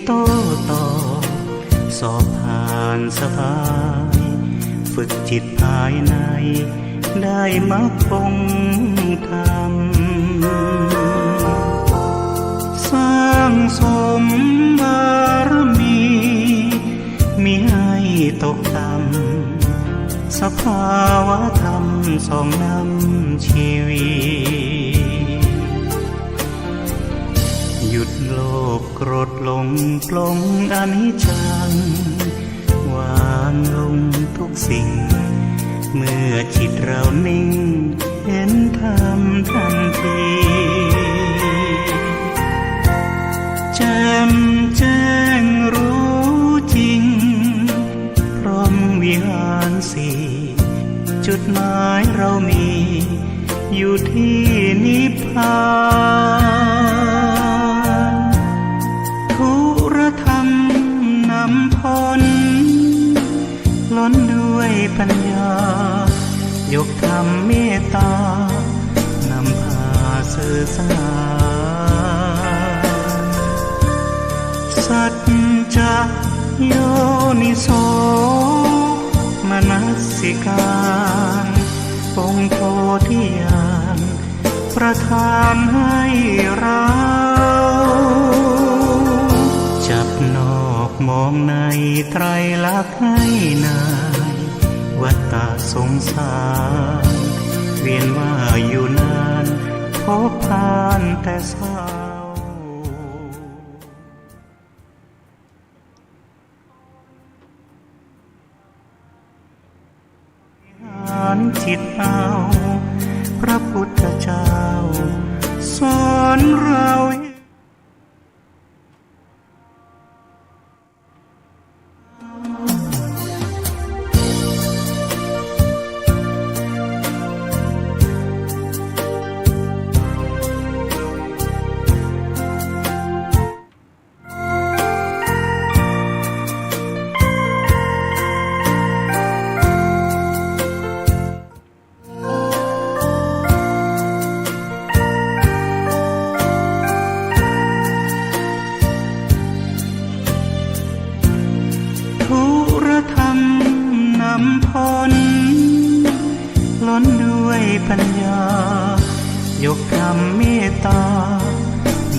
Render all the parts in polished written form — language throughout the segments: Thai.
โต้ตอบสอบผ่านสบายฝึกจิตภายในได้มรรคองค์ธรรมสร้างสมบารมีมิให้ตกต่ำสภาวะธรรมส่องนำชีวิตหยุดโลภโกรธหลงปลงอนิจจังวางลงทุกสิ่งเมื่อจิตเรานิ่งเห็นธรรมทันทีแจ่มแจ้งรู้จริงพร้อมวิหารสี่จุดหมายเรามีอยู่ที่นิพพานทุรธรรมนำพ้นล้นด้วยปัญญายกธรรมเมตตานำพาสื่อสารสัจจะโยนิโสมนสิการองค์โพธิญาณประทานให้เราจับนอกมองในไตรลักษณ์ให้นายวัฏฏะสงสารเวียนว่าอยู่นานพบผ่านแต่เศร้าจิตเอาพระพุทธเจ้าสอนเราล้นด้วยปัญญายกธรรมเมตตา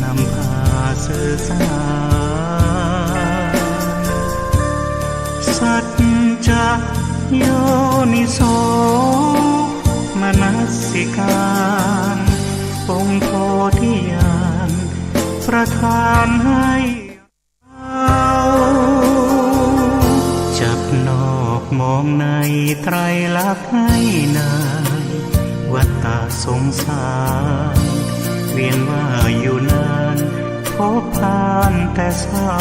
นำพาสื่อสารสัจจะโยนิโสมนสิการองค์โพธิญาณประทานให้จับนอกมองในไตรลักษณ์ให้นายวัฏฏะสงสารเวียนว่าอยู่นานพบผ่านแต่เศร้า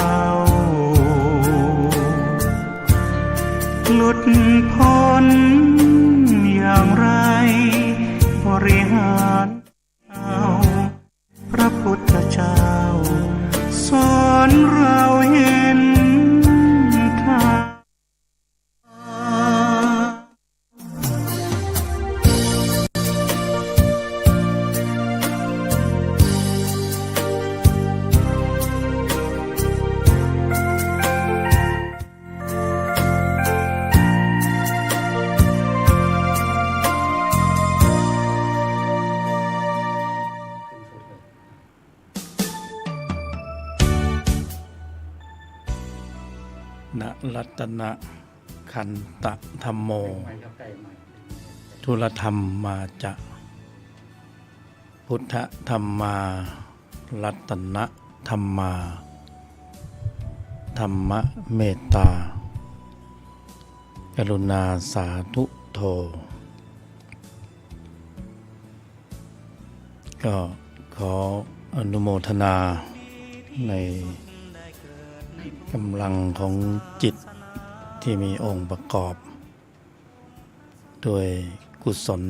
หลุดพ้นอย่างไรบริหารเอาพระพุทธเจ้าสอนเราเห็นทางณรัตนคันตธัมโมทุลธรรมมาจะพุทธธรรมารัตนธรรมาธรรมเมตตากรุณาสาธุโธก็ขออนุโมทนาในกำลังของจิตที่มีองค์ประกอบด้วยกุศล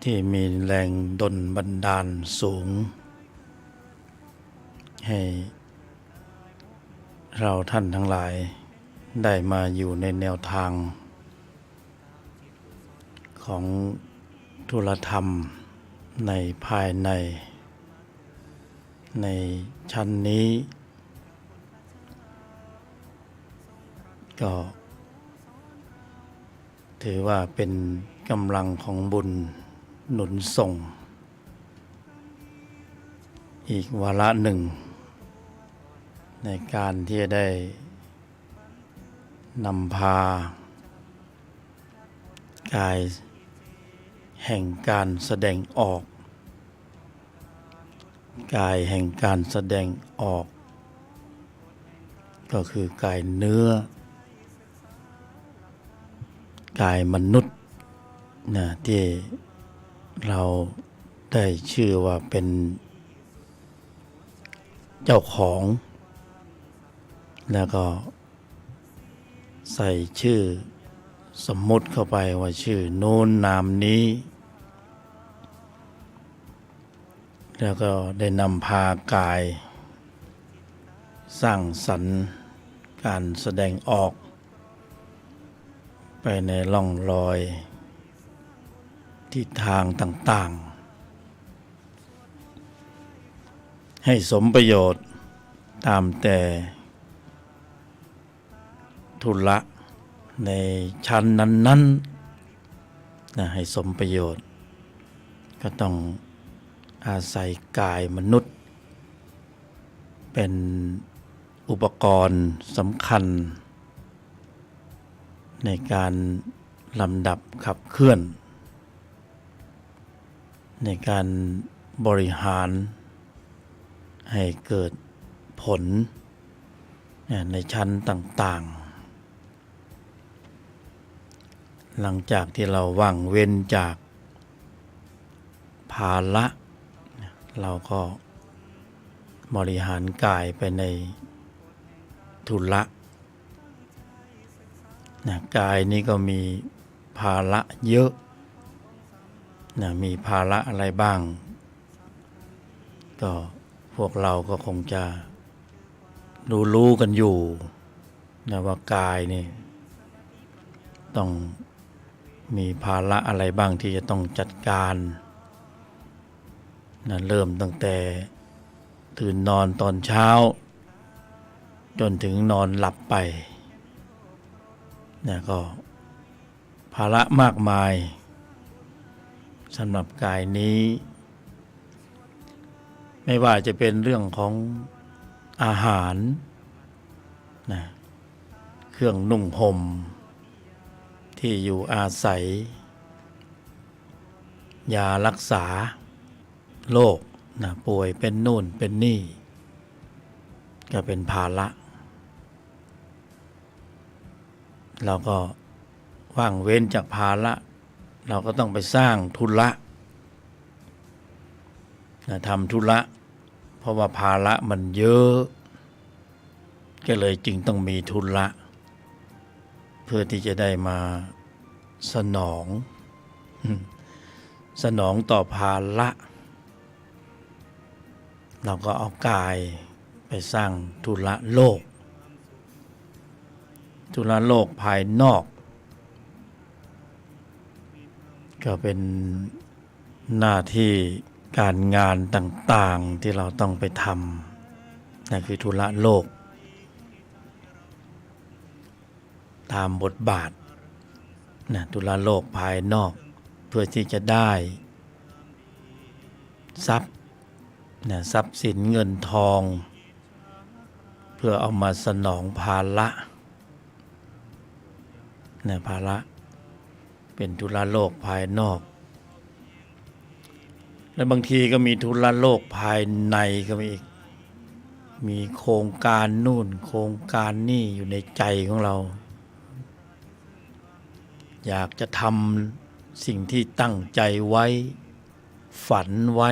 ที่มีแรงดลบันดาลสูงให้เราท่านทั้งหลายได้มาอยู่ในแนวทางของธุลธรรมในภายใน ในชั้นนี้ก็ถือว่าเป็นกำลังของบุญหนุนส่งอีกวาระหนึ่งในการที่จะได้นำพากายแห่งการแสดงออกกายแห่งการแสดงออกก็คือกายเนื้อกายมนุษย์นะที่เราได้ชื่อว่าเป็นเจ้าของแล้วก็ใส่ชื่อสมมุติเข้าไปว่าชื่อโน้นนามนี้แล้วก็ได้นำพากายสร้างสรรค์การแสดงออกไปในร่องรอยทิศทางต่างๆให้สมประโยชน์ตามแต่ธุระในชั้นนั้นๆนะให้สมประโยชน์ก็ต้องอาศัยกายมนุษย์เป็นอุปกรณ์สำคัญในการลำดับขับเคลื่อนในการบริหารให้เกิดผลในชั้นต่างๆหลังจากที่เราว่างเว้นจากภาระเราก็บริหารกายไปในธุระกายนี้ก็มีภาระเยอะมีภาระอะไรบ้างก็พวกเราก็คงจะรู้กันอยู่ว่ากายนี่ต้องมีภาระอะไรบ้างที่จะต้องจัดการเริ่มตั้งแต่ตื่นนอนตอนเช้าจนถึงนอนหลับไปก็ภาระมากมายสำหรับกายนี้ไม่ว่าจะเป็นเรื่องของอาหารเครื่องนุ่งห่มที่อยู่อาศัยยารักษาโรคป่วยเป็นนู่นเป็นนี่ก็เป็นภาระเราก็ว่างเว้นจากภาระเราก็ต้องไปสร้างธุระทำธุระเพราะว่าภาระมันเยอะก็เลยจึงต้องมีธุระเพื่อที่จะได้มาสนองต่อภาระเราก็เอากายไปสร้างธุระโลกธุระโลกภายนอกก็เป็นหน้าที่การงานต่างๆที่เราต้องไปทำนั่นคือธุระโลกตามบทบาทธุระโลกภายนอกเพื่อที่จะได้ทรัพย์สินเงินทองเพื่อเอามาสนองภาระภาระเป็นธุระโลกภายนอกและบางทีก็มีธุระโลกภายในก็มีอีกมีโครงการนู่นโครงการนี่อยู่ในใจของเราอยากจะทำสิ่งที่ตั้งใจไว้ฝันไว้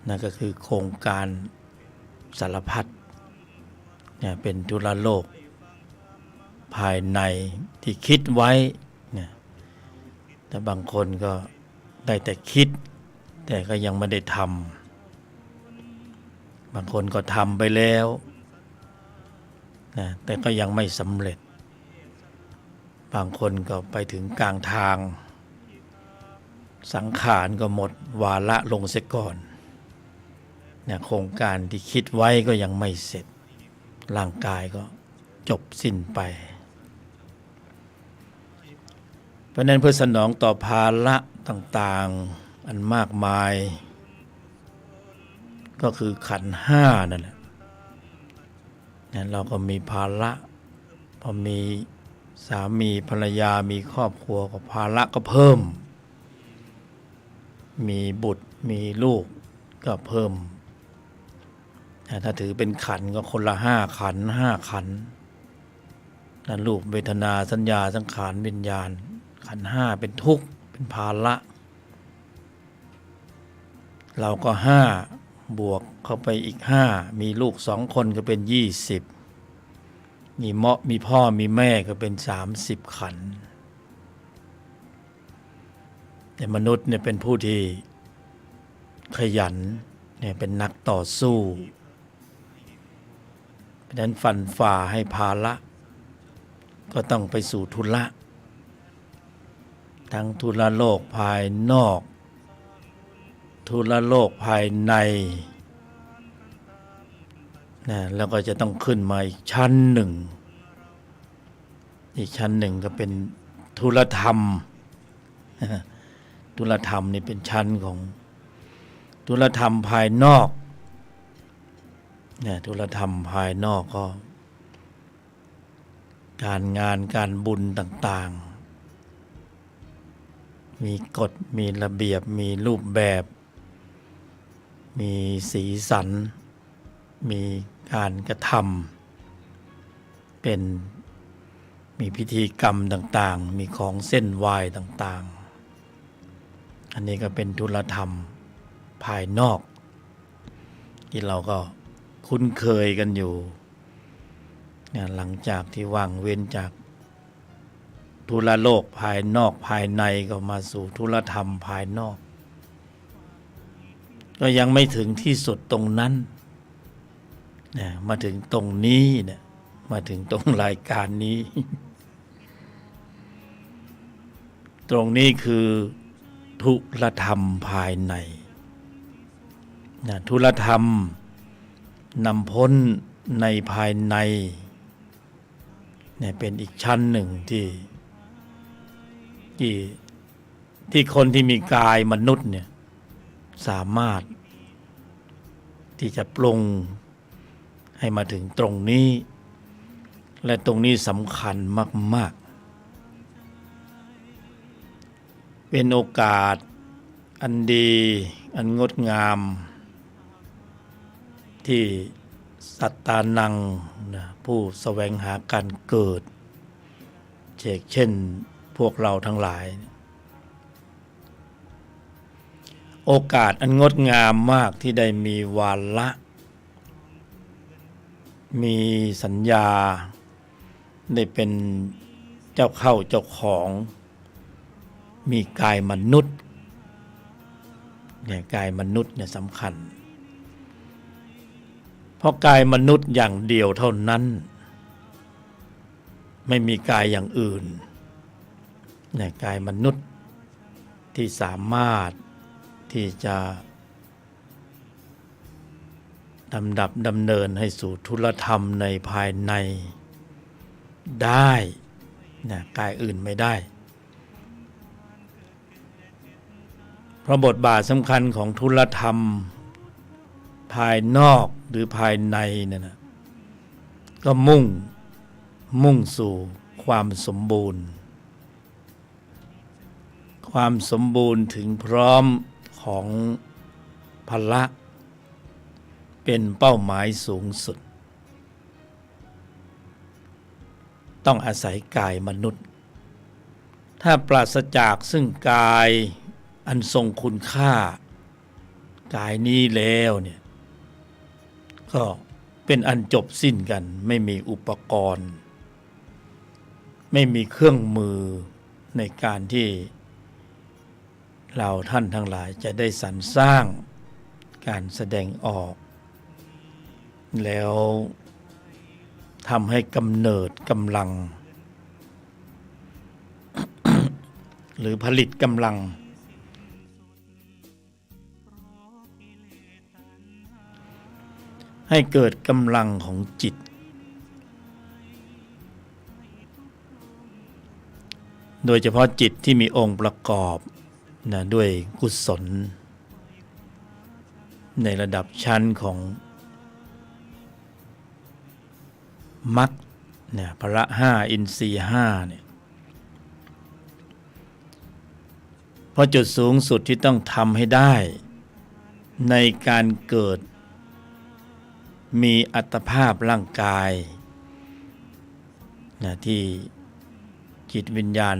นั่นก็คือโครงการสารพัดเป็นธุระโลกภายในที่คิดไว้แต่บางคนก็ได้แต่คิดแต่ก็ยังไม่ได้ทำบางคนก็ทำไปแล้วแต่ก็ยังไม่สำเร็จบางคนก็ไปถึงกลางทางสังขารก็หมดวาระลงเสียก่อน เนี่ยโครงการที่คิดไว้ก็ยังไม่เสร็จร่างกายก็จบสิ้นไปเพราะนั้นเพื่อสนองต่อภาระต่างๆอันมากมายก็คือขันธ์ห้านั่นแหละเนี่ยเราก็มีภาระพอมีสามีภรรยามีครอบครัวก็ภาระก็เพิ่มมีบุตรมีลูกก็เพิ่มถ้าถือเป็นขันธ์ก็คนละ5 ขันธ์5 ขันธ์นั่นรูปเวทนาสัญญาสังขารวิญญาณขันธ์5เป็นทุกข์เป็นภาระเราก็5บวกเข้าไปอีก5มีลูก2 คนก็เป็น20มีพ่อมีแม่ก็เป็น30 ขันธ์แต่มนุษย์เนี่ยเป็นผู้ที่ขยันเนี่ยเป็นนักต่อสู้เพราะฉะนั้นฟันฝ่าให้ภาระก็ต้องไปสู่ทุละทั้งทุละโลกภายนอกทุละโลกภายในนะแล้วก็จะต้องขึ้นมาอีกชั้นหนึ่งก็เป็นทุลธรรมทุลธรรมนี่เป็นชั้นของทุลธรรมภายนอกเนี่ยทุลธรรมภายนอกก็การงานการบุญต่างๆมีกฎมีระเบียบมีรูปแบบมีสีสันมีการกระทำเป็นมีพิธีกรรมต่างๆมีของเส้นไหว้ต่างๆอันนี้ก็เป็นทุลธรรมภายนอกที่เราก็คุ้นเคยกันอยู่เนี่ยหลังจากที่ว่างเว้นจากทุลโลกภายนอกภายในก็มาสู่ทุลธรรมภายนอกก็ยังไม่ถึงที่สุดตรงนั้นเนี่ยมาถึงตรงนี้เนี่ยมาถึงตรงรายการนี้ ตรงนี้คือทุลธรรมภายในนะทุลธรรมนำพ้นในภายในเนี่ยเป็นอีกชั้นหนึ่งที่คนที่มีกายมนุษย์เนี่ยสามารถที่จะปรุงให้มาถึงตรงนี้และตรงนี้สำคัญมากๆเป็นโอกาสอันดีอันงดงามที่สัตตานังนะผู้แสวงหาการเกิดเช่นพวกเราทั้งหลายโอกาสอันงดงามมากที่ได้มีวาระมีสัญญาได้เป็นเจ้าเข้าเจ้าของมีกายมนุษย์เนี่ยกายมนุษย์เนี่ยสำคัญเพราะกายมนุษย์อย่างเดียวเท่านั้นไม่มีกายอย่างอื่นเนี่ยกายมนุษย์ที่สามารถที่จะดำเนินให้สู่ทุลธรรมในภายในได้นะกายอื่นไม่ได้เพราะบทบาทสำคัญของทุลธรรมภายนอกหรือภายในนั่นนะก็มุ่งสู่ความสมบูรณ์ถึงพร้อมของพละเป็นเป้าหมายสูงสุดต้องอาศัยกายมนุษย์ถ้าปราศจากซึ่งกายอันทรงคุณค่ากายนี้แล้วเนี่ยก็เป็นอันจบสิ้นกันไม่มีอุปกรณ์ไม่มีเครื่องมือในการที่เราท่านทั้งหลายจะได้สรรสร้างการแสดงออกแล้วทำให้กำเนิดกำลัง หรือผลิตกำลัง ให้เกิดกำลังของจิตโดยเฉพาะจิตที่มีองค์ประกอบด้วยกุศลในระดับชั้นของมรรคพละห้าอินทรีย์ห้าเนี่ยเพราะจุดสูงสุดที่ต้องทำให้ได้ในการเกิดมีอัตภาพร่างกายที่จิตวิญญาณ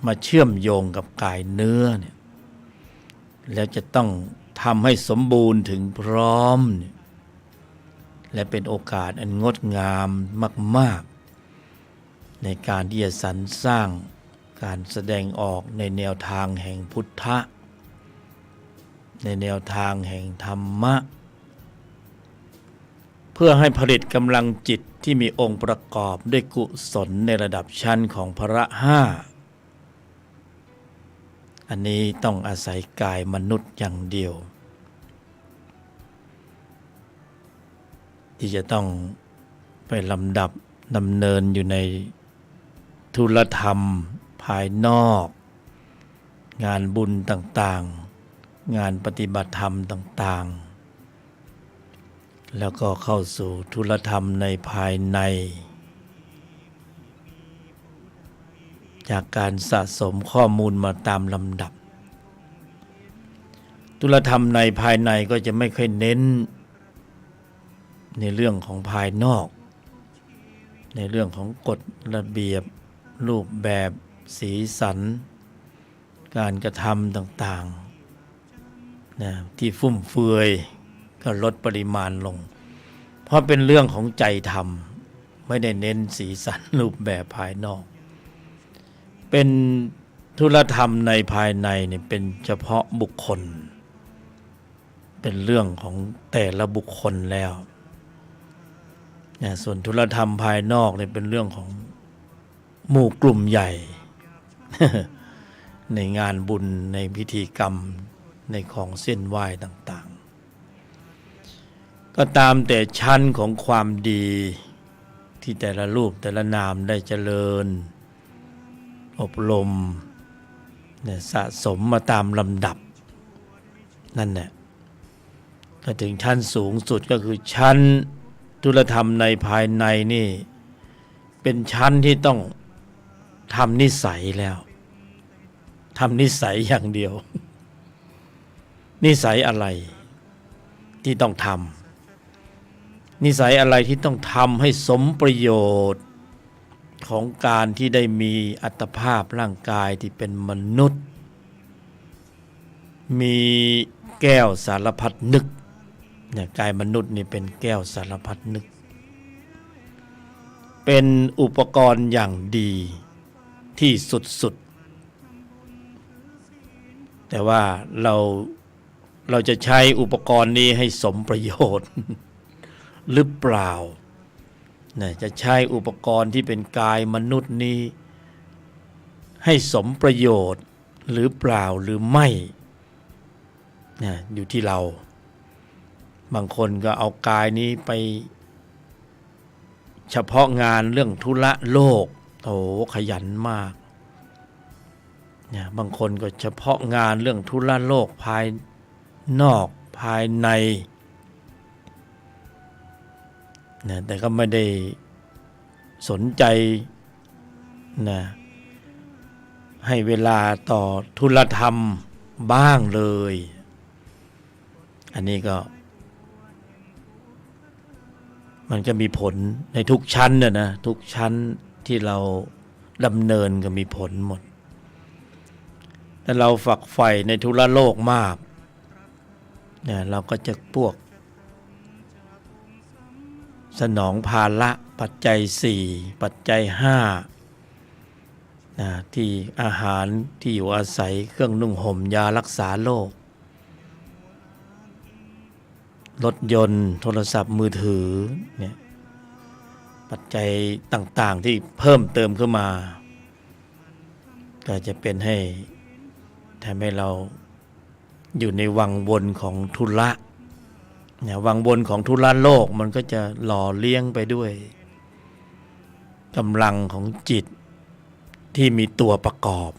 มาเชื่อมโยงกับกายเนื้อเนี่ยแล้วจะต้องทำให้สมบูรณ์ถึงพร้อมและเป็นโอกาสอันงดงามมากๆในการที่จะสรรสร้างการแสดงออกในแนวทางแห่งพุทธะในแนวทางแห่งธรรมะเพื่อให้ผลิตกำลังจิตที่มีองค์ประกอบด้วยกุศลในระดับชั้นของพละห้าอันนี้ต้องอาศัยกายมนุษย์อย่างเดียวที่จะต้องไปลำดับดำเนินอยู่ในธุรธรรมภายนอกงานบุญต่างๆงานปฏิบัติธรรมต่างๆแล้วก็เข้าสู่ธุรธรรมในภายในจากการสะสมข้อมูลมาตามลำดับธุรธรรมในภายในก็จะไม่ค่อยเน้นในเรื่องของภายนอกในเรื่องของกฎระเบียบรูปแบบสีสันการกระทำต่างๆที่ฟุ่มเฟือยก็ลดปริมาณลงเพราะเป็นเรื่องของใจธรรมไม่ได้เน้นสีสันรูปแบบภายนอกเป็นธุรธรรมในภายในเนี่ยเป็นเฉพาะบุคคลเป็นเรื่องของแต่ละบุคคลแล้วส่วนธุรธรรมภายนอกเนี่ยเป็นเรื่องของหมู่กลุ่มใหญ่ ในงานบุญในพิธีกรรมในของเส้นไหว้ต่างๆก็ตามแต่ชั้นของความดีที่แต่ละรูปแต่ละนามได้เจริญอบรมสะสมมาตามลำดับนั่นแหละก็ถึงชั้นสูงสุดก็คือชั้นธุรธรรมในภายในนี่เป็นชั้นที่ต้องทำนิสัยแล้วทำนิสัยอย่างเดียวนิสัยอะไรที่ต้องทำนิสัยอะไรที่ต้องทำให้สมประโยชน์ของการที่ได้มีอัตภาพร่างกายที่เป็นมนุษย์มีแก้วสารพัดนึกกายมนุษย์นี่เป็นแก้วสารพัดนึกเป็นอุปกรณ์อย่างดีที่สุดๆแต่ว่าเราจะใช้อุปกรณ์นี้ให้สมประโยชน์หรือเปล่าจะใช้อุปกรณ์ที่เป็นกายมนุษย์นี้ให้สมประโยชน์หรือเปล่าหรือไม่อยู่ที่เราบางคนก็เอากายนี้ไปเฉพาะงานเรื่องธุระโลกโอ้ขยันมากบางคนก็เฉพาะงานเรื่องธุระโลกภายนอกภายในแต่ก็ไม่ได้สนใจให้เวลาต่อธุรธรรมบ้างเลยอันนี้ก็มันก็มีผลในทุกชั้นนะทุกชั้นที่เราดำเนินก็มีผลหมดแต่เราฝักใฝ่ในธุระโลกมากเราก็จะพวกสนองภาระปัจจัย4ปัจจัย5ที่อาหารที่อยู่อาศัยเครื่องนุ่งห่มยารักษาโรครถยนต์โทรศัพท์มือถือเนี่ยปัจจัยต่างๆที่เพิ่มเติมขึ้นมาก็จะเป็นให้ทำให้เราอยู่ในวังวนของธุระ เนี่ยวังวนของทุรโลกมันก็จะหล่อเลี้ยงไปด้วยกำลังของจิตที่มีตัวประกอบ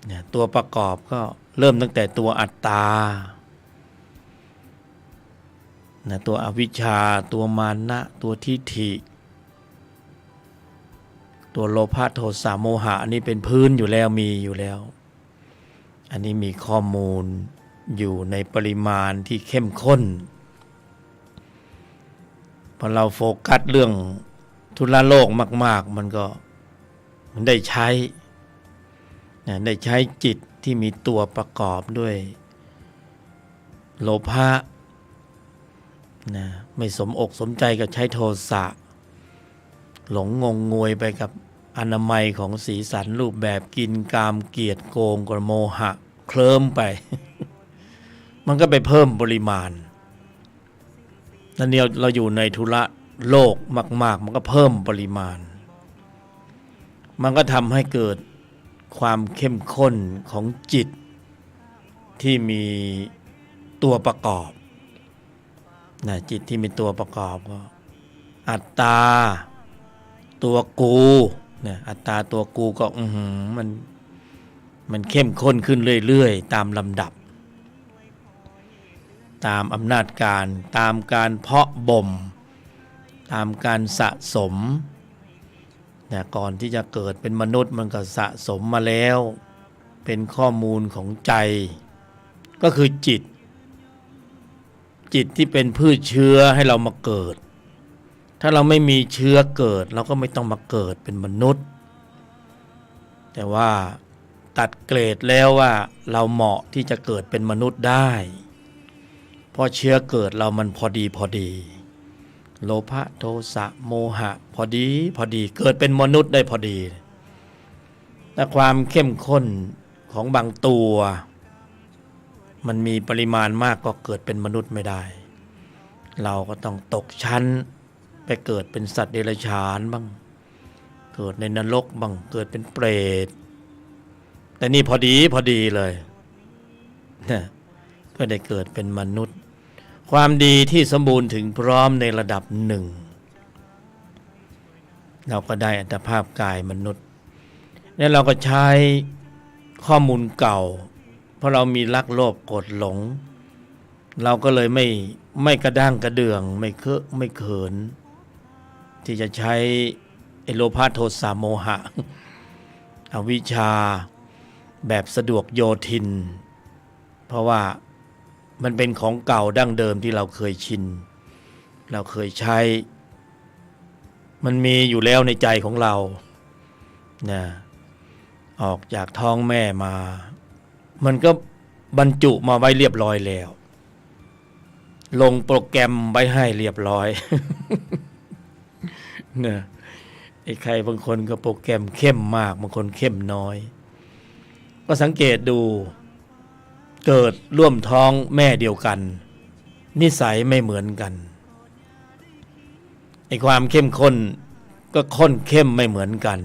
เนี่ยตัวประกอบก็เริ่มตั้งแต่ตัวอัตตานะตัวอวิชชาตัวมานะตัวทิฏฐิตัวโลภะโทสะโมหะอันนี้เป็นพื้นอยู่แล้วมีอยู่แล้วอันนี้มีข้อมูลอยู่ในปริมาณที่เข้มข้นพอเราโฟกัสเรื่องทุรโลกมากๆมันได้ใช้ได้ใช้จิตที่มีตัวประกอบด้วยโลภะนะไม่สมอกสมใจกับใช้โทสะหลงงงงวยไปกับอนามัยของสีสันรูปแบบกินกามเกียรติโกงกโมหะเคลิ้มไป มันก็ไปเพิ่มปริมาณนั่นเนี่ยเราอยู่ในทุระโลกมากๆมันก็เพิ่มปริมาณมันก็ทำให้เกิดความเข้มข้นของจิตที่มีตัวประกอบนะจิตที่มีตัวประกอบก็อัตตาตัวกูนะอัตตาตัวกูก็มันเข้มข้นขึ้นเรื่อยๆตามลำดับตามอำนาจการตามการเพาะบ่มตามการสะสมนะก่อนที่จะเกิดเป็นมนุษย์มันก็สะสมมาแล้วเป็นข้อมูลของใจก็คือจิตที่เป็นพืชเชื้อให้เรามาเกิดถ้าเราไม่มีเชื้อเกิดเราก็ไม่ต้องมาเกิดเป็นมนุษย์แต่ว่าตัดเกรดแล้วว่าเราเหมาะที่จะเกิดเป็นมนุษย์ได้เพราะเชื้อเกิดเรามันพอดีโลภะโทสะโมหะพอดีเกิดเป็นมนุษย์ได้พอดีแต่ความเข้มข้นของบางตัวมันมีปริมาณมากก็เกิดเป็นมนุษย์ไม่ได้เราก็ต้องตกชั้นไปเกิดเป็นสัตว์เดรัจฉานบ้างเกิดในนรกบ้างเกิดเป็นเปรตแต่นี่พอดีเลยนะก็ได้เกิดเป็นมนุษย์ความดีที่สมบูรณ์ถึงพร้อมในระดับหนึ่งเราก็ได้อัตภาพกายมนุษย์แล้วเราก็ใช้ข้อมูลเก่าเพราะเรามีรักโลภโกรธหลงเราก็เลยไม่กระด้างกระเดื่องไม่เขินที่จะใช้โลภะโทสะโมหะอวิชชาแบบสะดวกโยทินเพราะว่ามันเป็นของเก่าดั้งเดิมที่เราเคยชินเราเคยใช้มันมีอยู่แล้วในใจของเรานะออกจากท้องแม่มามันก็บรรจุมาไว้เรียบร้อยแล้วลงโปรแกรมไว้ให้เรียบร้อย นะไอ้ใครบางคนก็โปรแกรมเข้มมากบางคนเข้มน้อยก็สังเกตดูเกิดร่วมท้องแม่เดียวกันนิสัยไม่เหมือนกันไอ้ความเข้มข้นก็ข้นเข้มไม่เหมือนกัน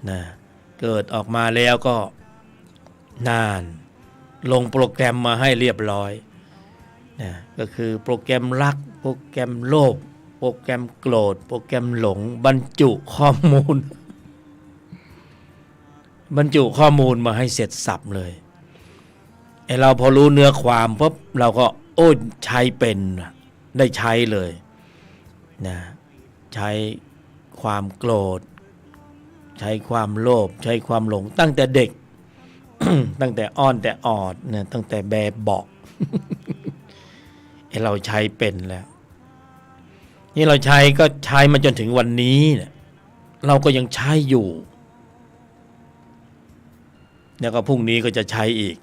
นะเกิดออกมาแล้วก็นานลงโปรแกรมมาให้เรียบร้อยนะก็คือโปรแกรมรักโปรแกรมโลภโปรแกรมโกรธโปรแกรมหลงบรรจุข้อมูล บรรจุข้อมูลมาให้เสร็จสับเลยไอ้เราพอรู้เนื้อความปุ๊บเราก็ใช้เป็นได้ใช้เลยนะใช้ความโกรธใช้ความโลภใช้ความหลงตั้งแต่เด็ก ตั้งแต่อ้อนแต่ออดเนี่ยตั้งแต่แบบเบาะ ไอ้เราใช้เป็นแล้วนี่เราใช้ก็ใช้มาจนถึงวันนี้เนี่ยเราก็ยังใช้อยู่แล้วก็พรุ่งนี้ก็จะใช้อีก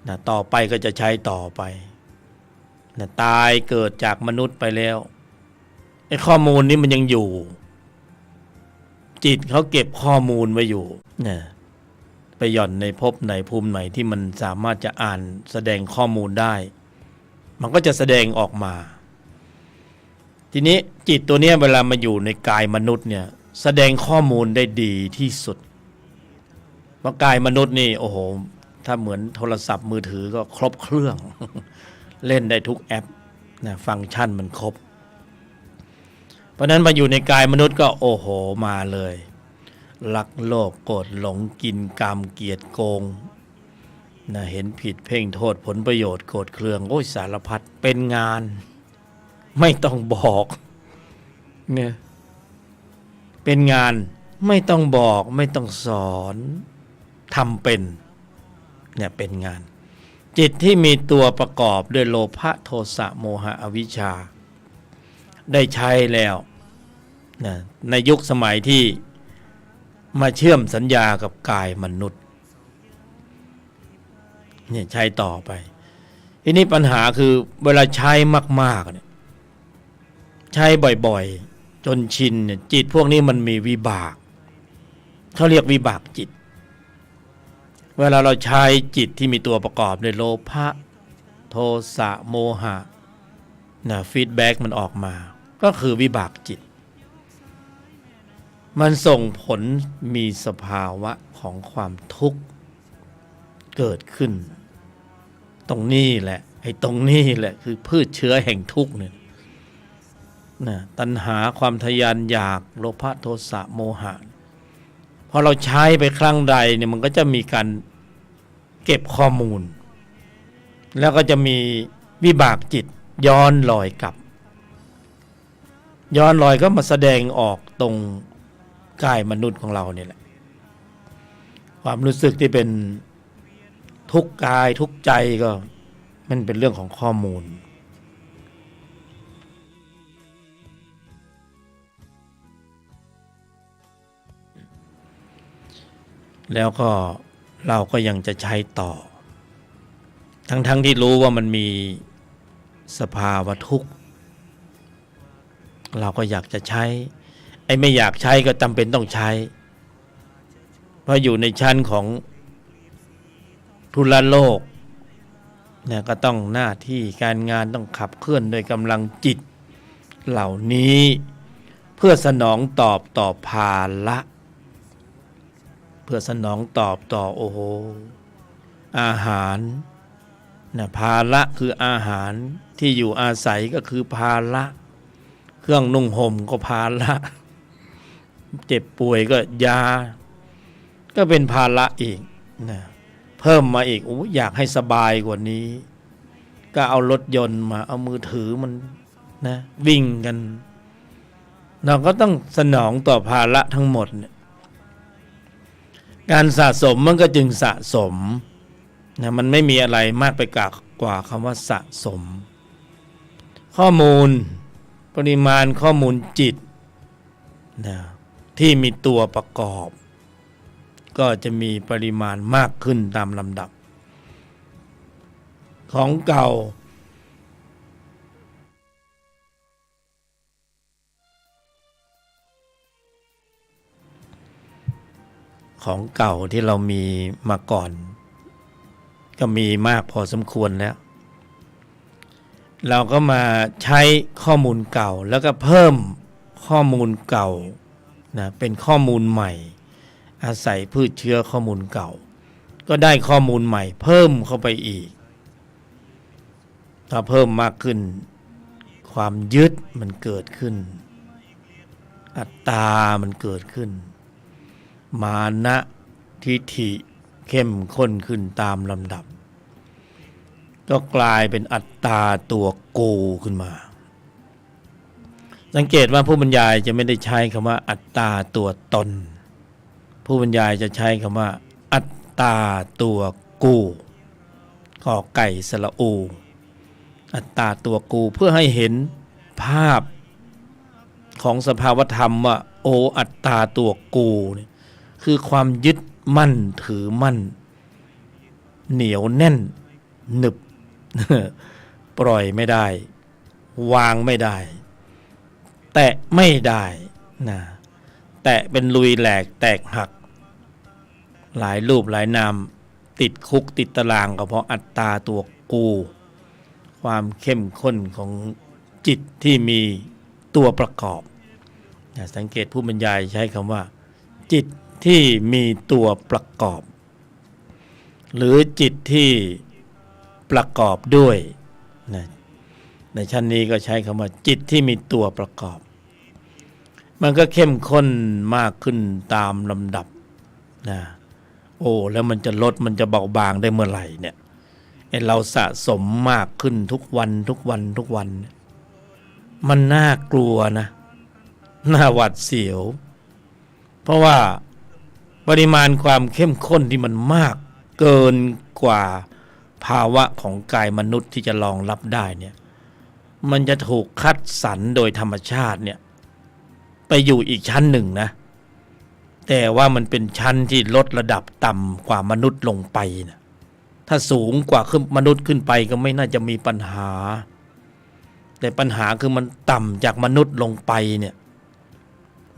นะต่อไปก็จะใช้ต่อไปนะตายเกิดจากมนุษย์ไปแล้วไอ้ข้อมูลนี้มันยังอยู่จิตเขาเก็บข้อมูลไว้อยู่นะไปหย่อนในภพไหนภูมิไหนที่มันสามารถจะอ่านแสดงข้อมูลได้มันก็จะแสดงออกมาทีนี้จิตตัวนี้เวลามาอยู่ในกายมนุษย์เนี่ยแสดงข้อมูลได้ดีที่สุดเพราะกายมนุษย์นี่โอ้โหถ้าเหมือนโทรศัพท์มือถือก็ครบเครื่อง เล่นได้ทุกแอปนะฟังก์ชันมันครบเพราะนั้นมาอยู่ในกายมนุษย์ก็โอ้โหมาเลยรักโลภโกรธหลงกินกรรมเกียจโกงนะเห็นผิดเพ่งโทษผลประโยชน์โกรธเคืองโอ้ยสารพัดเป็นงานไม่ต้องบอกเนี่ยเป็นงานไม่ต้องบอกไม่ต้องสอนทำเป็นเนี่ยเป็นงานจิตที่มีตัวประกอบด้วยโลภะโทสะโมหะอวิชชาได้ใช้แล้วนะในยุคสมัยที่มาเชื่อมสัญญากับกายมนุษย์เนี่ยใช้ต่อไปทีนี้ปัญหาคือเวลาใช้มากๆเนี่ยใช้บ่อยๆจนชินเนี่ยจิตพวกนี้มันมีวิบากเขาเรียกวิบากจิตเวลาเราใช้จิตที่มีตัวประกอบด้วยโลภะโทสะโมหะนะฟีดแบ็กมันออกมาก็คือวิบากจิตมันส่งผลมีสภาวะของความทุกข์เกิดขึ้นตรงนี้แหละไอ้ตรงนี้แหละคือพืชเชื้อแห่งทุกข์เนี่ยนะตัณหาความทยานอยากโลภะโทสะโมหะพอเราใช้ไปครั้งใดเนี่ยมันก็จะมีการเก็บข้อมูลแล้วก็จะมีวิบากจิตย้อนลอยกลับย้อนลอยก็มาแสดงออกตรงกายมนุษย์ของเราเนี่ยแหละความรู้สึกที่เป็นทุกข์กายทุกข์ใจก็มันเป็นเรื่องของข้อมูลแล้วก็เราก็ยังจะใช้ต่อทั้งที่รู้ว่ามันมีสภาวะทุกข์เราก็อยากจะใช้ไอ้ไม่อยากใช้ก็จำเป็นต้องใช้เพราะอยู่ในชั้นของทุลโลกเนี่ยก็ต้องหน้าที่การงานต้องขับเคลื่อนโดยกำลังจิตเหล่านี้เพื่อสนองตอบต่อภาระเพื่อสนองตอบต่อโอ้โหอาหารนะภาระคืออาหารที่อยู่อาศัยก็คือภาระเครื่องนุ่งห่มก็ภาระเจ็บป่วยก็ยาก็เป็นภาระอีกนะเพิ่มมาอีกโอ้อยากให้สบายกว่านี้ก็เอารถยนต์มาเอามือถือมันนะวิ่งกันเราก็ต้องสนองต่อภาระทั้งหมดเนี่ยการสะสมมันก็จึงสะสมนะมันไม่มีอะไรมากไปกว่าคำว่าสะสมข้อมูลปริมาณข้อมูลจิตนะที่มีตัวประกอบก็จะมีปริมาณมากขึ้นตามลำดับของเก่าที่เรามีมาก่อนก็มีมากพอสมควรแล้วเราก็มาใช้ข้อมูลเก่าแล้วก็เพิ่มข้อมูลเก่านะเป็นข้อมูลใหม่อาศัยพืชเชื้อข้อมูลเก่าก็ได้ข้อมูลใหม่เพิ่มเข้าไปอีกถ้าเพิ่มมากขึ้นความยึดมันเกิดขึ้นอัตตามันเกิดขึ้นมานะทิฏฐิเข้มข้นขึ้นตามลำดับก็กลายเป็นอัตตาตัวกูขึ้นมาสังเกตว่าผู้บรรยายจะไม่ได้ใช้คำว่าอัตตาตัวตนผู้บรรยายจะใช้คำว่าอัตตาตัวกูกอไก่สระอูอัตตาตัวกูเพื่อให้เห็นภาพของสภาวธรรมว่าโออัตตาตัวกูเนี่ยคือความยึดมั่นถือมั่นเหนียวแน่นหนึบ ปล่อยไม่ได้วางไม่ได้แตะไม่ได้นะแตะเป็นลุยแหลกแตกหักหลายรูปหลายนามติดคุกติดตารางก็เพราะอัตตาตัวกูความเข้มข้นของจิตที่มีตัวประกอบสังเกตผู้บรรยายใช้คำว่าจิตที่มีตัวประกอบหรือจิตที่ประกอบด้วย นะในชั้นนี้ก็ใช้คำว่าจิตที่มีตัวประกอบ มันก็เข้มข้นมากขึ้นตามลำดับนะโอ้แล้วมันจะลดมันจะเบาบางได้เมื่อไหร่เนี่ยเราสะสมมากขึ้นทุกวันทุกวันทุกวันมันน่ากลัวนะน่าหวาดเสียวเพราะว่าปริมาณความเข้มข้นที่มันมากเกินกว่าภาวะของกายมนุษย์ที่จะรองรับได้เนี่ยมันจะถูกคัดสรรโดยธรรมชาติเนี่ยไปอยู่อีกชั้นหนึ่งนะแต่ว่ามันเป็นชั้นที่ลดระดับต่ำกว่ามนุษย์ลงไปนะถ้าสูงกว่าขึ้นมนุษย์ขึ้นไปก็ไม่น่าจะมีปัญหาแต่ปัญหาคือมันต่ำจากมนุษย์ลงไปเนี่ย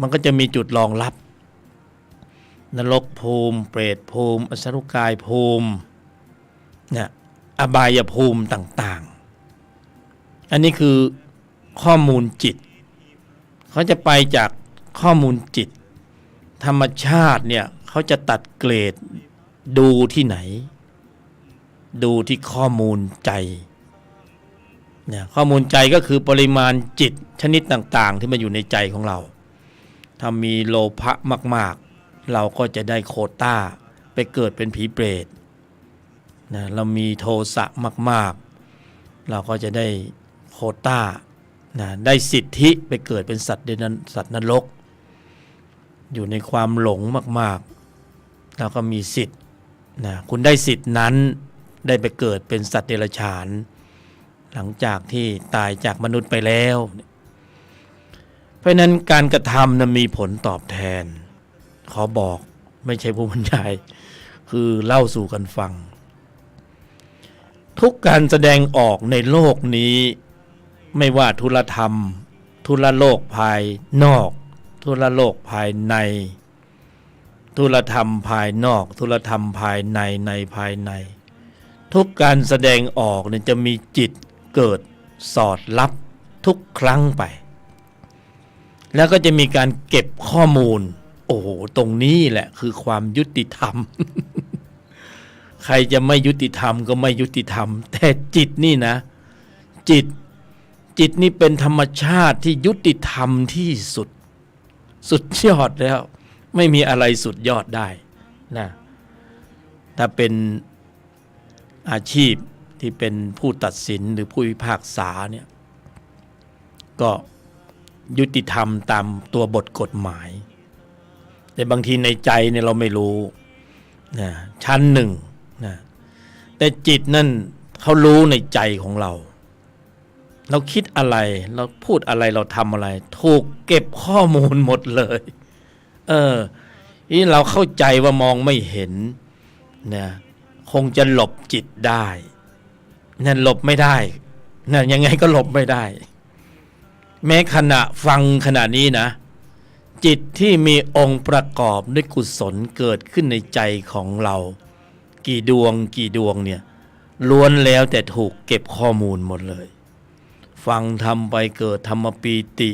มันก็จะมีจุดรองรับนรกภูมิเปรตภูมิอสุรกายภูมิเนี่ยอบายภูมิต่างๆอันนี้คือข้อมูลจิตเขาจะไปจากข้อมูลจิตธรรมชาติเนี่ยเขาจะตัดเกรดดูที่ไหนดูที่ข้อมูลใจเนี่ยข้อมูลใจก็คือปริมาณจิตชนิดต่างๆที่มาอยู่ในใจของเราถ้ามีโลภะมากๆเราก็จะได้โควต้าไปเกิดเป็นผีเปรตนะเรามีโทสะมากๆเราก็จะได้โควต้านะได้สิทธิไปเกิดเป็นสัตว์นรกอยู่ในความหลงมากๆเราก็มีสิทธิ์นะคุณได้สิทธินั้นได้ไปเกิดเป็นสัตว์เดรัจฉานหลังจากที่ตายจากมนุษย์ไปแล้วเพราะนั้นการกระทำนั้นมีผลตอบแทนขอบอกไม่ใช่ผู้บรรยายคือเล่าสู่กันฟังทุกการแสดงออกในโลกนี้ไม่ว่าทุลธรรมทุลโลกภายนอกทุลโลกภายในทุลธรรมภายนอกทุลธรรมภายในในภายในทุกการแสดงออกเนี่ยจะมีจิตเกิดสอดรับทุกครั้งไปแล้วก็จะมีการเก็บข้อมูลโอ้โหตรงนี้แหละคือความยุติธรรม ใครจะไม่ยุติธรรมก็ไม่ยุติธรรมแต่จิตนี่นะจิตนี่เป็นธรรมชาติที่ยุติธรรมที่สุดยอดแล้วไม่มีอะไรสุดยอดได้นะถ้าเป็นอาชีพที่เป็นผู้ตัดสินหรือผู้พิพากษาเนี่ยก็ยุติธรรมตามตัวบทกฎหมายแต่บางทีในใจเนี่ยเราไม่รู้นะชั้นหนึ่งนะแต่จิตนั่นเขารู้ในใจของเราคิดอะไรเราพูดอะไรเราทำอะไรถูกเก็บข้อมูลหมดเลยนี่เราเข้าใจว่ามองไม่เห็นนะคงจะหลบจิตได้นั่นหลบไม่ได้นั่นยังไงก็หลบไม่ได้แม้ขณะฟังขณะนี้นะจิตที่มีองค์ประกอบด้วยกุศลเกิดขึ้นในใจของเรากี่ดวงเนี่ยล้วนแล้วแต่ถูกเก็บข้อมูลหมดเลยฟังทำไปเกิดธรรมปีติ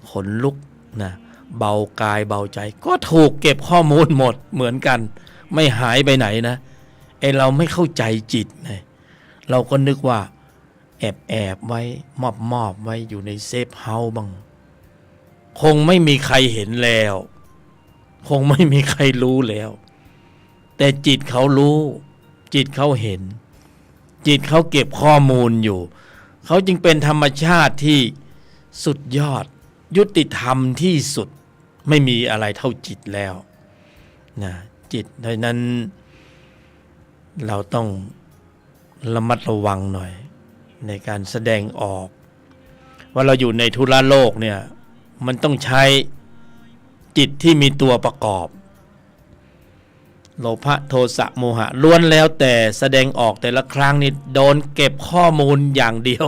ขนลุกนะเบากายเบาใจก็ถูกเก็บข้อมูลหมดเหมือนกันไม่หายไปไหนนะเราไม่เข้าใจจิตนะเราก็นึกว่าแอบไว้มอบไว้อยู่ในเซฟเฮาส์บ้างคงไม่มีใครเห็นแล้วคงไม่มีใครรู้แล้วแต่จิตเขารู้จิตเขาเห็นจิตเขาเก็บข้อมูลอยู่เขาจึงเป็นธรรมชาติที่สุดยอดยุติธรรมที่สุดไม่มีอะไรเท่าจิตแล้วนะจิตดังนั้นเราต้องระมัดระวังหน่อยในการแสดงออกว่าเราอยู่ในทุลโลกเนี่ยมันต้องใช้จิตที่มีตัวประกอบโลภะโทสะโมหะล้วนแล้วแต่แสดงออกแต่ละครั้งนี่โดนเก็บข้อมูลอย่างเดียว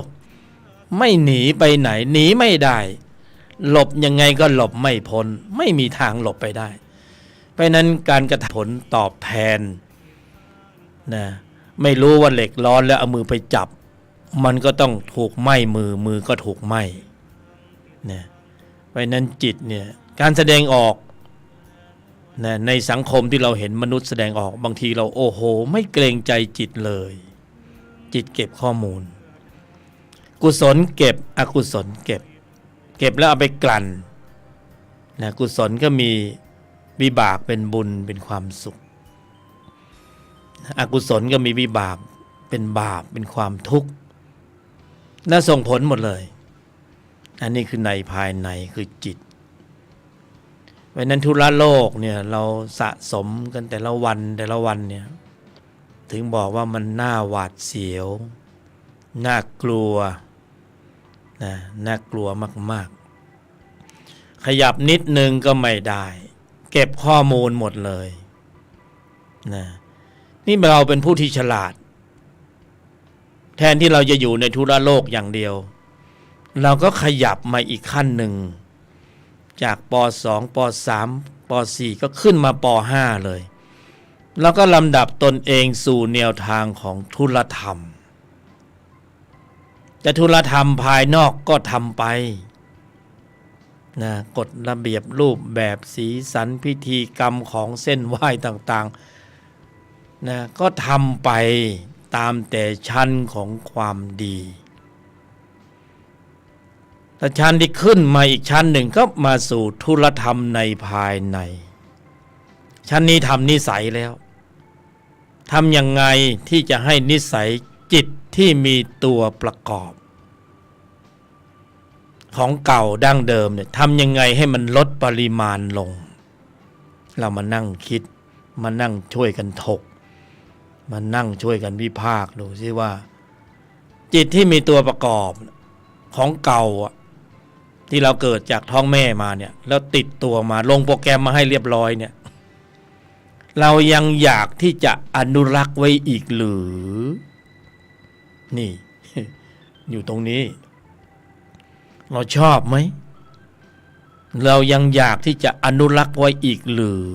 ไม่หนีไปไหนหนีไม่ได้หลบยังไงก็หลบไม่พ้นไม่มีทางหลบไปได้เพราะนั้นการกระทำผลตอบแทนนะไม่รู้ว่าเหล็กร้อนแล้วเอามือไปจับมันก็ต้องถูกไหม้มือก็ถูกไหม้นะเพราะนั้นจิตเนี่ยการแสดงออกนะในสังคมที่เราเห็นมนุษย์แสดงออกบางทีเราโอ้โหไม่เกรงใจจิตเลยจิตเก็บข้อมูล กุศลเก็บอกุศลเก็บแล้วเอาไปกลั่นนะกุศลก็มีวิบากเป็นบุญเป็นความสุขอกุศลก็มีวิบากเป็นบาปเป็นความทุกข์น่าส่งผลหมดเลยอันนี้คือในภายในคือจิตเพราะนั้นธุระโลกเนี่ยเราสะสมกันแต่ละวันเนี่ยถึงบอกว่ามันน่าหวาดเสียวน่ากลัวนะน่ากลัวมากๆขยับนิดนึงก็ไม่ได้เก็บข้อมูลหมดเลยนะนี่เราเป็นผู้ที่ฉลาดแทนที่เราจะอยู่ในธุระโลกอย่างเดียวเราก็ขยับมาอีกขั้นหนึ่งจากป .2 ป .3 ป .4 ก็ขึ้นมาป .5 เลยแล้วก็ลำดับตนเองสู่แนวทางของธุรธรรมแต่ธุรธรรมภายนอกก็ทำไปนะกฎระเบียบรูปแบบสีสันพิธีกรรมของเส้นไหว้ต่างๆนะก็ทำไปตามแต่ชั้นของความดีแต่ชั้นที่ขึ้นมาอีกชั้นหนึ่งก็มาสู่ธุรธรรมในภายในชั้นนี้ทำนิสัยแล้วทำยังไงที่จะให้นิสัยจิตที่มีตัวประกอบของเก่าดั้งเดิมเนี่ยทำยังไงให้มันลดปริมาณลงเรามานั่งคิดมานั่งช่วยกันถกมานั่งช่วยกันวิพากษ์ดูซิว่าจิตที่มีตัวประกอบของเก่าที่เราเกิดจากท้องแม่มาเนี่ยแล้วติดตัวมาลงโปรแกรมมาให้เรียบร้อยเนี่ยเรายังอยากที่จะอนุรักษ์ไว้อีกหรือนี่ อยู่ตรงนี้เราชอบไหมเรายังอยากที่จะอนุรักษ์ไว้อีกหรือ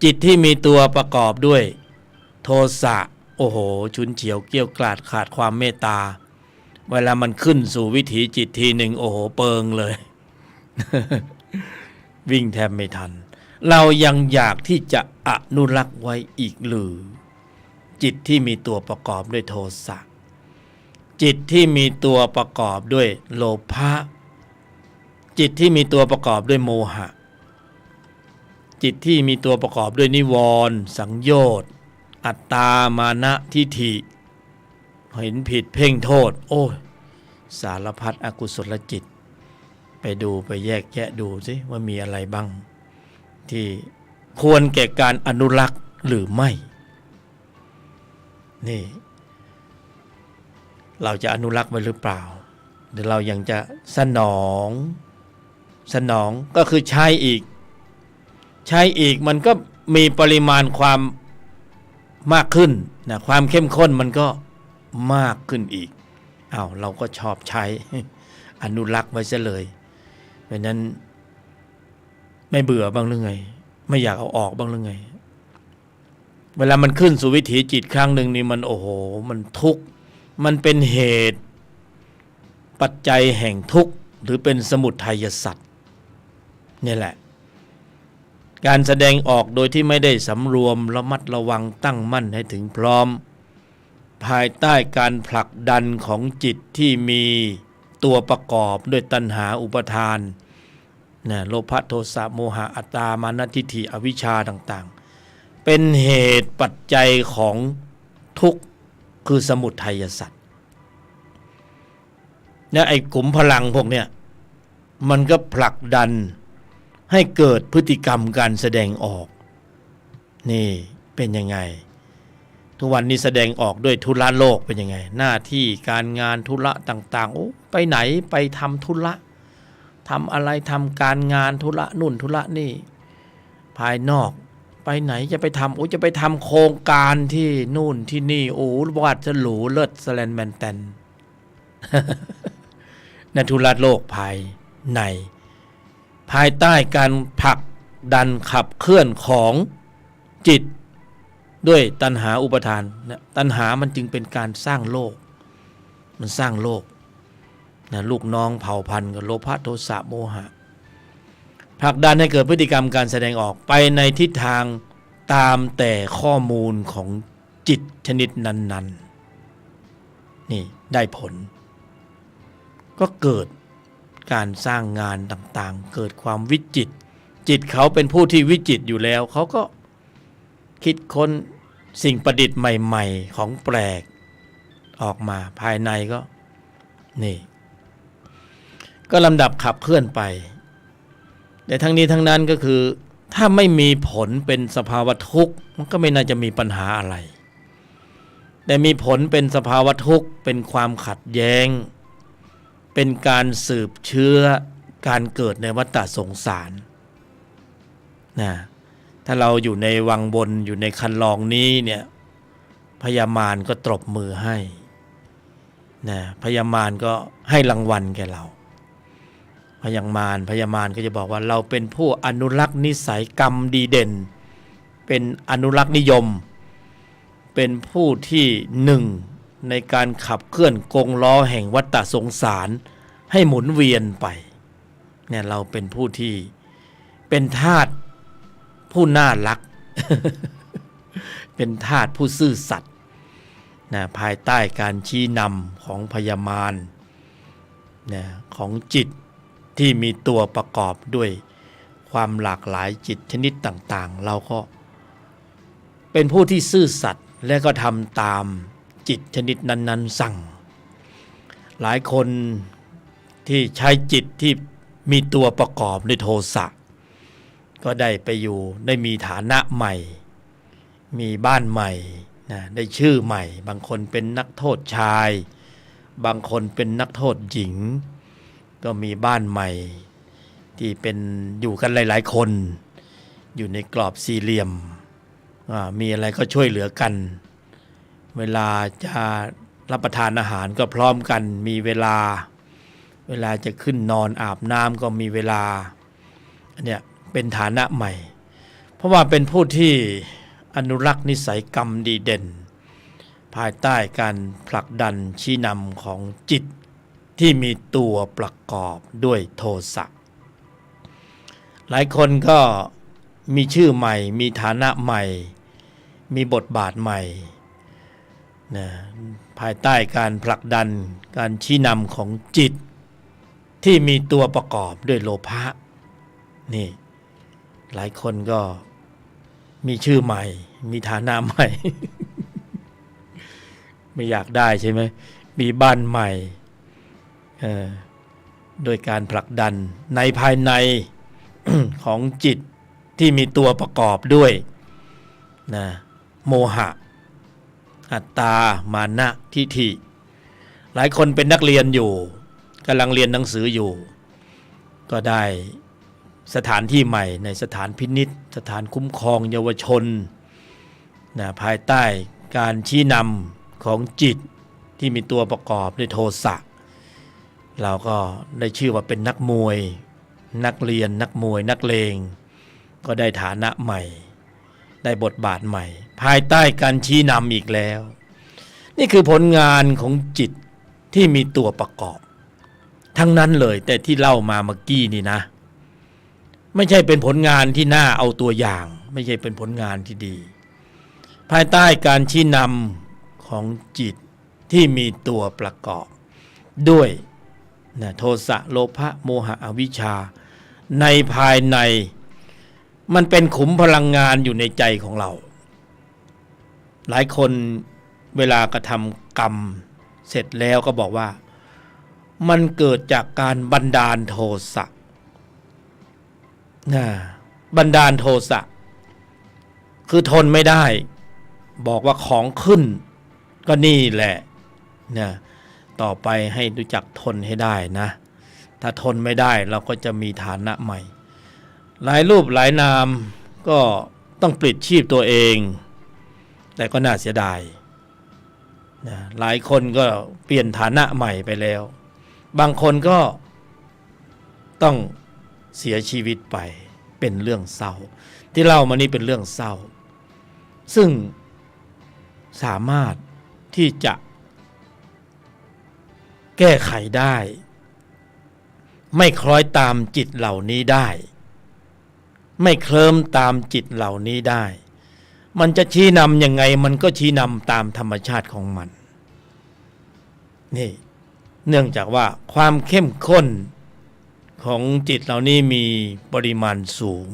จิตที่มีตัวประกอบด้วยโทสะโอ้โหฉุนเฉียวเกี้ยวกราดขาดความเมตตาเวลามันขึ้นสู่วิถีจิตทีหนึ่งโอ้โหเปิงเลย วิ่งแทบไม่ทันเรายังอยากที่จะอนุรักษ์ไว้อีกหรือจิตที่มีตัวประกอบด้วยโทสะจิตที่มีตัวประกอบด้วยโลภะจิตที่มีตัวประกอบด้วยโมหะจิตที่มีตัวประกอบด้วยนิวรณ์สังโยชน์อัตตามานะทิฏฐิเห็นผิดเพ่งโทษโอ้ยสารพัดอกุศลจิตไปดูไปแยกแยะดูสิว่ามีอะไรบ้างที่ควรแก่การอนุรักษ์หรือไม่นี่เราจะอนุรักษ์ไว้หรือเปล่าหรือเรายังจะสนองก็คือใช้อีกมันก็มีปริมาณความมากขึ้นนะความเข้มข้นมันก็มากขึ้นอีกเราก็ชอบใช้ อนุรักษ์ไว้ซะเลยเพราะนั้นไม่เบื่อบ้างหรือไงไม่อยากเอาออกบ้างหรือไงเวลามันขึ้นสู่วิถีจิตครั้งหนึ่งนี่มันโอ้โหมันทุกข์มันเป็นเหตุปัจจัยแห่งทุกข์หรือเป็นสมุทัยสัตว์นี่แหละการแสดงออกโดยที่ไม่ได้สำรวมระมัดระวังตั้งมั่นให้ถึงพร้อมภายใต้การผลักดันของจิตที่มีตัวประกอบด้วยตัณหาอุปทานโลภะโทสะโมหะอัตตามานะทิฏฐิอวิชชาต่างๆเป็นเหตุปัจจัยของทุกข์คือสมุทัยสัตว์และไอ้กลุ่มพลังพวกเนี้ยมันก็ผลักดันให้เกิดพฤติกรรมการแสดงออกนี่เป็นยังไงทุกวันนี้แสดงออกด้วยธุระโลกเป็นยังไงหน้าที่การงานธุระต่างๆโอ้ไปไหนไปทำธุระทำอะไรทำการงานธุระนู่นธุระนี่ภายนอกไปไหนจะไปทำจะไปทำโครงการที่นู่นที่นี่โอ้วาดจะหรูเลิศแสแลนแมนแตน ในธุระโลกภายในภายใต้การผลักดันขับเคลื่อนของจิตด้วยตัณหาอุปทานตัณหามันจึงเป็นการสร้างโลกมันสร้างโลกลูกน้องเผ่าพันธุ์กับโลภะโทสะโมหะผลักดันให้เกิดพฤติกรรมการแสดงออกไปในทิศทางตามแต่ข้อมูลของจิตชนิดนั้นๆนี่ได้ผล ก็เกิดการสร้างงานต่างๆเกิดความวิจิตรจิตเขาเป็นผู้ที่วิจิตรอยู่แล้วเขาก็คิดค้นสิ่งประดิษฐ์ใหม่ๆของแปลกออกมาภายในก็นี่ก็ลำดับขับเคลื่อนไปแต่ทั้งนี้ทั้งนั้นก็คือถ้าไม่มีผลเป็นสภาวะทุกข์มันก็ไม่น่าจะมีปัญหาอะไรแต่มีผลเป็นสภาวะทุกข์เป็นความขัดแย้งเป็นการสืบเชื้อการเกิดในวัฏฏะสงสารนะถ้าเราอยู่ในวังวนอยู่ในคันลองนี้เนี่ยพญามารก็ตบมือให้นะพญามารก็ให้รางวัลแก่เราพญามารก็จะบอกว่าเราเป็นผู้อนุรักษ์นิสัยกรรมดีเด่นเป็นอนุรักษ์นิยมเป็นผู้ที่หนึ่งในการขับเคลื่อนกงล้อแห่งวัฏฏะสงสารให้หมุนเวียนไปเนี่ยเราเป็นผู้ที่เป็นทาสผู้น่ารัก เป็นทาสผู้ซื่อสัตย์นะภายใต้การชี้นำของพญามารนะของจิตที่มีตัวประกอบด้วยความหลากหลายจิตชนิดต่างๆเราก็เป็นผู้ที่ซื่อสัตย์และก็ทำตามจิตชนิดนั้นๆสั่งหลายคนที่ใช้จิตที่มีตัวประกอบด้วยโทสะก็ได้ไปอยู่ได้มีฐานะใหม่มีบ้านใหม่นะได้ชื่อใหม่บางคนเป็นนักโทษชายบางคนเป็นนักโทษหญิงก็มีบ้านใหม่ที่เป็นอยู่กันหลายๆคนอยู่ในกรอบสี่เหลี่ยมมีอะไรก็ช่วยเหลือกันเวลาจะรับประทานอาหารก็พร้อมกันมีเวลาจะขึ้นนอนอาบน้ำก็มีเวลาเนี่ยเป็นฐานะใหม่เพราะว่าเป็นผู้ที่อนุรักษ์นิสัยกรรมดีเด่นภายใต้การผลักดันชี้นำของจิตที่มีตัวประกอบด้วยโทสะหลายคนก็มีชื่อใหม่มีฐานะใหม่มีบทบาทใหม่นะภายใต้การผลักดันการชี้นำของจิตที่มีตัวประกอบด้วยโลภะนี่หลายคนก็มีชื่อใหม่มีฐานะใหม่ ไม่อยากได้ใช่ไหมมีบ้านใหม่โดยการผลักดันในภายใน ของจิตที่มีตัวประกอบด้วยนะโมหะอัตตามานะทิฏฐิหลายคนเป็นนักเรียนอยู่กำลังเรียนหนังสืออยู่ก็ได้สถานที่ใหม่ในสถานพินิจสถานคุ้มครองเยาวชนนะภายใต้การชี้นำของจิตที่มีตัวประกอบด้วยโทสะเราก็ได้ชื่อว่าเป็นนักมวยนักเรียนนักมวยนักเลงก็ได้ฐานะใหม่ได้บทบาทใหม่ภายใต้การชี้นำอีกแล้วนี่คือผลงานของจิตที่มีตัวประกอบทั้งนั้นเลยแต่ที่เล่ามาเมื่อกี้นี่นะไม่ใช่เป็นผลงานที่น่าเอาตัวอย่างไม่ใช่เป็นผลงานที่ดีภายใต้การชี้นำของจิตที่มีตัวประกอบด้วยนะโทสะโลภะโมหะอวิชชาในภายในมันเป็นขุมพลังงานอยู่ในใจของเราหลายคนเวลากระทำกรรมเสร็จแล้วก็บอกว่ามันเกิดจากการบันดาลโทสะบันดาลโทสะคือทนไม่ได้บอกว่าของขึ้นก็นี่แหละนะต่อไปให้รู้จักทนให้ได้นะถ้าทนไม่ได้เราก็จะมีฐานะใหม่หลายรูปหลายนามก็ต้องปลิดชีพตัวเองแต่ก็น่าเสียดายนะหลายคนก็เปลี่ยนฐานะใหม่ไปแล้วบางคนก็ต้องเสียชีวิตไปเป็นเรื่องเศร้าที่เล่ามานี้เป็นเรื่องเศร้าซึ่งสามารถที่จะแก้ไขได้ไม่คล้อยตามจิตเหล่านี้ได้ไม่เคลิ้มตามจิตเหล่านี้ได้มันจะชี้นำยังไงมันก็ชี้นำตามธรรมชาติของมัน เนื่องจากว่าความเข้มข้นของจิตเรานี่มีปริมาณสูง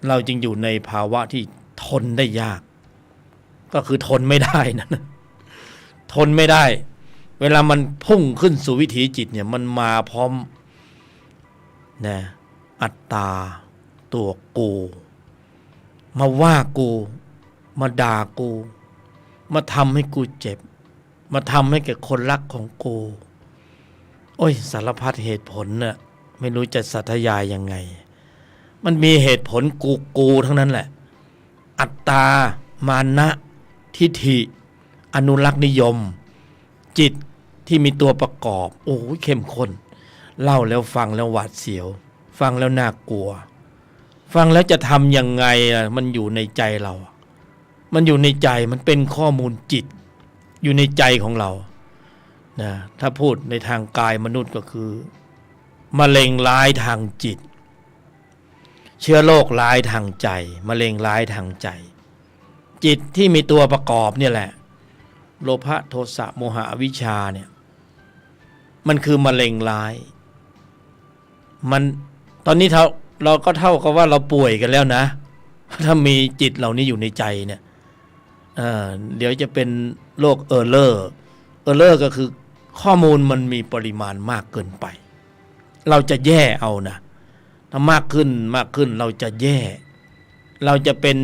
เราจึงอยู่ในภาวะที่ทนได้ยากก็คือทนไม่ได้นะทนไม่ได้เวลามันพุ่งขึ้นสู่วิถีจิตเนี่ยมันมาพร้อมนะอัตตาตัวกูมาว่ากูมาด่ากูมาทำให้กูเจ็บมาทำให้แก่คนรักของกูโอ้ยสารพัดเหตุผลน่ะไม่รู้จะสาธยายยังไงมันมีเหตุผลกูทั้งนั้นแหละอัตตามานะทิฏฐิอนุรักษ์นิยมจิตที่มีตัวประกอบโอ้ยเข้มข้นเล่าแล้วฟังแล้วหวาดเสียวฟังแล้วน่ากลัวฟังแล้วจะทำยังไงล่ะมันอยู่ในใจเรามันอยู่ในใจมันเป็นข้อมูลจิตอยู่ในใจของเรานะถ้าพูดในทางกายมนุษย์ก็คือมะเร็งร้ายทางจิตเชื้อโรคร้ายทางใจมะเร็งร้ายทางใจจิตที่มีตัวประกอบเนี่ยแหละโลภะโทสะโมหะอวิชชาเนี่ยมันคือมะเร็งร้ายมันตอนนี้เราก็เท่ากับว่าเราป่วยกันแล้วนะถ้ามีจิตเหล่านี้อยู่ในใจเนี่ยเดี๋ยวจะเป็นโรคเออร์เลอร์ก็คือข้อมูลมันมีปริมาณมากเกินไปเราจะแย่เอานะถ้ามากขึ้นเราจะแย่เราจะเป็น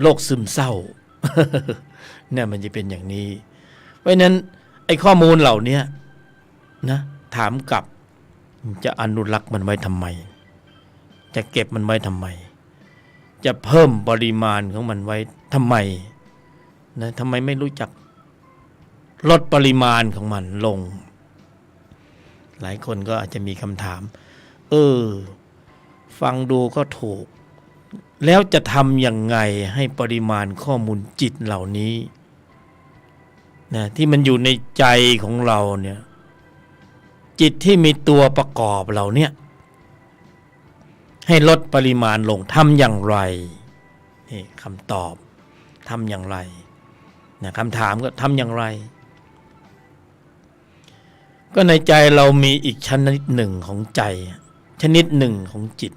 โรคซึมเศร้า เนี่ยมันจะเป็นอย่างนี้เพราะนั้นไอ้ข้อมูลเหล่านี้นะถามกลับจะอนุรักษ์มันไว้ทำไมจะเก็บมันไว้ทำไมจะเพิ่มปริมาณของมันไว้ทำไมนะทำไมไม่รู้จักลดปริมาณของมันลงหลายคนก็อาจจะมีคำถามฟังดูก็ถูกแล้วจะทำยังไงให้ปริมาณข้อมูลจิตเหล่านี้นะที่มันอยู่ในใจของเราเนี่ยจิตที่มีตัวประกอบเราเนี่ยให้ลดปริมาณลงทำอย่างไรนี่คำตอบทำอย่างไรนะคำถามก็ทำอย่างไรก็ในใจเรามีอีกชนิดหนึ่งของใจชนิดหนึ่งของจิต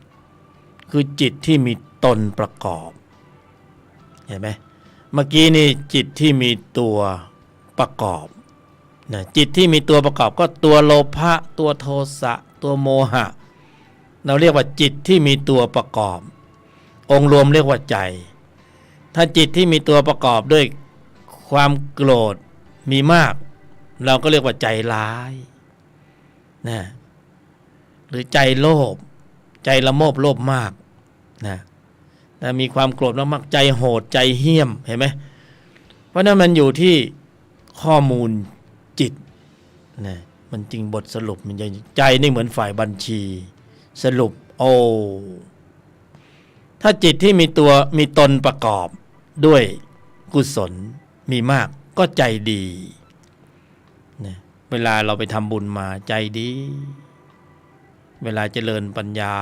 คือจิตที่มีตนประกอบเห็นไหมเมื่อกี้นี่จิตที่มีตัวประกอบนะจิตที่มีตัวประกอบก็ตัวโลภะตัวโทสะตัวโมหะเราเรียกว่าจิตที่มีตัวประกอบองค์รวมเรียกว่าใจถ้าจิตที่มีตัวประกอบด้วยความโกรธมีมากเราก็เรียกว่าใจร้ายนะหรือใจโลภใจละโมบโลภมากนะแต่มีความโกรธมากใจโหดใจเหี้ยมเห็นไหมเพราะนั้นมันอยู่ที่ข้อมูลจิตนะมันจริงบทสรุปมันใจนี่เหมือนฝ่ายบัญชีสรุปถ้าจิตที่มีตนประกอบด้วยกุศลมีมากก็ใจดีนะเวลาเราไปทำบุญมาใจดีเวลาเจริญปัญญา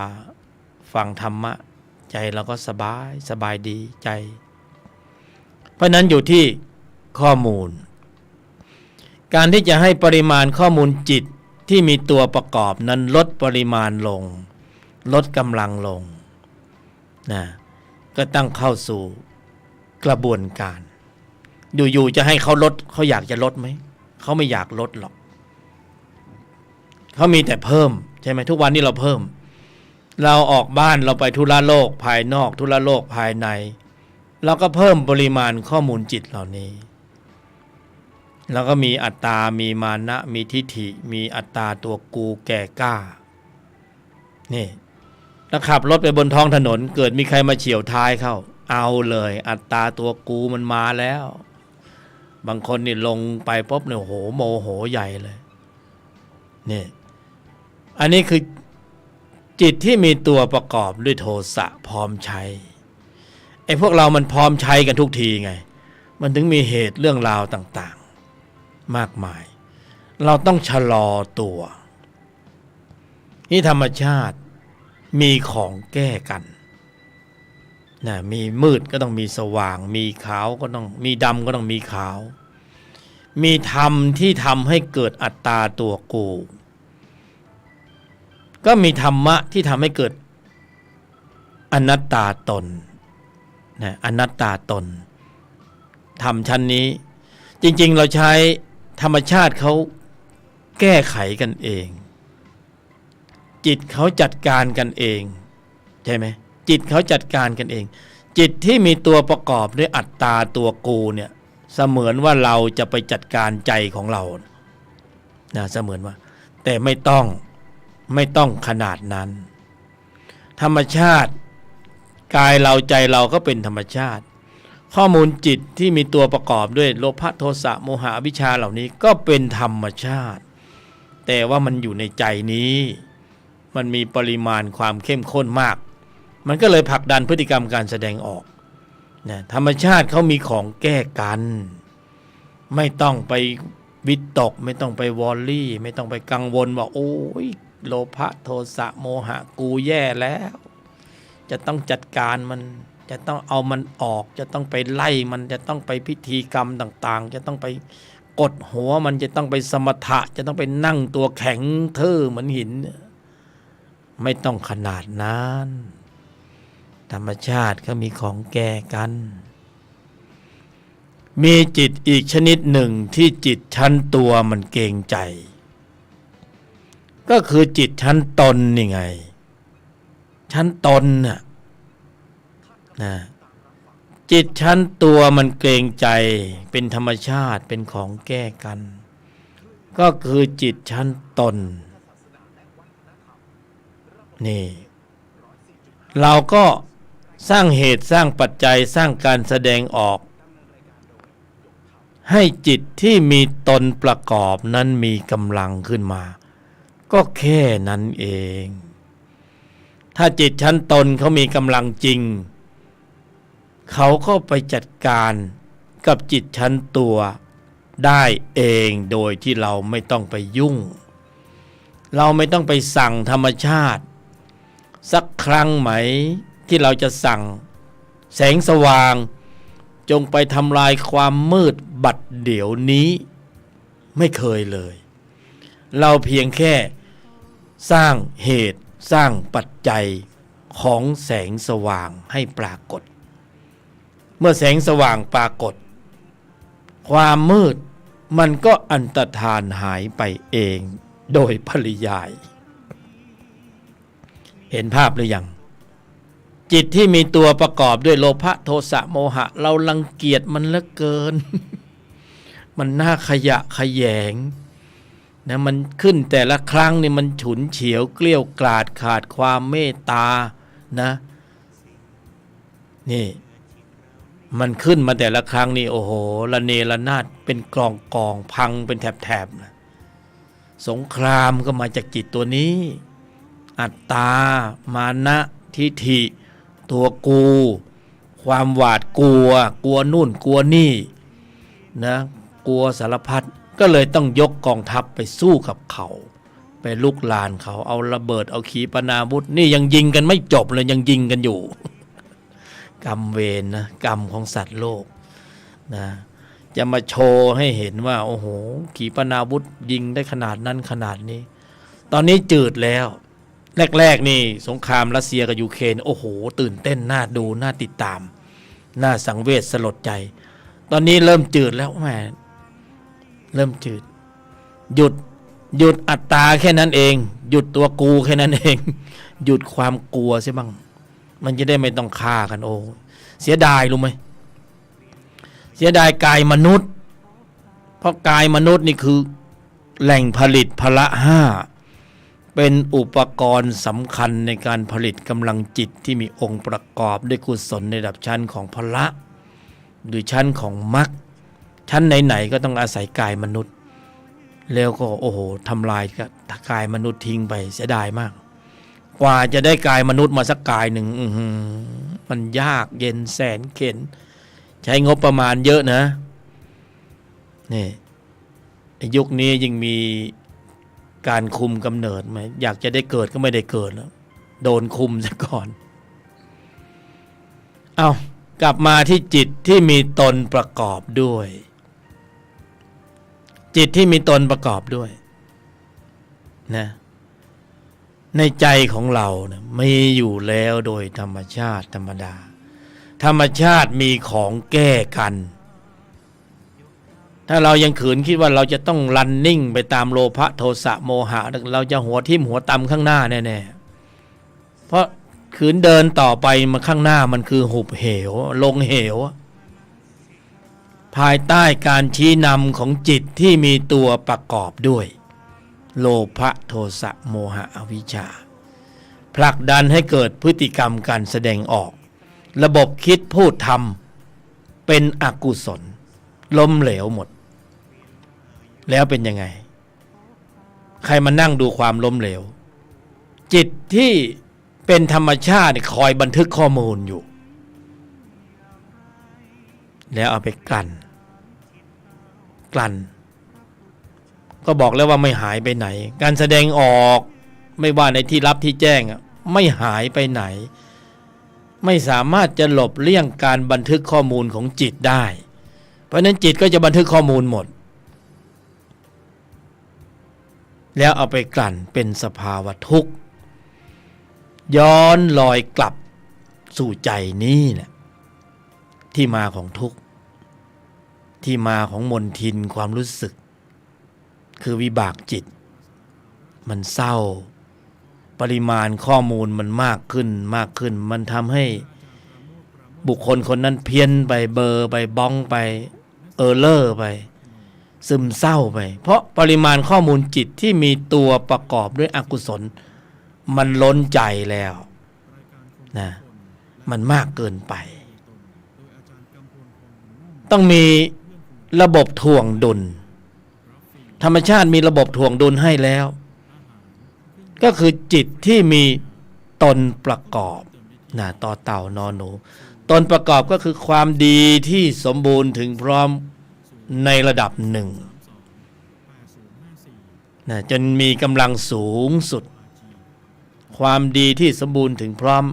ฟังธรรมะใจเราก็สบายดีใจเพราะนั้นอยู่ที่ข้อมูลการที่จะให้ปริมาณข้อมูลจิตที่มีตัวประกอบนั้นลดปริมาณลงลดกำลังลงนะก็ต้องเข้าสู่กระบวนการอยู่ๆจะให้เขาลดเขาอยากจะลดไหมเขาไม่อยากลดหรอกเขามีแต่เพิ่มใช่ไหมทุกวันนี้เราเพิ่มเราออกบ้านเราไปธุระโลกภายนอกธุระโลกภายในเราก็เพิ่มปริมาณข้อมูลจิตเหล่านี้แล้วก็มีอัตตามีมานะมีทิฏฐิมีอัตตาตัวกูแก่กล้านี่ถ้าขับรถไปบนท้องถนนเกิดมีใครมาเฉี่ยวท้ายเข้าเอาเลยอัตตาตัวกูมันมาแล้วบางคนนี่ลงไปปุ๊บเนี่ยโหโมโหใหญ่เลยนี่อันนี้คือจิตที่มีตัวประกอบด้วยโทสะพร้อมใช้ไอ้พวกเรามันพร้อมใช้กันทุกทีไงมันถึงมีเหตุเรื่องราวต่างๆมากมายเราต้องชะลอตัวนี่ธรรมชาติมีของแก้กันนะมีมืดก็ต้องมีสว่างมีขาวก็ต้องมีดำก็ต้องมีขาว มีธรรมที่ทำให้เกิดอัตตาตัวกูก็มีธรรมะที่ทำให้เกิดอนัตตาตนนะอนัตตาตนธรรมชั้นนี้จริงๆเราใช้ธรรมชาติเขาแก้ไขกันเองจิตเขาจัดการกันเองใช่ไหมจิตเขาจัดการกันเองจิตที่มีตัวประกอบด้วยอัตตาตัวกูเนี่ยเสมือนว่าเราจะไปจัดการใจของเรานะเสมือนว่าแต่ไม่ต้องขนาดนั้นธรรมชาติกายเราใจเราก็เป็นธรรมชาติข้อมูลจิตที่มีตัวประกอบด้วยโลภะโทสะโมหะอวิชชาเหล่านี้ก็เป็นธรรมชาติแต่ว่ามันอยู่ในใจนี้มันมีปริมาณความเข้มข้นมากมันก็เลยผลักดันพฤติกรรมการแสดงออกนะธรรมชาติเขามีของแก้กันไม่ต้องไปวิตกไม่ต้องไปวอรี่ไม่ต้องไปกังวลว่าโอ้ยโลภะโทสะโมหะกูแย่แล้วจะต้องจัดการมันจะต้องเอามันออกจะต้องไปไล่มันจะต้องไปพิธีกรรมต่างๆจะต้องไปกดหัวมันจะต้องไปสมถะจะต้องไปนั่งตัวแข็งเท่อเหมือนหินไม่ต้องขนาดนั้นธรรมชาติก็มีของแก้กันมีจิตอีกชนิดหนึ่งที่จิตชั้นตัวมันเกรงใจก็คือจิตชั้นตนนี่ไงชั้นตนน่ะนะจิตชั้นตัวมันเกรงใจเป็นธรรมชาติเป็นของแก้กันก็คือจิตชั้นตนนี่เราก็สร้างเหตุสร้างปัจจัยสร้างการแสดงออกให้จิตที่มีตนประกอบนั้นมีกำลังขึ้นมาก็แค่นั้นเองถ้าจิตชั้นตนเขามีกำลังจริงเขาก็ไปจัดการกับจิตชั้นตัวได้เองโดยที่เราไม่ต้องไปยุ่งเราไม่ต้องไปสั่งธรรมชาติสักครั้งไหมที่เราจะสั่งแสงสว่างจงไปทำลายความมืดบัดเดี๋ยวนี้ไม่เคยเลยเราเพียงแค่สร้างเหตุสร้างปัจจัยของแสงสว่างให้ปรากฏเมื่อแสงสว่างปรากฏความมืดมันก็อันตรธานหายไปเองโดยปริยายเห็นภาพหรือยังจิตที่มีตัวประกอบด้วยโลภะโทสะโมหะเรารังเกียจมันเหลือเกิน มันน่าขยะแขยงนะมันขึ้นแต่ละครั้งนี่มันฉุนเฉียวเกลี้ยวกล่อมขาดความเมตตานะนี่มันขึ้นมาแต่ละครั้งนี่โอ้โหระเนระนาดเป็นกองพังเป็นแถบๆนะสงครามก็มาจากจิตตัวนี้อัตตามานะทิฐิตัวกูความหวาดกลัวนู่นกลัวนี่นะกลัวสารพัดก็เลยต้องยกกองทัพไปสู้กับเขาไปลุกลานเขาเอาระเบิดเอาขีปนาวุธนี่ยังยิงกันไม่จบเลยยังยิงกันอยู่ กรรมเวรนะกรรมของสัตว์โลกนะจะมาโชว์ให้เห็นว่าโอ้โหขีปนาวุธยิงได้ขนาดนั้นขนาดนี้ตอนนี้จืดแล้วแรกๆนี่สงครามรัสเซียกับยูเครนโอ้โหตื่นเต้นน่าดูน่าติดตามน่าสังเวชสลดใจตอนนี้เริ่มจืดแล้วแหมเริ่มจืดหยุดอัตตาแค่นั้นเองหยุดตัวกูแค่นั้นเองหยุดความกลัวใช่บ้างมันจะได้ไม่ต้องฆ่ากันโอ้เสียดายรู้ไหมเสียดายกายมนุษย์เพราะกายมนุษย์นี่คือแหล่งผลิตพละห้าเป็นอุปกรณ์สำคัญในการผลิตกำลังจิตที่มีองค์ประกอบด้วยกุศลในระดับชั้นของพละหรือชั้นของมรรคชั้นไหนๆก็ต้องอาศัยกายมนุษย์แล้วก็โอ้โหทำลายกายมนุษย์ทิ้งไปเสียดายมากกว่าจะได้กายมนุษย์มาสักกายหนึ่งมันยากเย็นแสนเข็ญใช้งบประมาณเยอะนะนี่ยุคนี้ยิ่งมีการคุมกำเนิดไหมอยากจะได้เกิดก็ไม่ได้เกิดแล้วโดนคุมซะก่อนเอากลับมาที่จิตที่มีตนประกอบด้วย จิตที่มีตนประกอบด้วยนะในใจของเรานะมีอยู่แล้วโดยธรรมชาติธรรมดาธรรมชาติมีของแก้กันถ้าเรายังขืนคิดว่าเราจะต้องรันนิ่งไปตามโลภะโทสะโมหะเราจะหัวทิ่มหัวตำข้างหน้าแน่ๆเพราะขืนเดินต่อไปมาข้างหน้ามันคือหุบเหวลงเหวภายใต้การชี้นำของจิตที่มีตัวประกอบด้วยโลภะโทสะโมหะอวิชชาผลักดันให้เกิดพฤติกรรมการแสดงออกระบบคิดพูดทำเป็นอกุศลล้มเหลวหมดแล้วเป็นยังไงใครมานั่งดูความล้มเหลวจิตที่เป็นธรรมชาติคอยบันทึกข้อมูลอยู่แล้วเอาไปกลั่นก็บอกแล้วว่าไม่หายไปไหนการแสดงออกไม่ว่าในที่ลับที่แจ้งไม่หายไปไหนไม่สามารถจะหลบเลี่ยงการบันทึกข้อมูลของจิตได้เพราะฉะนั้นจิตก็จะบันทึกข้อมูลหมดแล้วเอาไปกลั่นเป็นสภาวะทุกข์ย้อนลอยกลับสู่ใจนี้แหละที่มาของทุกข์ที่มาของมนทินความรู้สึกคือวิบากจิตมันเศร้าปริมาณข้อมูลมันมากขึ้นมันทำให้บุคคลคนนั้นเพี้ยนไปเบอร์ไปบ้องไปเออเลอร์ไปซึมเศร้าไปเพราะปริมาณข้อมูลจิตที่มีตัวประกอบด้วยอกุศลมันล้นใจแล้วนะมันมากเกินไปต้องมีระบบถ่วงดุลธรรมชาติมีระบบถ่วงดุลให้แล้วก็คือจิตที่มีตนประกอบนะต่อเต่านอนหนูตนประกอบก็คือความดีที่สมบูรณ์ถึงพร้อมในระดับหนึ่งนะจนมีกำลังสูงสุดความดีที่สมบูรณ์ถึงพร้อม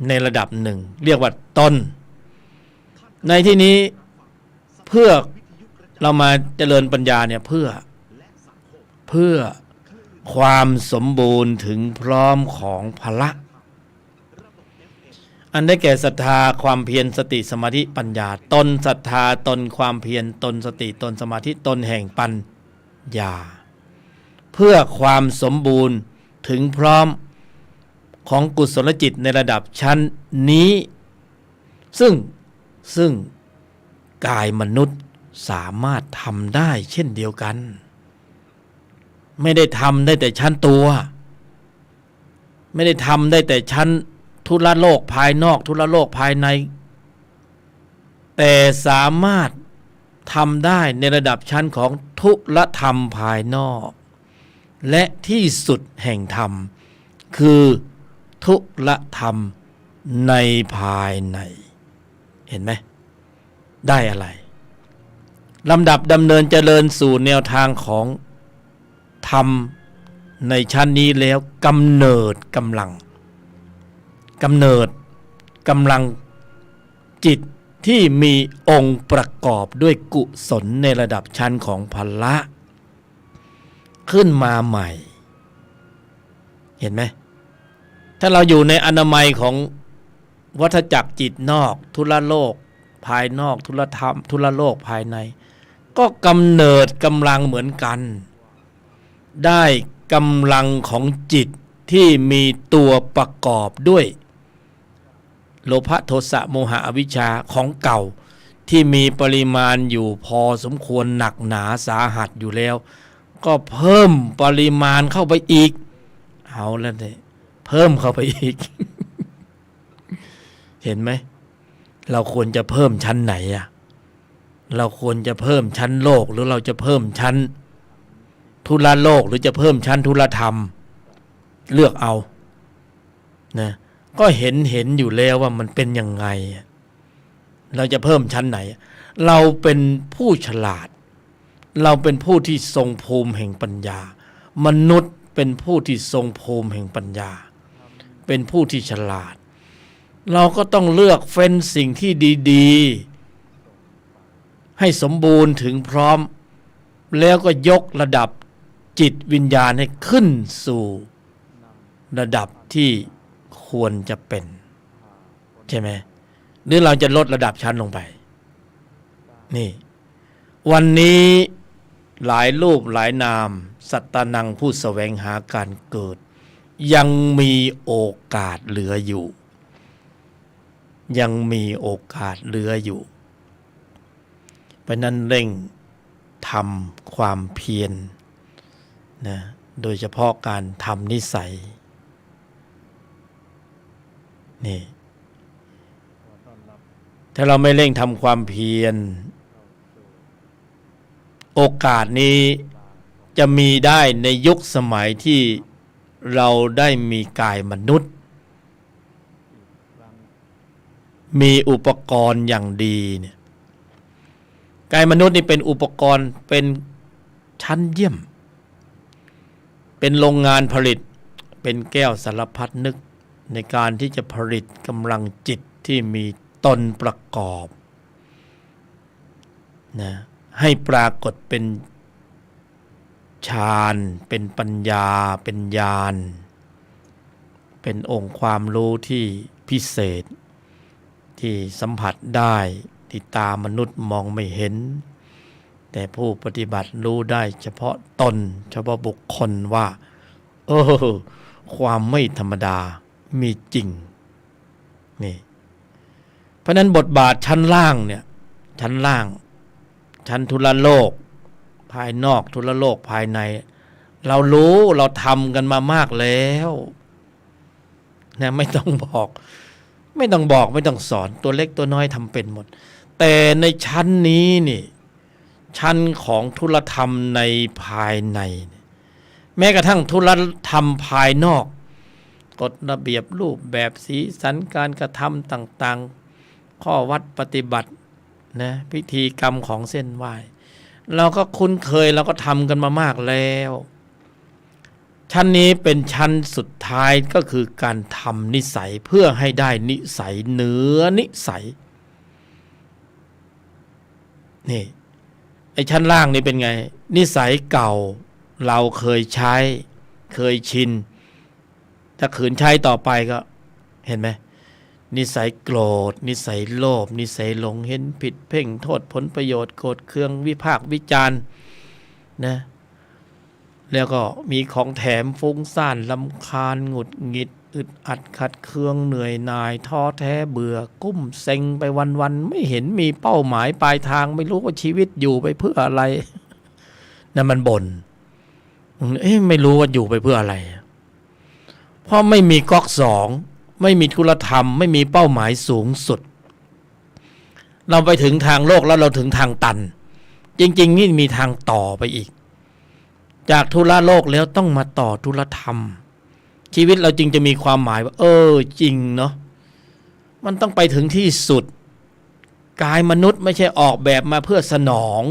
ในระดับหนึ่งเรียกว่าตนในที่นี้เพื่อเรามาเจริญปัญญาเนี่ยเพื่อความสมบูรณ์ถึงพร้อมของพละอันได้แก่ศรัทธาความเพียรสติสมาธิปัญญาตนศรัทธาตนความเพียรตนสติตนสมาธิตนแห่งปัญญาเพื่อความสมบูรณ์ถึงพร้อมของกุศลจิตในระดับชั้นนี้ซึ่งกายมนุษย์สามารถทำได้เช่นเดียวกันไม่ได้ทำได้แต่ชั้นตัวไม่ได้ทำได้แต่ชั้นทุลโลกภายนอกทุลโลกภายในแต่สามารถทำได้ในระดับชั้นของทุลธรรมภายนอกและที่สุดแห่งธรรมคือทุลธรรมในภายในเห็นไหมได้อะไรลำดับดำเนินเจริญสู่แนวทางของธรรมในชั้นนี้แล้วกำเนิดกำลังจิตที่มีองค์ประกอบด้วยกุศลในระดับชั้นของพละขึ้นมาใหม่เห็นไหมถ้าเราอยู่ในอนามัยของวัฏจักรจิตนอกทุลโลกภายนอกทุลธรรมทุลโลกภายในก็กำเนิดกำลังเหมือนกันได้กำลังของจิตที่มีตัวประกอบด้วยโลภะโทสะโมหะอวิชชาของเก่าที่มีปริมาณอยู่พอสมควรหนักหนาสาหัสอยู่แล้วก็เพิ่มปริมาณเข้าไปอีกเอาแล้วเนี่ยเพิ่มเข้าไปอีก เห็นไหมเราควรจะเพิ่มชั้นไหนอะเราควรจะเพิ่มชั้นโลกหรือเราจะเพิ่มชั้นทุลโลกหรือจะเพิ่มชั้นทุลธรรมเลือกเอานะก็เห็นอยู่แล้วว่ามันเป็นยังไงเราจะเพิ่มชั้นไหนเราเป็นผู้ฉลาดเราเป็นผู้ที่ทรงภูมิแห่งปัญญามนุษย์เป็นผู้ที่ทรงภูมิแห่งปัญญาเป็นผู้ที่ฉลาดเราก็ต้องเลือกเฟ้นสิ่งที่ดีๆให้สมบูรณ์ถึงพร้อม แล้วก็ยกระดับจิตวิญญาณให้ขึ้นสู่ระดับที่ควรจะเป็นใช่ไหมหรือเราจะลดระดับชั้นลงไปนี่วันนี้หลายรูปหลายนามสัตตานังผู้แสวงหาการเกิดยังมีโอกาสเหลืออยู่ยังมีโอกาสเหลืออยู่เพราะนั้นเร่งทำความเพียรนะโดยเฉพาะการทำนิสัยนี่ถ้าเราไม่เร่งทำความเพียรโอกาสนี้จะมีได้ในยุคสมัยที่เราได้มีกายมนุษย์มีอุปกรณ์อย่างดีเนี่ยกายมนุษย์นี่เป็นอุปกรณ์เป็นชั้นเยี่ยมเป็นโรงงานผลิตเป็นแก้วสารพัดนึกในการที่จะผลิตกำลังจิตที่มีตนประกอบนะให้ปรากฏเป็นฌานเป็นปัญญาเป็นญาณเป็นองค์ความรู้ที่พิเศษที่สัมผัสได้ที่ตามนุษย์มองไม่เห็นแต่ผู้ปฏิบัติรู้ได้เฉพาะตนเฉพาะบุคคลว่าความไม่ธรรมดามีจริงนี่เพราะนั้นบทบาทชั้นล่างเนี่ยชั้นล่างชั้นทุลโลกภายนอกทุลโลกภายในเรารู้เราทำกันมามากแล้วนะไม่ต้องบอกไม่ต้องสอนตัวเล็กตัวน้อยทำเป็นหมดแต่ในชั้นนี้นี่ชั้นของทุลธรรมในภายในแม้กระทั่งทุลธรรมภายนอกกฎระเบียบรูปแบบสีสันการกระทำต่างๆข้อวัดปฏิบัตินะพิธีกรรมของเส้นไหว้เราก็คุ้นเคยเราก็ทำกันมามากแล้วชั้นนี้เป็นชั้นสุดท้ายก็คือการทำนิสัยเพื่อให้ได้นิสัยเหนือนิสัยนี่ไอ้ชั้นล่างนี่เป็นไงนิสัยเก่าเราเคยใช้เคยชินถ้าขืนใช้ต่อไปก็เห็นไหมนิสัยโกรธนิสัยโลภนิสัยหลงเห็นผิดเพ่งโทษผลประโยชน์โกรธเคืองวิพากษ์วิจารณ์นะแล้วก็มีของแถมฟุ้งซ่านรำคาญหงุดหงิดอึดอัดขัดเคืองเหนื่อยหน่ายท้อแท้เบื่อกุ้มเซ็งไปวันๆไม่เห็นมีเป้าหมายปลายทางไม่รู้ว่าชีวิตอยู่ไปเพื่ออะไรนั่นมันบ่นไม่รู้ว่าอยู่ไปเพื่ออะไรเพราะไม่มีก๊อกสองไม่มีทุลธรรมไม่มีเป้าหมายสูงสุดเราไปถึงทางโลกแล้วเราถึงทางตันจริงๆนี่มีทางต่อไปอีกจากทุลโลกแล้วต้องมาต่อทุลธรรมชีวิตเราจึงจะมีความหมายว่าจริงเนาะมันต้องไปถึงที่สุดกายมนุษย์ไม่ใช่ออกแบบมาเพื่อสนอง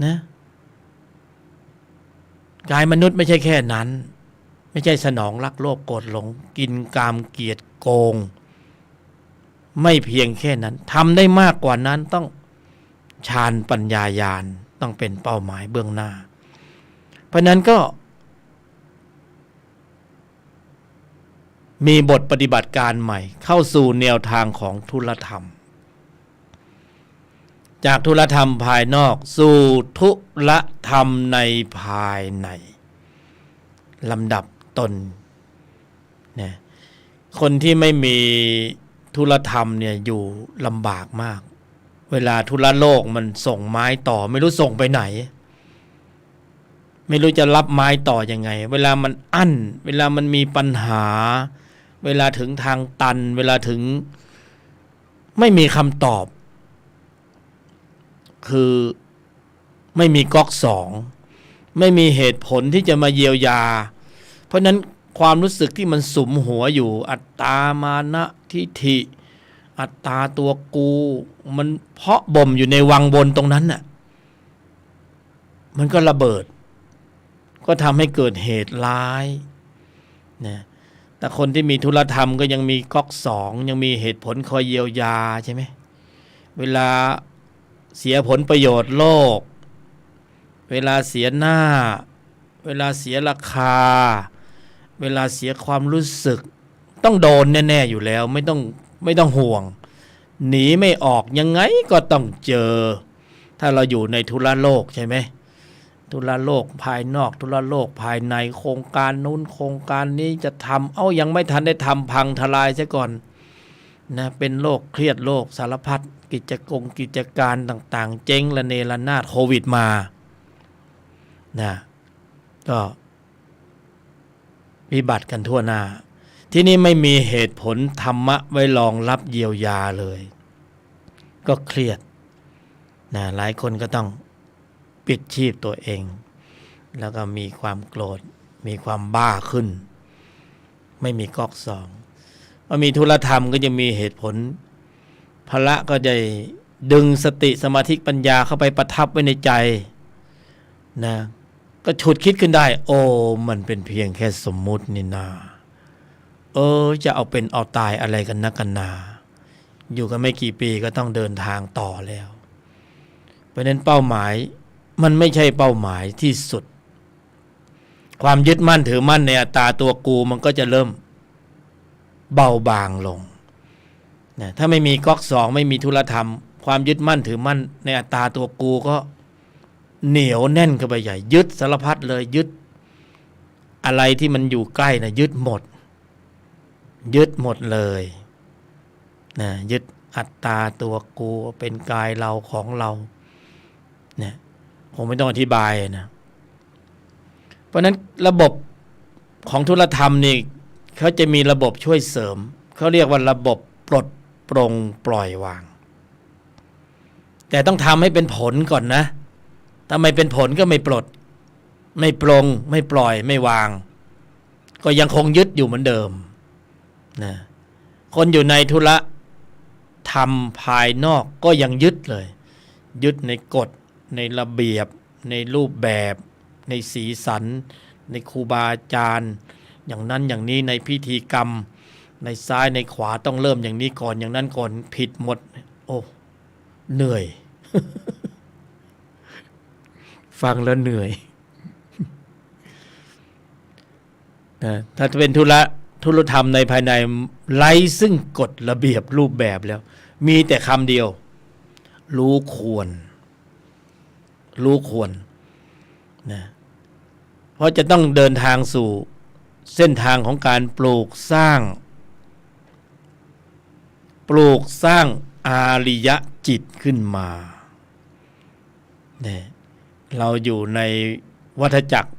นะกายมนุษย์ไม่ใช่แค่นั้นไม่ใช่สนองรักโลภโกรธหลงกินกามเกียรติโกงไม่เพียงแค่นั้นทำได้มากกว่านั้นต้องฌานปัญญาญาณต้องเป็นเป้าหมายเบื้องหน้าเพราะนั้นก็มีบทปฏิบัติการใหม่เข้าสู่แนวทางของทุลธรรมจากทุลธรรมภายนอกสู่ทุลธรรมในภายในลำดับตนเนี่ยคนที่ไม่มีทุลธรรมเนี่ยอยู่ลำบากมากเวลาทุลโลกมันส่งไม้ต่อไม่รู้ส่งไปไหนไม่รู้จะรับไม้ต่อยังไงเวลามันอั้นเวลามันมีปัญหาเวลาถึงทางตันเวลาถึงไม่มีคำตอบคือไม่มีก๊อกสองไม่มีเหตุผลที่จะมาเยียวยาเพราะนั้นความรู้สึกที่มันสุมหัวอยู่อัตตามานะทิฏฐิอัตตาตัวกูมันเพาะบ่มอยู่ในวังบนตรงนั้นน่ะมันก็ระเบิดก็ทำให้เกิดเหตุร้ายนะแต่คนที่มีทุลธรรมก็ยังมีก๊อกสองยังมีเหตุผลคอยเยียวยาใช่ไหมเวลาเสียผลประโยชน์โลก เวลาเสียหน้าเวลาเสียราคาเวลาเสียความรู้สึกต้องโดนแน่ๆอยู่แล้วไม่ต้องห่วงหนีไม่ออกยังไงก็ต้องเจอถ้าเราอยู่ในทุรโลกใช่ไหมทุรโลกภายนอกทุรโลกภายในโครงการนู้นโครงการนี้จะทำยังไม่ทันได้ทำพังทลายซะก่อนนะเป็นโรคเครียดโรคสารพัดกิจการต่างๆเจ๊งระเนระนาดโควิดมานะก็วิบัติกันทั่วหน้าที่นี่ไม่มีเหตุผลธรรมะไว้รองรับเยียวยาเลยก็เครียดนะหลายคนก็ต้องปิดชีพตัวเองแล้วก็มีความโกรธมีความบ้าขึ้นไม่มีก๊อกสองพอมีธุรธรรมก็จะมีเหตุผลพละก็จะดึงสติสมาธิปัญญาเข้าไปประทับไว้ในใจนะก็ฉุดคิดขึ้นได้มันเป็นเพียงแค่สมมุตินี่นาจะเอาเป็นเอาตายอะไรกันนักกันนาอยู่กันไม่กี่ปีก็ต้องเดินทางต่อแล้วเพราะนั้นเป้าหมายมันไม่ใช่เป้าหมายที่สุดความยึดมั่นถือมั่นในอัตตาตัวกูมันก็จะเริ่มเบาบางลงนะถ้าไม่มีก๊อกสองไม่มีธุรธรรมความยึดมั่นถือมั่นในอัตตาตัวกูก็เหนียวแน่นเข้าไปใหญ่ยึดสารพัดเลยยึดอะไรที่มันอยู่ใกล้นะยึดหมดเลยนะยึดอัตตาตัวกูเป็นกายเราของเราเนี่ยผมไม่ต้องอธิบายนะเพราะนั้นระบบของธุรธรรมนี่เขาจะมีระบบช่วยเสริมเขาเรียกว่าระบบปลดปลงปล่อยวางแต่ต้องทำให้เป็นผลก่อนนะถ้าไม่เป็นผลก็ไม่ปลดไม่ปลงไม่ปล่อยไม่วางก็ยังคงยึดอยู่เหมือนเดิมนะคนอยู่ในธุระธรรมภายนอกก็ยังยึดเลยยึดในกฎในระเบียบในรูปแบบในสีสันในครูบาอาจารย์อย่างนั้นอย่างนี้ในพิธีกรรมในซ้ายในขวาต้องเริ่มอย่างนี้ก่อนอย่างนั้นก่อนผิดหมดเหนื่อย ฟังแล้วเหนื่อยนะถ้าจะเป็นธุรธรรมในภายในไร้ซึ่งกฎระเบียบรูปแบบแล้วมีแต่คำเดียวรู้ควรนะเพราะจะต้องเดินทางสู่เส้นทางของการปลูกสร้างอาริยจิตขึ้นมาเนี่ยเราอยู่ในวัฏจักร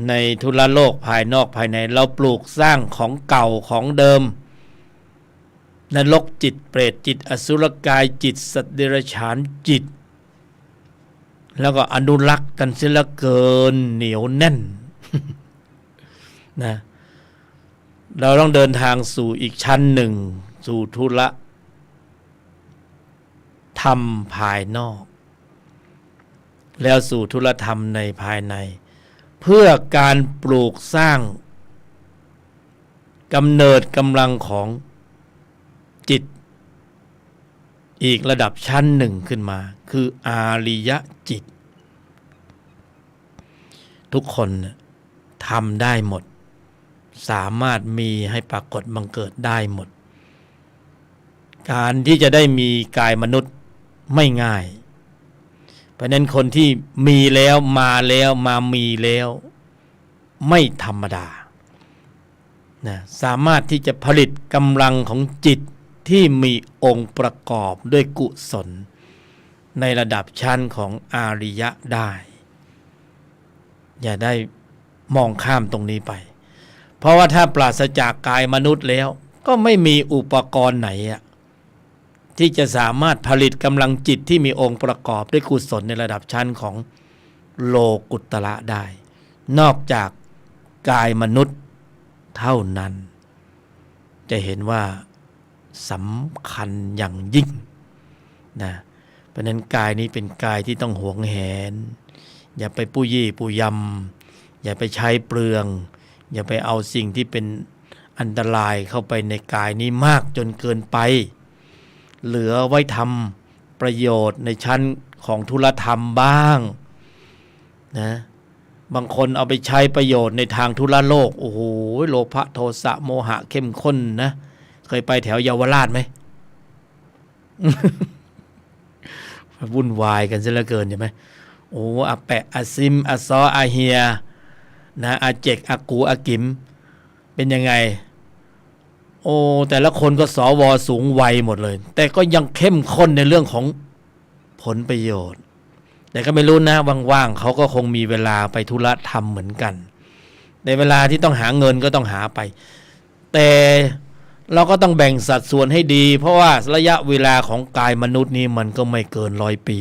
ในทุรโลกภายนอกภายในเราปลูกสร้างของเก่าของเดิมนรกจิตเปรตจิตอสุรกายจิตสัตว์เดรัจฉานจิตแล้วก็อนุรักษ์กันเสียเหลือเกินเหนียวแน่น นะเราต้องเดินทางสู่อีกชั้นหนึ่งสู่ธุระธรรมภายนอกแล้วสู่ธุรธรรมในภายในเพื่อการปลูกสร้างกำเนิดกำลังของจิตอีกระดับชั้นหนึ่งขึ้นมาคืออาริยจิตทุกคนทำได้หมดสามารถมีให้ปรากฏบังเกิดได้หมดการที่จะได้มีกายมนุษย์ไม่ง่ายเพราะนั้นคนที่มีแล้วมามีแล้วไม่ธรรมดานะสามารถที่จะผลิตกำลังของจิตที่มีองค์ประกอบด้วยกุศลในระดับชั้นของอาริยะได้อย่าได้มองข้ามตรงนี้ไปเพราะว่าถ้าปราศจากกายมนุษย์แล้วก็ไม่มีอุปกรณ์ไหนที่จะสามารถผลิตกำลังจิตที่มีองค์ประกอบด้วยกุศลในระดับชั้นของโลกุตระได้นอกจากกายมนุษย์เท่านั้นจะเห็นว่าสำคัญอย่างยิ่งนะเพราะนั้นกายนี้เป็นกายที่ต้องหวงแหนอย่าไปปู้ยี่ปู้ยำอย่าไปใช้เปลืองอย่าไปเอาสิ่งที่เป็นอันตรายเข้าไปในกายนี้มากจนเกินไปเหลือไว้ทำประโยชน์ในชั้นของธุรธรรมบ้าง นะบางคนเอาไปใช้ประโยชน์ในทางธุระโลกโอ้โหโลภะโทสะโมหะเข้มข้นนะเคยไปแถวเยาวราชไหม วุ่นวายกันซะเหลือเกินใช่ไหมโอ้อาแปะอาซิมอาซออาเฮียนะอาเจกอากูอากิมเป็นยังไงโอ้แต่ละคนก็สวสูงวัยหมดเลยแต่ก็ยังเข้มข้นในเรื่องของผลประโยชน์แต่ก็ไม่รู้นะว่างๆเขาก็คงมีเวลาไปธุระธรรมเหมือนกันในเวลาที่ต้องหาเงินก็ต้องหาไปแต่เราก็ต้องแบ่งสัดส่วนให้ดีเพราะว่าระยะเวลาของกายมนุษย์นี้มันก็ไม่เกิน100 ปี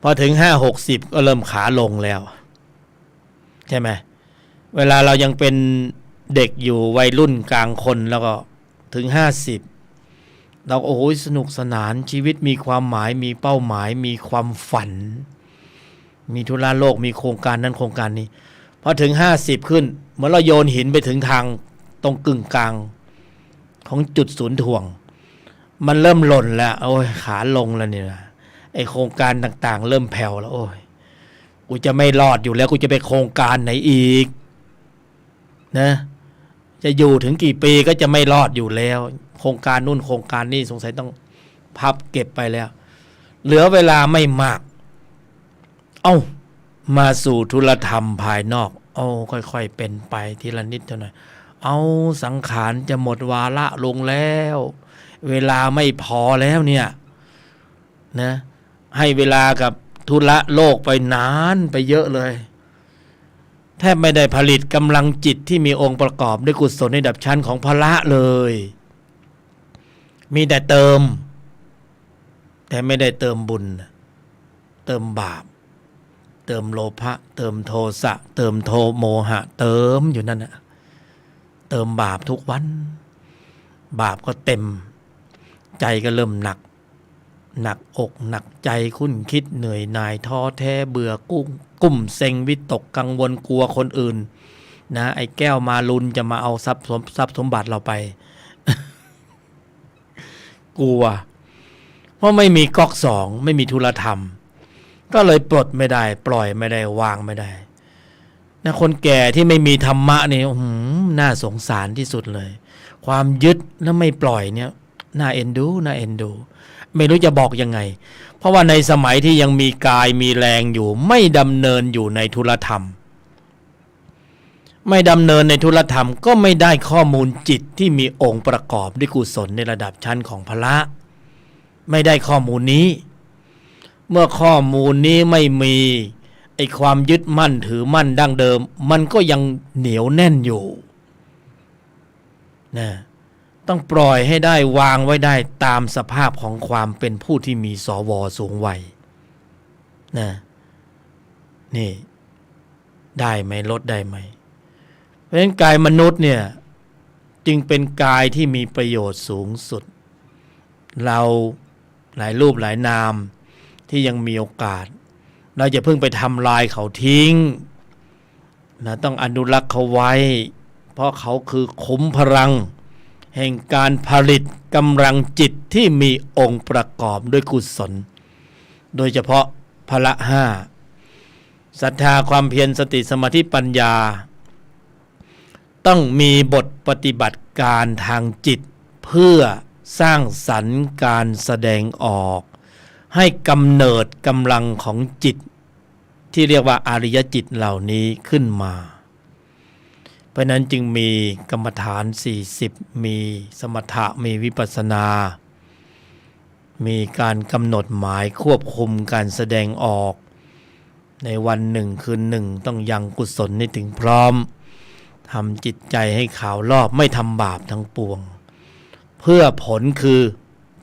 พอถึง50-60ก็เริ่มขาลงแล้วใช่ไหมเวลาเรายังเป็นเด็กอยู่วัยรุ่นกลางคนแล้วก็ถึง50เราโอ้โหสนุกสนานชีวิตมีความหมายมีเป้าหมายมีความฝันมีธุระโลกมีโครงการนั้นโครงการนี้พอถึง50ขึ้นเหมือนเราโยนหินไปถึงทางตรงกึ่งกลางของจุดศูนย์ถ่วงมันเริ่มหล่นแล้วโอ้ยขาลงแล้วเนี่ยไอโครงการต่างๆเริ่มแผ่วแล้วโอ้ยกูจะไม่รอดอยู่แล้วกูจะไปโครงการไหนอีกนะจะอยู่ถึงกี่ปีก็จะไม่รอดอยู่แล้วโครงการนู่นโครงการนี่สงสัยต้องพับเก็บไปแล้วเหลือเวลาไม่มากมาสู่ธุรธรรมภายนอกค่อยๆเป็นไปทีละนิดเท่านั้นสังขารจะหมดวาระลงแล้วเวลาไม่พอแล้วเนี่ยนะให้เวลากับธุระโลกไปนานไปเยอะเลยแทบไม่ได้ผลิตกำลังจิตที่มีองค์ประกอบด้วยกุศลในระดับชั้นของพละเลยมีแต่เติมแต่ไม่ได้เติมบุญเติมบาปเติมโลภะเติมโทสะเติมโทโมหะเติมอยู่นั่นน่ะเติมบาปทุกวันบาปก็เต็มใจก็เริ่มหนักอกหนักใจคุ้นคิดเหนื่อยหน่ายท้อแท้เบื่อกุ้มเซ็งวิตกกังวลกลัวคนอื่นนะไอ้แก้วมาลุนจะมาเอาทรัพย์สมบัติเราไป กลัวเพราะไม่มีก๊อกสองไม่มีธุรธรรมก็เลยปลดไม่ได้ปล่อยไม่ได้วางไม่ได้นะคนแก่ที่ไม่มีธรรมะนี่น่าสงสารที่สุดเลยความยึดแล้วไม่ปล่อยเนี่ยน่าเอ็นดูไม่รู้จะบอกยังไงเพราะว่าในสมัยที่ยังมีกายมีแรงอยู่ไม่ดำเนินอยู่ในธุรธรรมไม่ดำเนินในธุรธรรมก็ไม่ได้ข้อมูลจิตที่มีองค์ประกอบด้วยกุศลในระดับชั้นของพละไม่ได้ข้อมูลนี้เมื่อข้อมูลนี้ไม่มีไอ้ความยึดมั่นถือมั่นดั้งเดิมมันก็ยังเหนียวแน่นอยู่นะต้องปล่อยให้ได้วางไว้ได้ตามสภาพของความเป็นผู้ที่มีสวสูงวัยนะนี่ได้ไหมลดได้ไหมเพราะฉะนั้นกายมนุษย์เนี่ยจึงเป็นกายที่มีประโยชน์สูงสุดเราหลายรูปหลายนามที่ยังมีโอกาสเราจะเพิ่งไปทำลายเขาทิ้งนะต้องอนุรักษ์เขาไว้เพราะเขาคือขุมพลังแห่งการผลิตกำลังจิตที่มีองค์ประกอบด้วยกุศลโดยเฉพาะพละห้าศรัทธาความเพียรสติสมาธิปัญญาต้องมีบทปฏิบัติการทางจิตเพื่อสร้างสรรค์การแสดงออกให้กำเนิดกำลังของจิตที่เรียกว่าอริยจิตเหล่านี้ขึ้นมาเพราะนั้นจึงมีกรรมฐาน40มีสมถะมีวิปัสสนามีการกำหนดหมายควบคุมการแสดงออกในวันหนึ่งคืนหนึ่งต้องยังกุศลให้ถึงพร้อมทำจิตใจให้ขาวรอบไม่ทำบาปทั้งปวงเพื่อผลคือ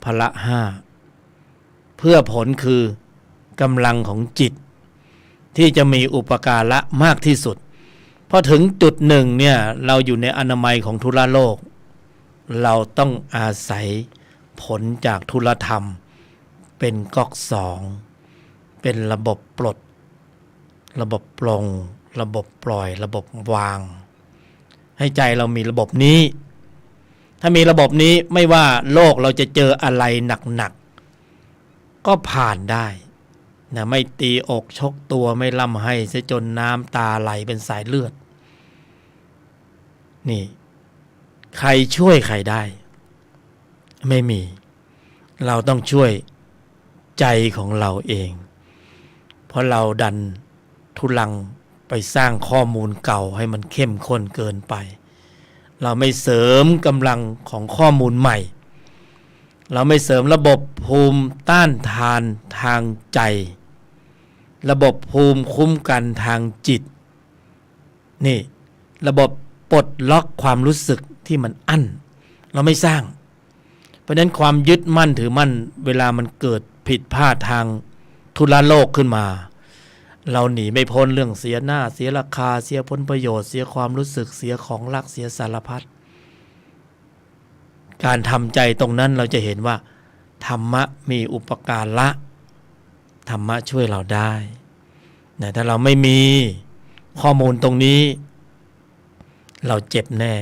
พละห้าเพื่อผลคือกำลังของจิตที่จะมีอุปการะมากที่สุดพอถึงจุดหนึ่งเนี่ยเราอยู่ในอนามัยของธุระโลกเราต้องอาศัยผลจากธุรธรรมเป็นก๊อกสองเป็นระบบปลดระบบปลงระบบปล่อยระบบวางให้ใจเรามีระบบนี้ถ้ามีระบบนี้ไม่ว่าโลกเราจะเจออะไรหนักๆก็ผ่านได้ นะไม่ตีอกชกตัวไม่ล่ำให้เสียจนน้ำตาไหลเป็นสายเลือดนี่ใครช่วยใครได้ไม่มีเราต้องช่วยใจของเราเองเพราะเราดันทุลังไปสร้างข้อมูลเก่าให้มันเข้มข้นเกินไปเราไม่เสริมกำลังของข้อมูลใหม่เราไม่เสริมระบบภูมิต้านทานทางใจระบบภูมิคุ้มกันทางจิตนี่ระบบปลดล็อกความรู้สึกที่มันอั้นเราไม่สร้างเพราะฉะนั้นความยึดมั่นถือมั่นเวลามันเกิดผิดพลาดทางทุลโลกขึ้นมาเราหนีไม่พ้นเรื่องเสียหน้าเสียราคาเสียผลประโยชน์เสียความรู้สึกเสียของรักเสียสารพัดการทำใจตรงนั้นเราจะเห็นว่าธรรมะมีอุปการะธรรมะช่วยเราได้แต่ถ้าเราไม่มีข้อมูลตรงนี้เราเจ็บแน่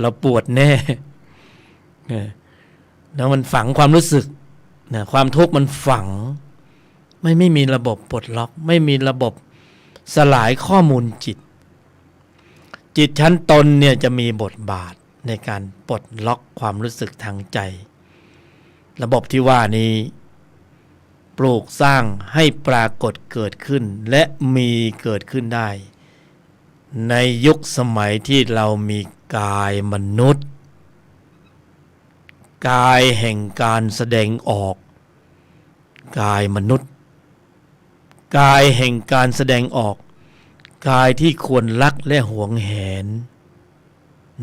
เราปวดแน่แล้วมันฝังความรู้สึกความทุกข์มันฝังไม่มีระบบปลดล็อกไม่มีระบบสลายข้อมูลจิตชั้นตนเนี่ยจะมีบทบาทในการปลดล็อกความรู้สึกทางใจระบบที่ว่านี้ปลูกสร้างให้ปรากฏเกิดขึ้นและมีเกิดขึ้นได้ในยุคสมัยที่เรามีกายมนุษย์กายแห่งการแสดงออกกายมนุษย์กายแห่งการแสดงออกกายที่ควรรักและหวงแหน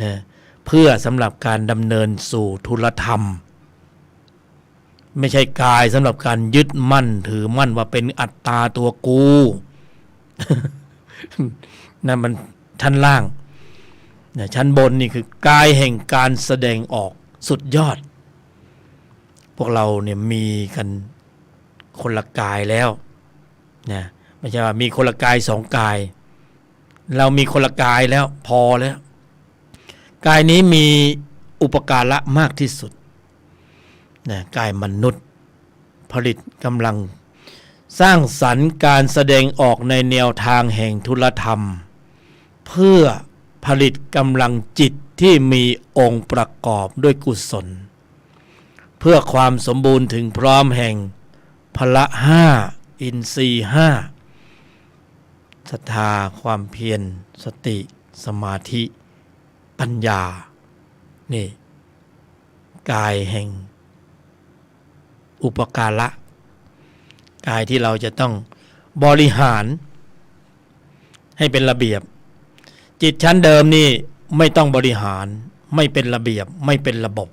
นะเพื่อสำหรับการดำเนินสู่ทุลธรรมไม่ใช่กายสำหรับการยึดมั่นถือมั่นว่าเป็นอัตตาตัวกู นั่นมันชั้นล่างนะชั้นบนนี่คือกายแห่งการแสดงออกสุดยอดพวกเราเนี่ยมีกันคนละกายแล้วนะไม่ใช่ว่ามีคนละกายสองกายเรามีคนละกายแล้วพอแล้วกายนี้มีอุปการะมากที่สุดนะกายมนุษย์ผลิตกำลังสร้างสรรค์การแสดงออกในแนวทางแห่งทุลธรรมเพื่อผลิตกำลังจิตที่มีองค์ประกอบด้วยกุศลเพื่อความสมบูรณ์ถึงพร้อมแห่งพละห้าอินทรีย์ห้าศรัทธาความเพียรสติสมาธิปัญญานี่กายแห่งอุปการะกายที่เราจะต้องบริหารให้เป็นระเบียบจิตชั้นเดิมนี่ไม่ต้องบริหารไม่เป็นระเบียบไม่เป็นระบบ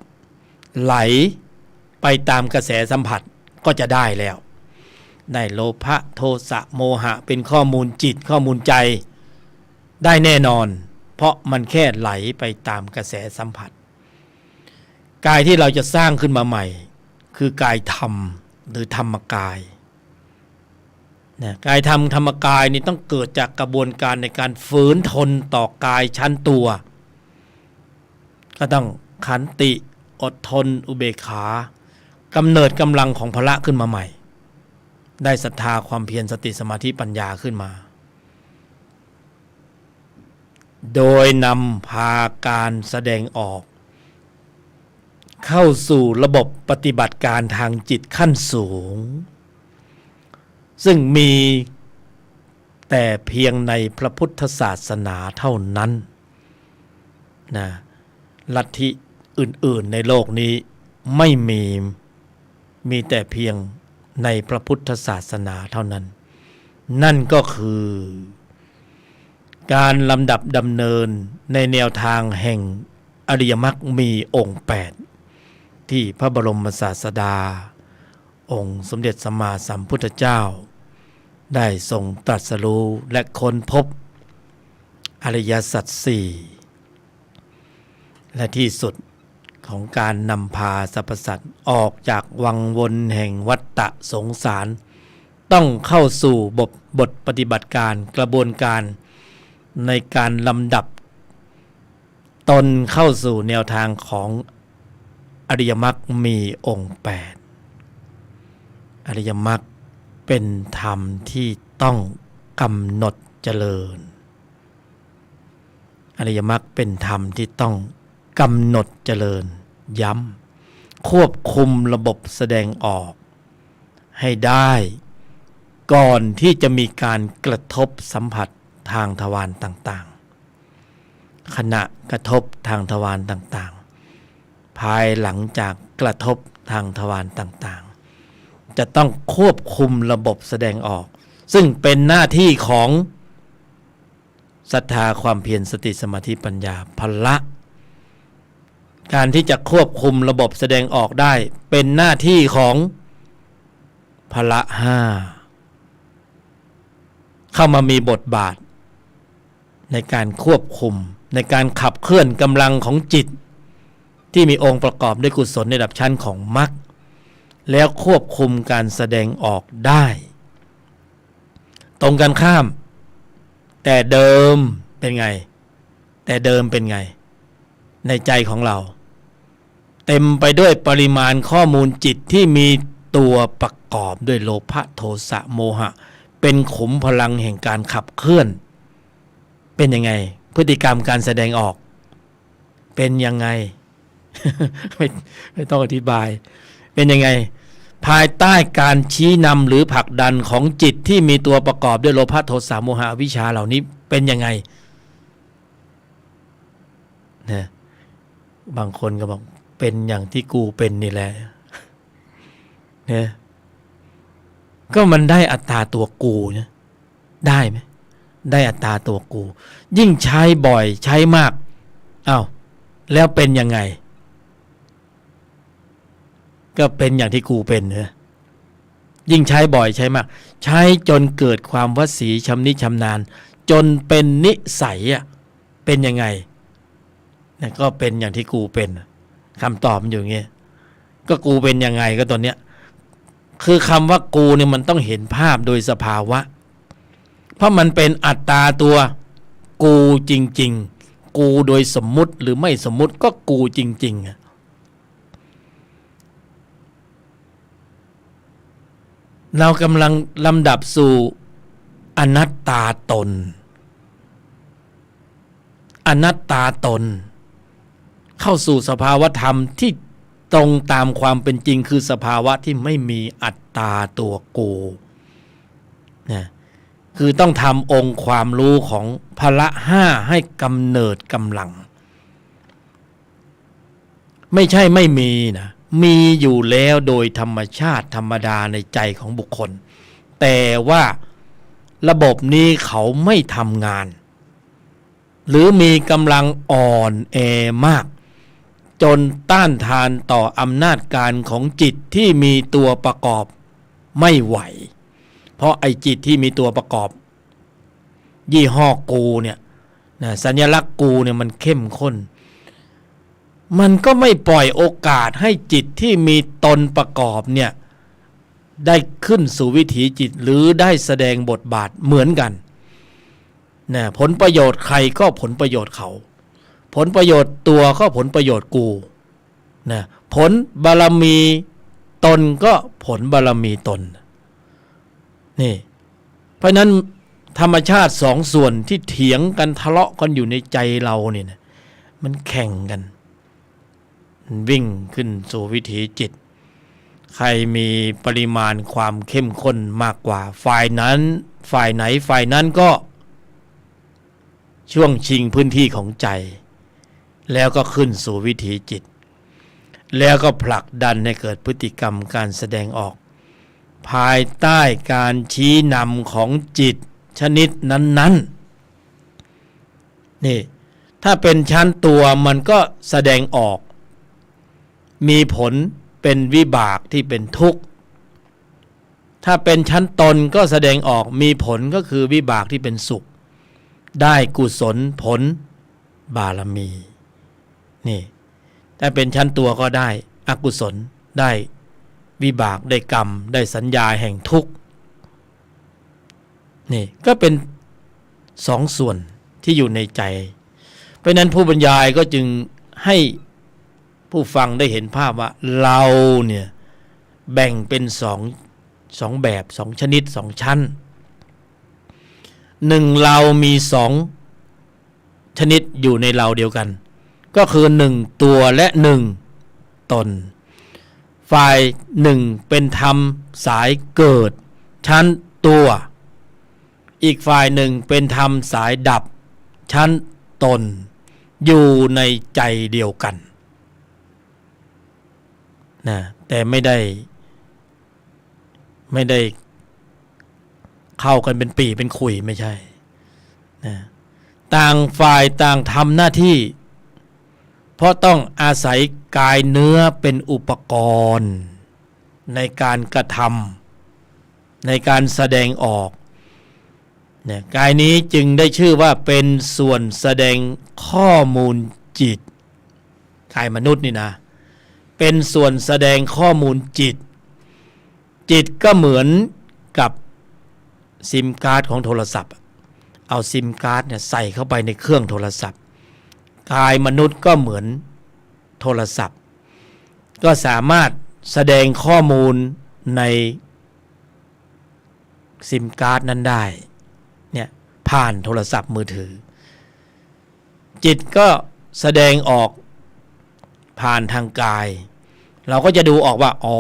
ไหลไปตามกระแสสัมผัสก็จะได้แล้วได้โลภะโทสะโมหะเป็นข้อมูลจิตข้อมูลใจได้แน่นอนเพราะมันแค่ไหลไปตามกระแสสัมผัสกายที่เราจะสร้างขึ้นมาใหม่คือกายธรรมหรือธรรมกายนะกายธรรมธรรมกายนี่ต้องเกิดจากกระบวนการในการฝืนทนต่อกายชั้นตัวก็ต้องขันติอดทนอุเบกขากำเนิดกำลังของพละขึ้นมาใหม่ได้ศรัทธาความเพียรสติสมาธิปัญญาขึ้นมาโดยนำพาการแสดงออกเข้าสู่ระบบปฏิบัติการทางจิตขั้นสูงซึ่งมีแต่เพียงในพระพุทธศาสนาเท่านั้นนะลัทธิอื่นๆในโลกนี้ไม่มีแต่เพียงในพระพุทธศาสนาเท่านั้นนั่นก็คือการลำดับดำเนินในแนวทางแห่งอริยมรรคมีองค์8ที่พระบรมศาสดาองค์สมเด็จสัมมาสัมพุทธเจ้าได้ทรงตรัสรู้และค้นพบอริยสัจสี่และที่สุดของการนำพาสรรพสัตว์ออกจากวังวนแห่งวัฏฏะสงสารต้องเข้าสู่บทปฏิบัติการกระบวนการในการลำดับตนเข้าสู่แนวทางของอริยมรรคมีองค์8อริยมรรค เป็นธรรมที่ต้องกำหนดเจริญอริยมรรคเป็นธรรมที่ต้องกำหนดเจริญย้ำควบคุมระบบแสดงออกให้ได้ก่อนที่จะมีการกระทบสัมผัสทางทวารต่างๆขณะกระทบทางทวารต่างๆภายหลังจากกระทบทางทวารต่างๆจะต้องควบคุมระบบแสดงออกซึ่งเป็นหน้าที่ของศรัทธาความเพียรสติสมาธิปัญญาพละการที่จะควบคุมระบบแสดงออกได้เป็นหน้าที่ของพละห้าเข้ามามีบทบาทในการควบคุมในการขับเคลื่อนกำลังของจิตที่มีองค์ประกอบด้วยกุศลในระดับชั้นของมรรคแล้วควบคุมการแสดงออกได้ตรงกันข้ามแต่เดิมเป็นไงในใจของเราเต็มไปด้วยปริมาณข้อมูลจิตที่มีตัวประกอบด้วยโลภะโทสะโมหะเป็นขุมพลังแห่งการขับเคลื่อนเป็นยังไงพฤติกรรมการแสดงออกเป็นยังไง ไม่ต้องอธิบายเป็นยังไงภายใต้การชี้นำหรือผลักดันของจิตที่มีตัวประกอบด้วยโลภะโทสะโมหะอวิชชาเหล่านี้เป็นยังไงนะบางคนก็บอกเป็นอย่างที่กูเป็นนี่แหละเนี่ยก็มันได้อัตตาตัวกูนะได้ไหมได้อัตตาตัวกูยิ่งใช้บ่อยใช้มากอ้าวแล้วเป็นยังไงก็เป็นอย่างที่กูเป็นนะยิ่งใช้บ่อยใช้มากใช้จนเกิดความวสีชำนิชำนาญจนเป็นนิสัยอ่ะเป็นยังไงนะก็เป็นอย่างที่กูเป็นคำตอบมันอยู่อย่างเงี้ยก็กูเป็นยังไงก็ตอนเนี้ยคือคำว่ากูเนี่ยมันต้องเห็นภาพโดยสภาวะเพราะมันเป็นอัตตาตัวกูจริงๆกูโดยสมมุติหรือไม่สมมุติก็กูจริงๆเรากำลังลำดับสู่อนัตตาตนอนัตตาตนเข้าสู่สภาวธรรมที่ตรงตามความเป็นจริงคือสภาวะที่ไม่มีอัตตาตัวกูนะคือต้องทำองค์ความรู้ของพละห้าให้กำเนิดกำลังไม่ใช่ไม่มีนะมีอยู่แล้วโดยธรรมชาติธรรมดาในใจของบุคคลแต่ว่าระบบนี้เขาไม่ทำงานหรือมีกำลังอ่อนแอมากจนต้านทานต่ออำนาจการของจิตที่มีตัวประกอบไม่ไหวเพราะไอ้จิตที่มีตัวประกอบยี่ห้อกูเนี่ยนะสัญลักษณ์กูเนี่ยมันเข้มข้นมันก็ไม่ปล่อยโอกาสให้จิตที่มีตนประกอบเนี่ยได้ขึ้นสู่วิถีจิตหรือได้แสดงบทบาทเหมือนกันนะผลประโยชน์ใครก็ผลประโยชน์เขาผลประโยชน์ตัวก็ผลประโยชน์กูนะผลบารมีตนก็ผลบารมีตนนี่เพราะนั้นธรรมชาติสองส่วนที่เถียงกันทะเลาะกันอยู่ในใจเราเนี่ยนะมันแข่งกันวิ่งขึ้นสู่วิถีจิตใครมีปริมาณความเข้มข้นมากกว่าฝ่ายนั้นฝ่ายไหนฝ่ายนั้นก็ช่วงชิงพื้นที่ของใจแล้วก็ขึ้นสู่วิถีจิตแล้วก็ผลักดันให้เกิดพฤติกรรมการแสดงออกภายใต้การชี้นำของจิตชนิดนั้นๆนี่ถ้าเป็นชั้นตัวมันก็แสดงออกมีผลเป็นวิบากที่เป็นทุกข์ถ้าเป็นชั้นตนก็แสดงออกมีผลก็คือวิบากที่เป็นสุขได้กุศลผลบารมีนี่ถ้าเป็นชั้นตัวก็ได้อกุศลได้วิบากได้กรรมได้สัญญาแห่งทุกข์นี่ก็เป็นสองส่วนที่อยู่ในใจเพราะนั้นผู้บรรยายก็จึงให้ผู้ฟังได้เห็นภาพว่าเราเนี่ยแบ่งเป็นสอง สองแบบสองชนิดสองชั้นหนึ่งเรามีสองชนิดอยู่ในเราเดียวกันก็คือหนึ่งตัวและหนึ่งตนฝ่ายหนึ่งเป็นธรรมสายเกิดชั้นตัวอีกฝ่ายหนึ่งเป็นธรรมสายดับชั้นตนอยู่ในใจเดียวกันนะแต่ไม่ได้เข้ากันเป็นปี่เป็นขุยไม่ใช่นะต่างฝ่ายต่างทำหน้าที่เพราะต้องอาศัยกายเนื้อเป็นอุปกรณ์ในการกระทำในการแสดงออกเนี่ยกายนี้จึงได้ชื่อว่าเป็นส่วนแสดงข้อมูลจิตกายมนุษย์นี่นะเป็นส่วนแสดงข้อมูลจิตก็เหมือนกับซิมการ์ดของโทรศัพท์เอาซิมการ์ดเนี่ยใส่เข้าไปในเครื่องโทรศัพท์กายมนุษย์ก็เหมือนโทรศัพท์ก็สามารถแสดงข้อมูลในซิมการ์ดนั้นได้เนี่ยผ่านโทรศัพท์มือถือจิตก็แสดงออกผ่านทางกายเราก็จะดูออกว่าอ๋อ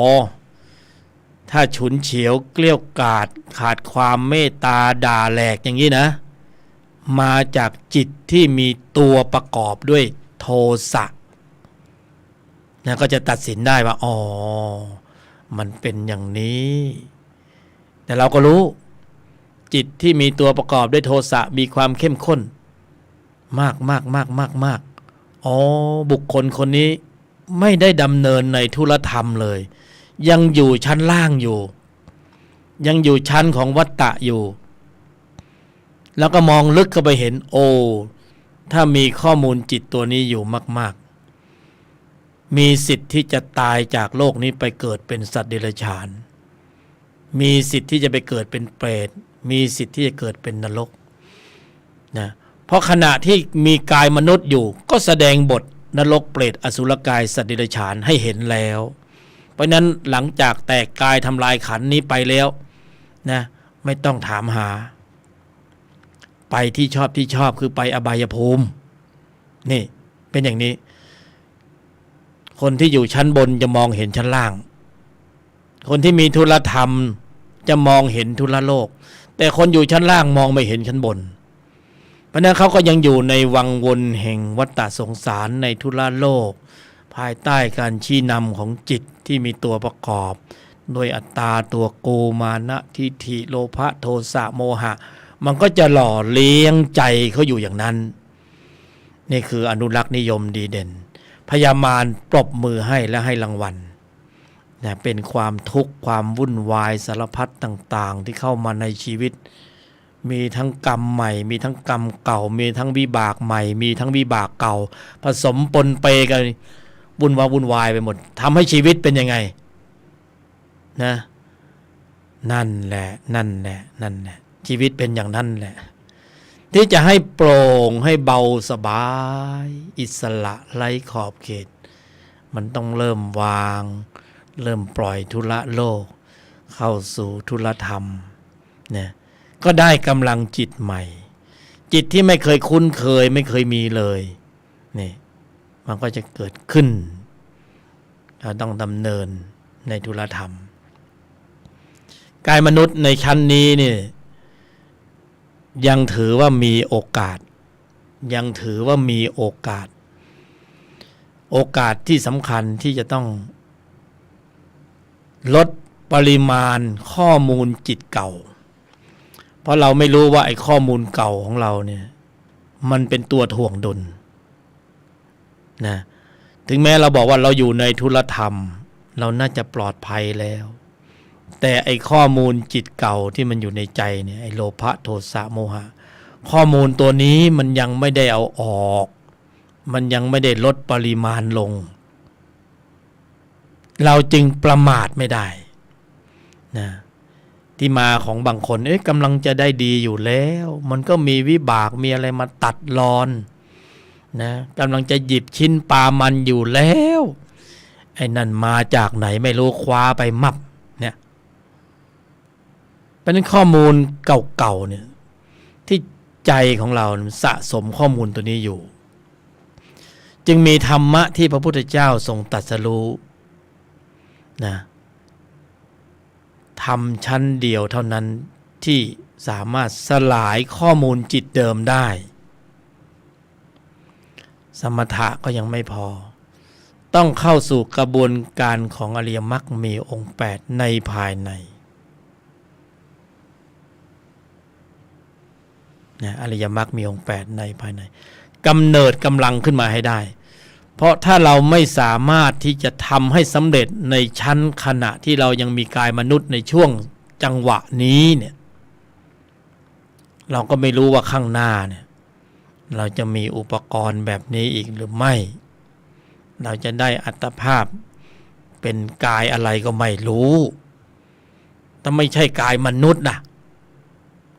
ถ้าฉุนเฉียวเกลี้ยวกราดขาดความเมตตาด่าแหลกอย่างนี้นะมาจากจิตที่มีตัวประกอบด้วยโทสะนะก็จะตัดสินได้ว่าอ๋อมันเป็นอย่างนี้แต่เราก็รู้จิตที่มีตัวประกอบด้วยโทสะมีความเข้มข้นมากอ๋อบุคคลคนนี้ไม่ได้ดำเนินในธุรธรรมเลยยังอยู่ชั้นล่างอยู่ยังอยู่ชั้นของวัฏฏะอยู่แล้วก็มองลึกเข้าไปเห็นโอ้ถ้ามีข้อมูลจิตตัวนี้อยู่มากๆมีสิทธิ์ที่จะตายจากโลกนี้ไปเกิดเป็นสัตว์เดรัจฉานมีสิทธิ์ที่จะไปเกิดเป็นเปรตมีสิทธิ์ที่จะเกิดเป็นนรกนะเพราะขณะที่มีกายมนุษย์อยู่ก็แสดงบทนรกเปรตอสุรกายสัตว์เดรัจฉานให้เห็นแล้วเพราะนั้นหลังจากแตกกายทำลายขันธ์นี้ไปแล้วนะไม่ต้องถามหาไปที่ชอบคือไปอบายภูมินี่เป็นอย่างนี้คนที่อยู่ชั้นบนจะมองเห็นชั้นล่างคนที่มีทุลธรรมจะมองเห็นทุลโลกแต่คนอยู่ชั้นล่างมองไม่เห็นชั้นบนเพราะนั้นเขาก็ยังอยู่ในวังวนแห่งวัฏฏะสงสารในทุลโลกภายใต้การชี้นำของจิตที่มีตัวประกอบโดยอัตตาตัวโกมานะทิฏฐิโลภะโทสะโมหะมันก็จะหล่อเลี้ยงใจเขาอยู่อย่างนั้นนี่คืออนุรักษ์นิยมดีเด่นพยามารปรบมือให้และให้รางวัลนะเป็นความทุกข์ความวุ่นวายสารพัดต่างๆที่เข้ามาในชีวิตมีทั้งกรรมใหม่มีทั้งกรรมเก่ามีทั้งวิบากใหม่มีทั้งวิบากเก่าผสมปนเปกันวุ่นวายไปหมดทำให้ชีวิตเป็นยังไงนะนั่นแหละชีวิตเป็นอย่างนั้นแหละที่จะให้โปร่งให้เบาสบายอิสระไร้ขอบเขตมันต้องเริ่มวางเริ่มปล่อยทุละโลกเข้าสู่ทุลธรรมเนี่ยก็ได้กำลังจิตใหม่จิตที่ไม่เคยคุ้นเคยไม่เคยมีเลยนี่มันก็จะเกิดขึ้นเราต้องดำเนินในทุลธรรมกายมนุษย์ในชั้นนี้นี่ยังถือว่ามีโอกาสโอกาสที่สำคัญที่จะต้องลดปริมาณข้อมูลจิตเก่าเพราะเราไม่รู้ว่าไอ้ข้อมูลเก่าของเราเนี่ยมันเป็นตัวถ่วงดุลนะถึงแม้เราบอกว่าเราอยู่ในทุลธรรมเราน่าจะปลอดภัยแล้วแต่ไอ้ข้อมูลจิตเก่าที่มันอยู่ในใจเนี่ยไอ้โลภะโทสะโมหะข้อมูลตัวนี้มันยังไม่ได้เอาออกมันยังไม่ได้ลดปริมาณลงเราจึงประมาทไม่ได้นะที่มาของบางคนกำลังจะได้ดีอยู่แล้วมันก็มีวิบากมีอะไรมาตัดรอนนะกำลังจะหยิบชิ้นปลามันอยู่แล้วไอ้นั่นมาจากไหนไม่รู้คว้าไปมับเนี่ย ราะฉะนั้นข้อมูลเก่าๆเนี่ยที่ใจของเราสะสมข้อมูลตัวนี้อยู่จึงมีธรรมะที่พระพุทธเจ้าทรงตรัสรู้นะทำชั้นเดียวเท่านั้นที่สามารถสลายข้อมูลจิตเดิมได้สมถะก็ยังไม่พอต้องเข้าสู่กระบวนการของอริยมรรคมีองค์8ในภายในนะอริยมรรคมีองค์8ในภายในกำเนิดกำลังขึ้นมาให้ได้เพราะถ้าเราไม่สามารถที่จะทำให้สำเร็จในชั้นขณะที่เรายังมีกายมนุษย์ในช่วงจังหวะนี้เนี่ยเราก็ไม่รู้ว่าข้างหน้าเนี่ยเราจะมีอุปกรณ์แบบนี้อีกหรือไม่เราจะได้อัตภาพเป็นกายอะไรก็ไม่รู้ถ้าไม่ใช่กายมนุษย์นะ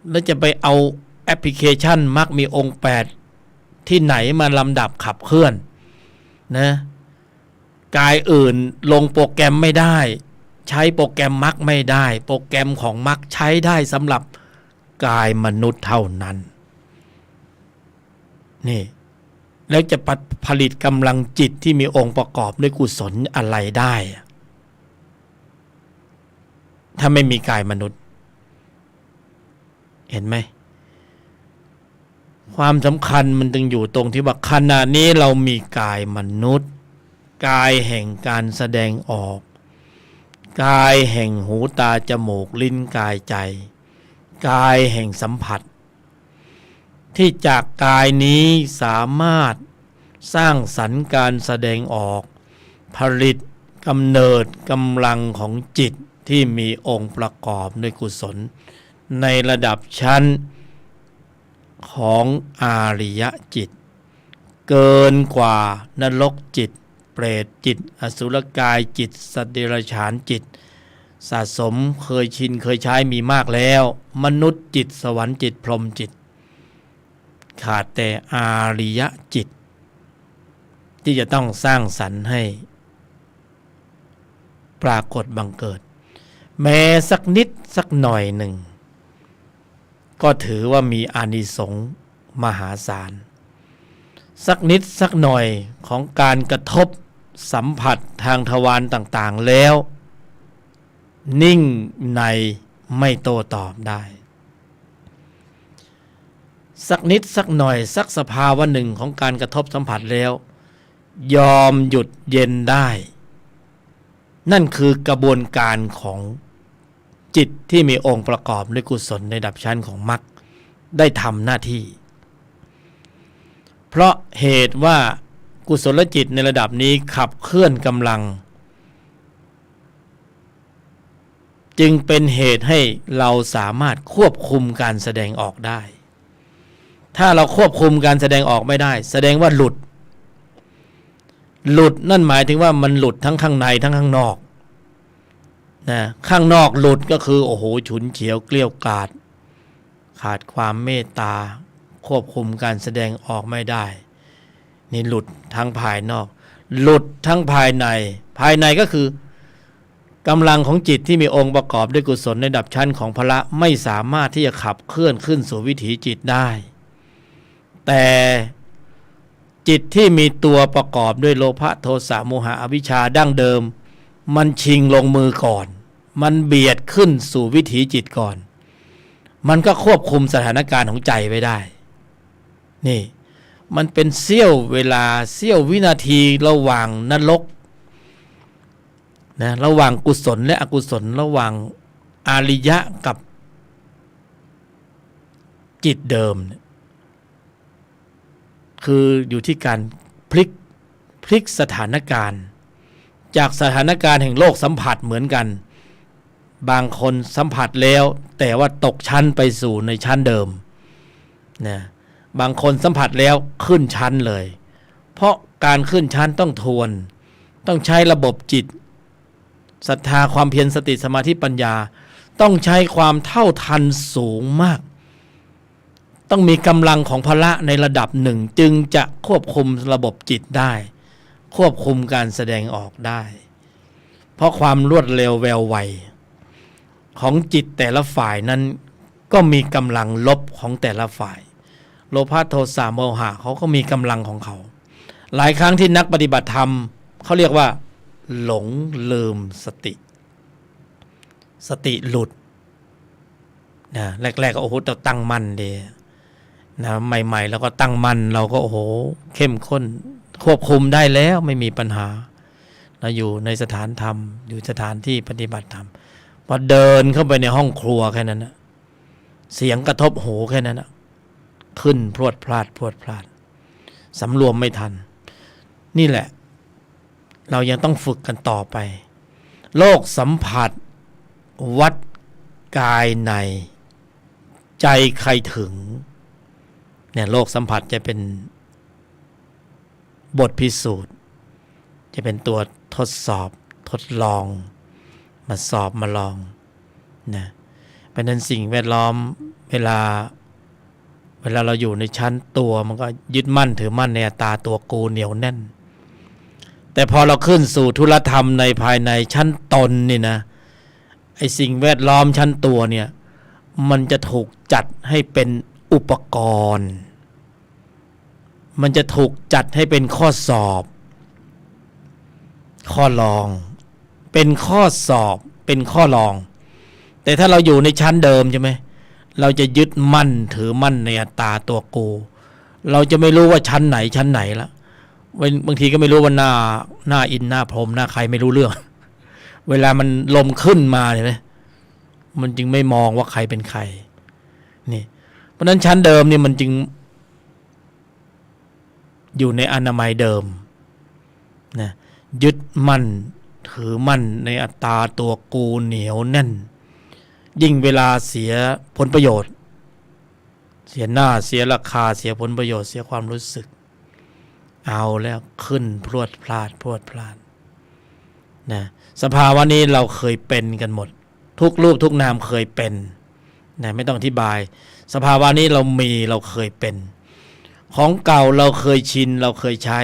แล้วจะไปเอาแอปพลิเคชันมักมีองค์8ที่ไหนมาลำดับขับเคลื่อนนะกายอื่นลงโปรแกรมไม่ได้ใช้โปรแกรมมักไม่ได้โปรแกรมของมักใช้ได้สำหรับกายมนุษย์เท่านั้นนี่แล้วจะผลิตกำลังจิตที่มีองค์ประกอบด้วยกุศลอะไรได้ถ้าไม่มีกายมนุษย์เห็นไหมความสำคัญมันจึงอยู่ตรงที่ว่าขณะนี้เรามีกายมนุษย์กายแห่งการแสดงออกกายแห่งหูตาจมูกลิ้นกายใจกายแห่งสัมผัสที่จากกายนี้สามารถสร้างสรรค์การแสดงออกผลิตกำเนิดกำลังของจิตที่มีองค์ประกอบด้วยกุศลในระดับชั้นของอาริยจิตเกินกว่านรกจิตเปรตจิตอสุรกายจิตสัตว์เดรัจฉานจิตสะสมเคยชินเคยใช้มีมากแล้วมนุษย์จิตสวรรค์จิตพรหมจิตขาดแต่อาริยจิตที่จะต้องสร้างสรรค์ให้ปรากฏบังเกิดแม้สักนิดสักหน่อยหนึ่งก็ถือว่ามีอานิสงส์มหาศาลสักนิดสักหน่อยของการกระทบสัมผัสทางทวารต่างๆแล้วนิ่งในไม่โต้ตอบได้สักนิดสักหน่อยสักสภาวะหนึ่งของการกระทบสัมผัสแล้วยอมหยุดเย็นได้นั่นคือกระบวนการของจิตที่มีองค์ประกอบด้วยกุศลในระดับชั้นของมรรคได้ทำหน้าที่เพราะเหตุว่ากุศลจิตในระดับนี้ขับเคลื่อนกำลังจึงเป็นเหตุให้เราสามารถควบคุมการแสดงออกได้ถ้าเราควบคุมการแสดงออกไม่ได้แสดงว่าหลุดนั่นหมายถึงว่ามันหลุดทั้งข้างในทั้งข้างนอกนะข้างนอกหลุดก็คือโอ้โหฉุนเฉียวเกลี้ยวกล่อมขาดความเมตตาควบคุมการแสดงออกไม่ได้นี่หลุดทั้งภายนอกหลุดทั้งภายในก็คือกำลังของจิตที่มีองค์ประกอบด้วยกุศลในระดับชั้นของพละไม่สามารถที่จะขับเคลื่อนขึ้นสู่วิถีจิตได้แต่จิตที่มีตัวประกอบด้วยโลภะโทสะโมหะอวิชชาดั้งเดิมมันชิงลงมือก่อนมันเบียดขึ้นสู่วิถีจิตก่อนมันก็ควบคุมสถานการณ์ของใจไว้ได้นี่มันเป็นเสี้ยวเวลาเสี้ยววินาทีระหว่างนรกนะระหว่างกุศลและอกุศลระหว่างอาริยะกับจิตเดิมคืออยู่ที่การพลิกสถานการณ์จากสถานการณ์แห่งโลกสัมผัสเหมือนกันบางคนสัมผัสแล้วแต่ว่าตกชั้นไปสู่ในชั้นเดิมนะบางคนสัมผัสแล้วขึ้นชั้นเลยเพราะการขึ้นชั้นต้องทวนต้องใช้ระบบจิตศรัทธาความเพียรสติสมาธิปัญญาต้องใช้ความเท่าทันสูงมากต้องมีกำลังของพละในระดับหนึ่งจึงจะควบคุมระบบจิตได้ควบคุมการแสดงออกได้เพราะความรวดเร็วแววไว ของจิตแต่ละฝ่ายนั้นก็มีกำลังลบของแต่ละฝ่ายโลภะโทสะโมหะเขาก็มีกำลังของเขาหลายครั้งที่นักปฏิบัติธรรมเขาเรียกว่าหลงลืมสติหลุดนะแรกๆก็โอ้โหเราตั้งมั่นดีนะใหม่ๆแล้วก็ตั้งมั่นเราก็โอ้โหเข้มข้นควบคุมได้แล้วไม่มีปัญหานะอยู่ในสถานธรรมอยู่สถานที่ปฏิบัติธรรมพอเดินเข้าไปในห้องครัวแค่นั้นนะเสียงกระทบหูแค่นั้นนะขึ้นพรวดพลาดสำรวมไม่ทันนี่แหละเรายังต้องฝึกกันต่อไปโลกสัมผัสวัดกายในใจใครถึงเนี่ยโลกสัมผัสจะเป็นบทพิสูจน์จะเป็นตัวทดสอบทดลองมาสอบมาลองนะเพราะนั้นสิ่งแวดล้อมเวลาเราอยู่ในชั้นตัวมันก็ยึดมั่นถือมั่นในอัตตาตัวกูเหนียวแน่นแต่พอเราขึ้นสู่ธุรธรรมในภายในชั้นตนนี่นะไอ้สิ่งแวดล้อมชั้นตัวเนี่ยมันจะถูกจัดให้เป็นอุปกรณ์มันจะถูกจัดให้เป็นข้อสอบข้อลองเป็นข้อสอบเป็นข้อลองแต่ถ้าเราอยู่ในชั้นเดิมใช่ไหมเราจะยึดมั่นถือมั่นในอัตตาตัวกูเราจะไม่รู้ว่าชั้นไหนละบางทีก็ไม่รู้ว่าหน้าอินหน้าพรหมหน้าใครไม่รู้เรื่องเวลามันลมขึ้นมาเนี่ยนะมันจึงไม่มองว่าใครเป็นใครนี่เพราะนั้นชั้นเดิมเนี่ยมันจึงอยู่ในอนามัยเดิมนะยึดมั่นถือมั่นในอัตตาตัวกูเหนียวแน่นยิ่งเวลาเสียผลประโยชน์เสียหน้าเสียราคาเสียผลประโยชน์เสียความรู้สึกเอาแล้วขึ้นพรวดพลาดนะสภาวะนี้เราเคยเป็นกันหมดทุกรูปทุกนามเคยเป็นนะไม่ต้องอธิบายสภาวะนี้เราเคยเป็นของเก่าเราเคยชินเราเคยใช้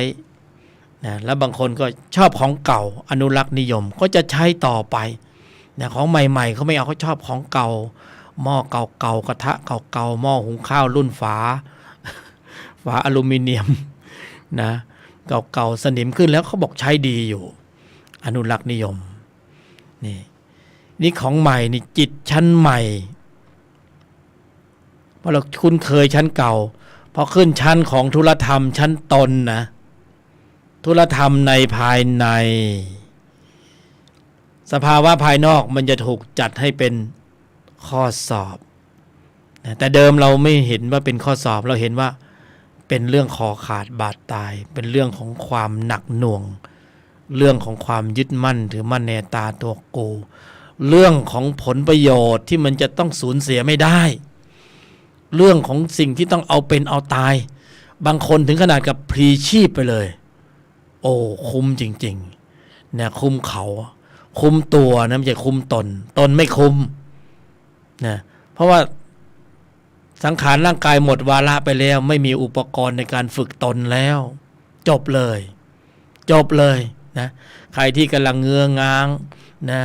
นะแล้วบางคนก็ชอบของเก่าอนุรักษ์นิยมก็จะใช้ต่อไปนะของใหม่ๆเขาไม่เอาเขาชอบของเก่าหม้อเก่าๆกระทะเก่าๆหม้อหุงข้าวรุ่นฝาอลูมิเนียมนะเก่าๆสนิมขึ้นแล้วเขาบอกใช้ดีอยู่อนุรักษ์นิยมนี่ของใหม่นี่จิตชั้นใหม่พอเราคุ้นเคยชั้นเก่าพอขึ้นชั้นของธุรธรรมชั้นตนนะธุรธรรมในภายในสภาวะภายนอกมันจะถูกจัดให้เป็นข้อสอบแต่เดิมเราไม่เห็นว่าเป็นข้อสอบเราเห็นว่าเป็นเรื่องคอขาดบาดตายเป็นเรื่องของความหนักหน่วงเรื่องของความยึดมั่นถือมั่นในตาตัวกูเรื่องของผลประโยชน์ที่มันจะต้องสูญเสียไม่ได้เรื่องของสิ่งที่ต้องเอาเป็นเอาตายบางคนถึงขนาดกับพลีชีพไปเลยโอ้คุ้มจริงๆเนี่ยคุ้มเขาคุ้มตัวนะไม่ใช่คุ้มตนไม่คุ้มนะเพราะว่าสังขารร่างกายหมดวาระไปแล้วไม่มีอุปกรณ์ในการฝึกตนแล้วจบเลยนะใครที่กำลังเงื้อง้างนะ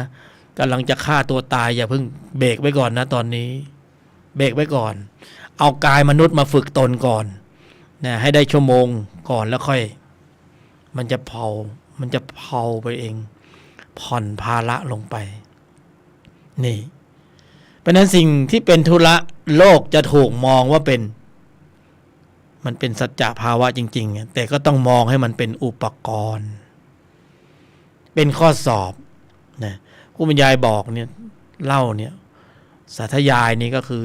กำลังจะฆ่าตัวตายอย่าเพิ่งเบรกไว้ก่อนนะตอนนี้เบรกไว้ก่อนเอากายมนุษย์มาฝึกตนก่อนนะให้ได้ชั่วโมงก่อนแล้วค่อยมันจะเผาไปเองผ่อนภาระลงไปนี่เพราะนั้นสิ่งที่เป็นธุระโลกจะถูกมองว่ามันเป็นสัจจะภาวะจริงๆแต่ก็ต้องมองให้มันเป็นอุปกรณ์เป็นข้อสอบนะผู้บรรยายบอกเนี่ยเล่าเนี่ยสาธยายนี่ก็คือ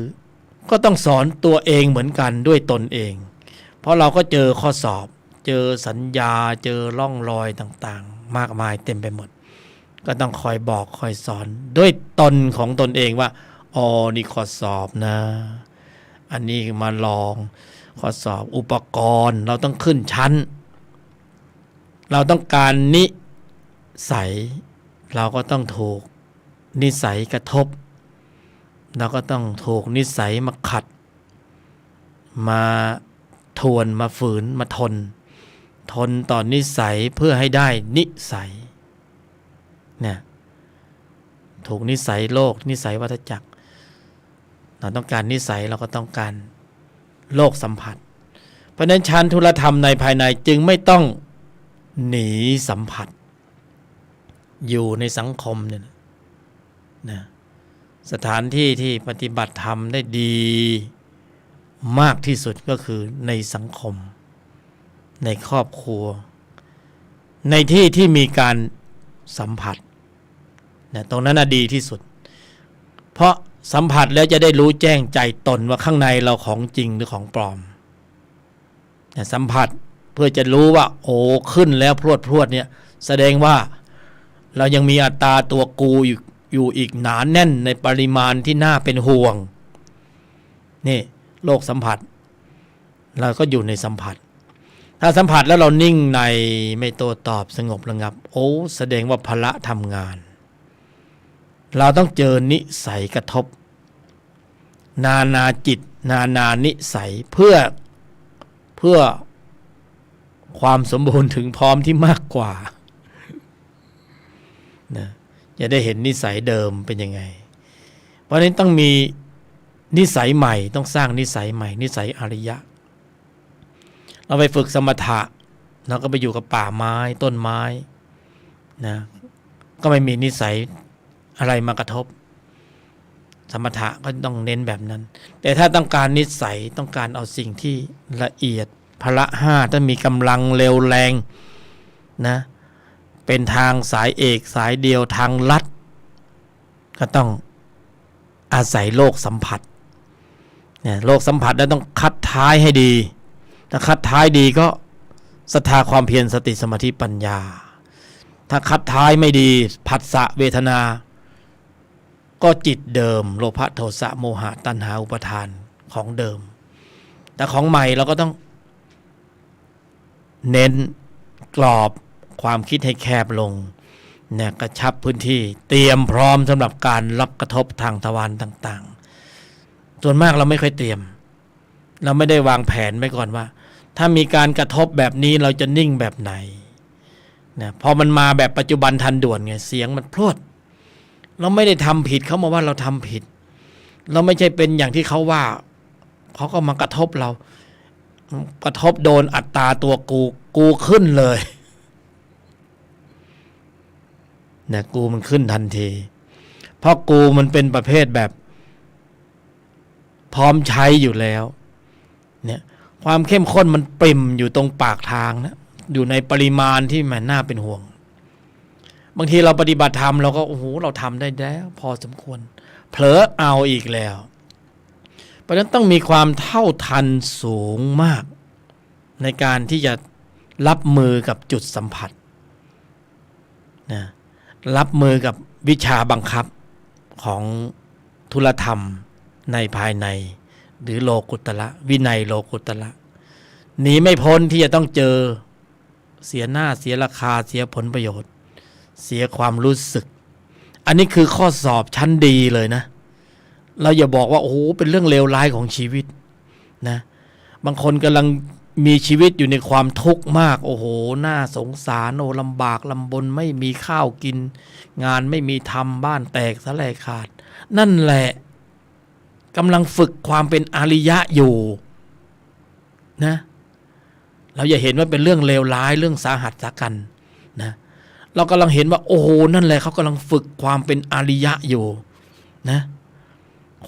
ก็ต้องสอนตัวเองเหมือนกันด้วยตนเองเพราะเราก็เจอข้อสอบเจอสัญญาเจอร่องรอยต่างๆมากมายเต็มไปหมดก็ต้องคอยบอกคอยสอนด้วยตนของตนเองว่าอ๋อนี่ข้อสอบนะอันนี้มาลองข้อสอบอุปกรณ์เราต้องขึ้นชั้นเราต้องการนิสัยเราก็ต้องถูกนิสัยกระทบเราก็ต้องถูกนิสัยมาขัดมาทวนมาฝืนมาทนต่อนิสัยเพื่อให้ได้นิสัยเนี่ย ถูกนิสัยโลกนิสัยวัฏจักรเราต้องการนิสัยเราก็ต้องการโลกสัมผัสเพราะนั้นชั้นธุลธรรมในภายในจึงไม่ต้องหนีสัมผัสอยู่ในสังคมเนี่ยนะสถานที่ที่ปฏิบัติธรรมได้ดีมากที่สุดก็คือในสังคมในครอบครัวในที่ที่มีการสัมผัสนะตรงนั้นดีที่สุดเพราะสัมผัสแล้วจะได้รู้แจ้งใจตนว่าข้างในเราของจริงหรือของปลอมนะสัมผัสเพื่อจะรู้ว่าโอ้ขึ้นแล้วพรวดเนี่ยแสดงว่าเรายังมีอัตตาตัวกูอยู่อีกหนาแน่นในปริมาณที่น่าเป็นห่วงนี่โลกสัมผัสเราก็อยู่ในสัมผัสถ้าสัมผัสแล้วเรานิ่งในไม่โต้ตอบสงบระงับโอ้แสดงว่าพละทำงานเราต้องเจอนิสัยกระทบนานาจิตนานานิสัยเพื่อความสมบูรณ์ถึงพร้อมที่มากกว่านะจะได้เห็นนิสัยเดิมเป็นยังไงเพราะฉะนั้นต้องมีนิสัยใหม่ต้องสร้างนิสัยใหม่นิสัยอริยะเราไปฝึกสมถะเราก็ไปอยู่กับป่าไม้ต้นไม้นะก็ไม่มีนิสัยอะไรมากระทบสมถะก็ต้องเน้นแบบนั้นแต่ถ้าต้องการนิสัยต้องการเอาสิ่งที่ละเอียดพละห้าต้องมีกำลังเร็วแรงนะเป็นทางสายเอกสายเดียวทางลัดก็ต้องอาศัยโลกสัมผัสเนี่ยโลกสัมผัสแล้วต้องคัดท้ายให้ดีถ้าคัดท้ายดีก็ศรัทธาความเพียรสติสมาธิปัญญาถ้าคัดท้ายไม่ดีผัสสะเวทนาก็จิตเดิมโลภะโทสะโมหะตัณหาอุปาทานของเดิมแต่ของใหม่เราก็ต้องเน้นกรอบความคิดให้แคบลงเนี่ยกระชับพื้นที่เตรียมพร้อมสำหรับการรับกระทบทางทวารต่างๆส่วนมากเราไม่ค่อยเตรียมเราไม่ได้วางแผนไว้ก่อนว่าถ้ามีการกระทบแบบนี้เราจะนิ่งแบบไหนนะพอมันมาแบบปัจจุบันทันด่วนไงเสียงมันพรวดเราไม่ได้ทำผิดเขามาว่าเราทำผิดเราไม่ใช่เป็นอย่างที่เขาว่าเขาก็มากระทบเรากระทบโดนอัตตาตัวกูขึ้นเลยนะกูมันขึ้นทันทีเพราะกูมันเป็นประเภทแบบพร้อมใช้อยู่แล้วเนี่ยความเข้มข้นมันปริ่มอยู่ตรงปากทางนะอยู่ในปริมาณที่มันน่าเป็นห่วงบางทีเราปฏิบัติธรรมเราก็โอ้โหเราทำได้แล้วพอสมควรเผลอเอาอีกแล้วเพราะฉะนั้นต้องมีความเท่าทันสูงมากในการที่จะรับมือกับจุดสัมผัสนะรับมือกับวิชาบังคับของธุลธรรมในภายในหรือโลกุตระวินัยโลกุตระหนีไม่พ้นที่จะต้องเจอเสียหน้าเสียราคาเสียผลประโยชน์เสียความรู้สึกอันนี้คือข้อสอบชั้นดีเลยนะเราอย่าบอกว่าโอ้โหเป็นเรื่องเลวร้ายของชีวิตนะบางคนกำลังมีชีวิตอยู่ในความทุกข์มากโอ้โหน่าสงสารโอ้ลำบากลำบนไม่มีข้าวกินงานไม่มีทำบ้านแตกสลายขาดนั่นแหละกำลังฝึกความเป็นอริยะอยู่นะเราอย่าเห็นว่าเป็นเรื่องเลวร้ายเรื่องสาหัสสากันนะเรากำลังเห็นว่าโอ้โหนั่นแหละเขากำลังฝึกความเป็นอริยะอยู่นะ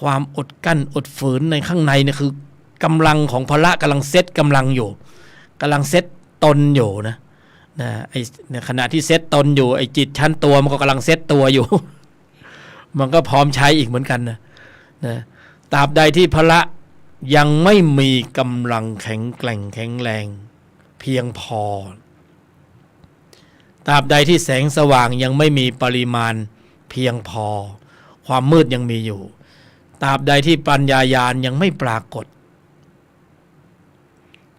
ความอดกั้นอดฝืนในข้างในเนี่ยคือกำลังของพละกำลังเซตกำลังอยู่กำลังเซตตนอยู่นะไอ้ขณะที่เซตตนอยู่ไอ้จิตชั้นตัวมันก็กำลังเซตตัวอยู่ มันก็พร้อมใช้อีกเหมือนกันนะตราบใดที่พละยังไม่มีกำลังแข็งแกร่งแข็งแรงเพียงพอตราบใดที่แสงสว่างยังไม่มีปริมาณเพียงพอความมืดยังมีอยู่ตราบใดที่ปัญญาญาณยังไม่ปรากฏ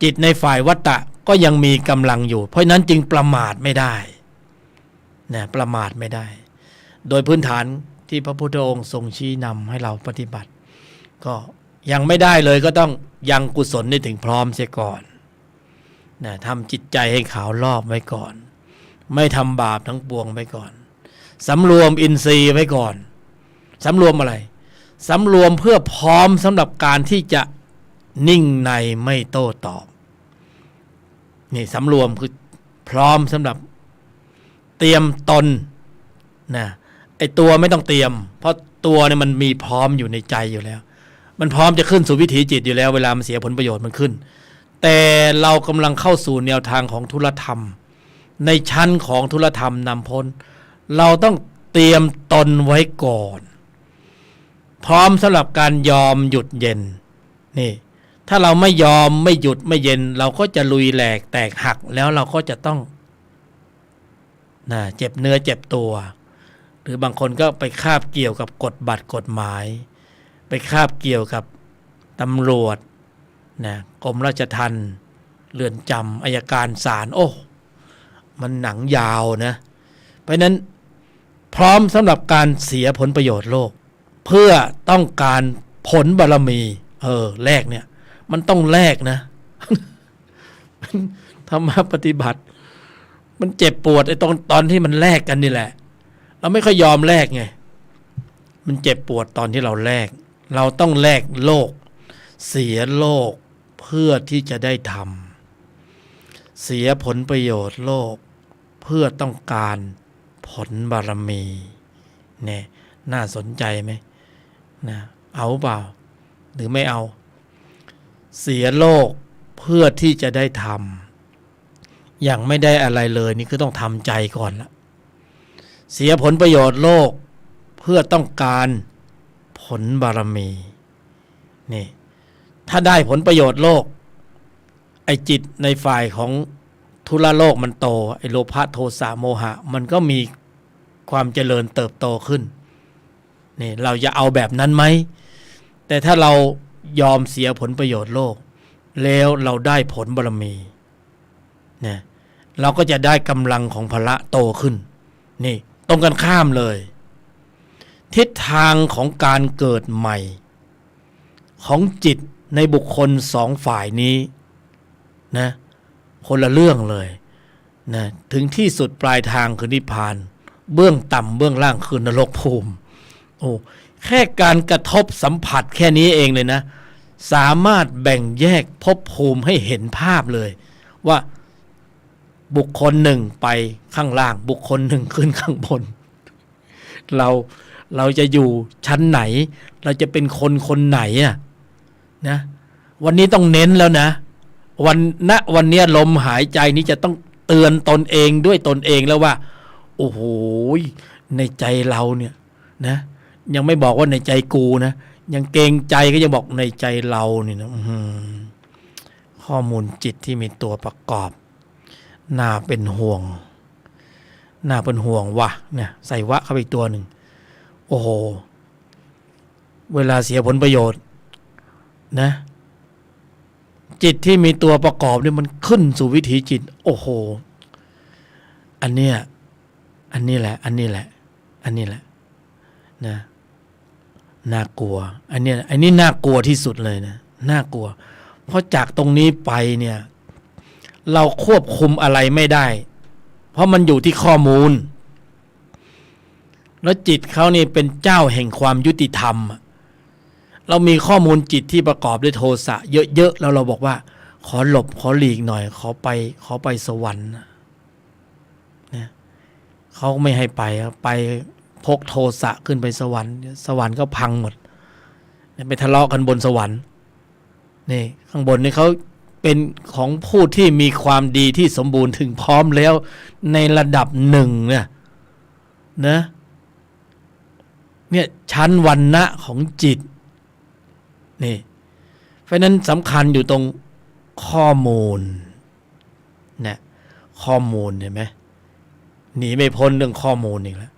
จิตในฝ่ายวัตตะก็ยังมีกำลังอยู่เพราะนั้นจึงประมาทไม่ได้นะประมาทไม่ได้โดยพื้นฐานที่พระพุทธองค์ทรงชี้นำให้เราปฏิบัติก็ยังไม่ได้เลยก็ต้องยังกุศลให้ถึงพร้อมเสียก่อนนะทำจิตใจให้ขาวรอบไว้ก่อนไม่ทำบาปทั้งปวงไว้ก่อนสำรวมอินทรีย์ไว้ก่อน สำรวมอะไรสำรวมเพื่อพร้อมสำหรับการที่จะนิ่งในไม่โต้ตอบนี่สำรวมคือพร้อมสำหรับเตรียมตนนะไอตัวไม่ต้องเตรียมเพราะตัวเนี่ยมันมีพร้อมอยู่ในใจอยู่แล้วมันพร้อมจะขึ้นสู่วิถีจิตอยู่แล้วเวลามันเสียผลประโยชน์มันขึ้นแต่เรากำลังเข้าสู่แนวทางของธุรธรรมในชั้นของธุรธรรมนำพ้นเราต้องเตรียมตนไว้ก่อนพร้อมสำหรับการยอมหยุดเย็นนี่ถ้าเราไม่ยอมไม่หยุดไม่เย็นเราก็จะลุยแหลกแตกหักแล้วเราก็จะต้องเจ็บเนื้อเจ็บตัวหรือบางคนก็ไปคาบเกี่ยวกับกฎบัตรกฎหมายไปคาบเกี่ยวกับตำรวจกรมราชทัณฑ์เรือนจำอัยการศาลโอ้มันหนังยาวนะเพราะนั้นพร้อมสำหรับการเสียผลประโยชน์โลกเพื่อต้องการผลบารมีแลกเนี่ยมันต้องแลกนะ ธรรมะปฏิบัติมันเจ็บปวดไอ้ตอนที่มันแลกกันนี่แหละเราไม่ค่อยยอมแลกไงมันเจ็บปวดตอนที่เราแลกเราต้องแลกโลกเสียโลกเพื่อที่จะได้ทำเสียผลประโยชน์โลกเพื่อต้องการผลบารมีเนี่ยน่าสนใจไหมนะเอาเปล่าหรือไม่เอาเสียโลกเพื่อที่จะได้ทำอย่างไม่ได้อะไรเลยนี่คือต้องทำใจก่อนละเสียผลประโยชน์โลกเพื่อต้องการผลบารมีนี่ถ้าได้ผลประโยชน์โลกไอ้จิตในฝ่ายของทุลโลกมันโตไอ้โลภะโทสะโมหะมันก็มีความเจริญเติบโตขึ้นนี่เราจะเอาแบบนั้นไหมแต่ถ้าเรายอมเสียผลประโยชน์โลกแล้วเราได้ผลบารมีเนี่ยเราก็จะได้กำลังของพละโตขึ้นนี่ตรงกันข้ามเลยทิศทางของการเกิดใหม่ของจิตในบุคคลสองฝ่ายนี้นะคนละเรื่องเลยนะถึงที่สุดปลายทางคือนิพพานเบื้องต่ำเบื้องล่างคือนรกภูมิโอ้แค่การกระทบสัมผัสแค่นี้เองเลยนะสามารถแบ่งแยกภพภูมิให้เห็นภาพเลยว่าบุคคลหนึ่งไปข้างล่างบุคคลหนึ่งขึ้นข้างบนเราจะอยู่ชั้นไหนเราจะเป็นคนไหนนะวันนี้ต้องเน้นแล้วนะวันนี้ลมหายใจนี้จะต้องเตือนตนเองด้วยตนเองแล้วว่าโอ้โหในใจเราเนี่ยนะยังไม่บอกว่าในใจกูนะยังเกรงใจก็ยังบอกในใจเรานี่นะข้อมูลจิตที่มีตัวประกอบน่าเป็นห่วงว่ะเนี่ยใส่วะเข้าไปอีกตัวหนึ่งโอ้โหเวลาเสียผลประโยชน์นะจิตที่มีตัวประกอบเนี่ยมันขึ้นสู่วิถีจิตโอ้โหอันนี้แหละนะน่ากลัวอันนี้น่ากลัวที่สุดเลยนะน่ากลัวเพราะจากตรงนี้ไปเนี่ยเราควบคุมอะไรไม่ได้เพราะมันอยู่ที่ข้อมูลแล้วจิตเขานี่เป็นเจ้าแห่งความยุติธรรมเรามีข้อมูลจิตที่ประกอบด้วยโทสะเยอะๆแล้วเราบอกว่าขอหลบขอหลีกหน่อยขอไปสวรรค์นะเขาไม่ให้ไปพกโทสะขึ้นไปสวรรค์ก็พังหมดไปทะเลาะกันบนสวรรค์นี่ข้างบนนี่เขาเป็นของผู้ที่มีความดีที่สมบูรณ์ถึงพร้อมแล้วในระดับหนึ่งเนี่ยชั้นวรรณะของจิตนี่เพราะนั้นสำคัญอยู่ตรงข้อมูลนะข้อมูลเห็นไหมหนีไม่พ้นเรื่องข้อมูลอีกแล้ว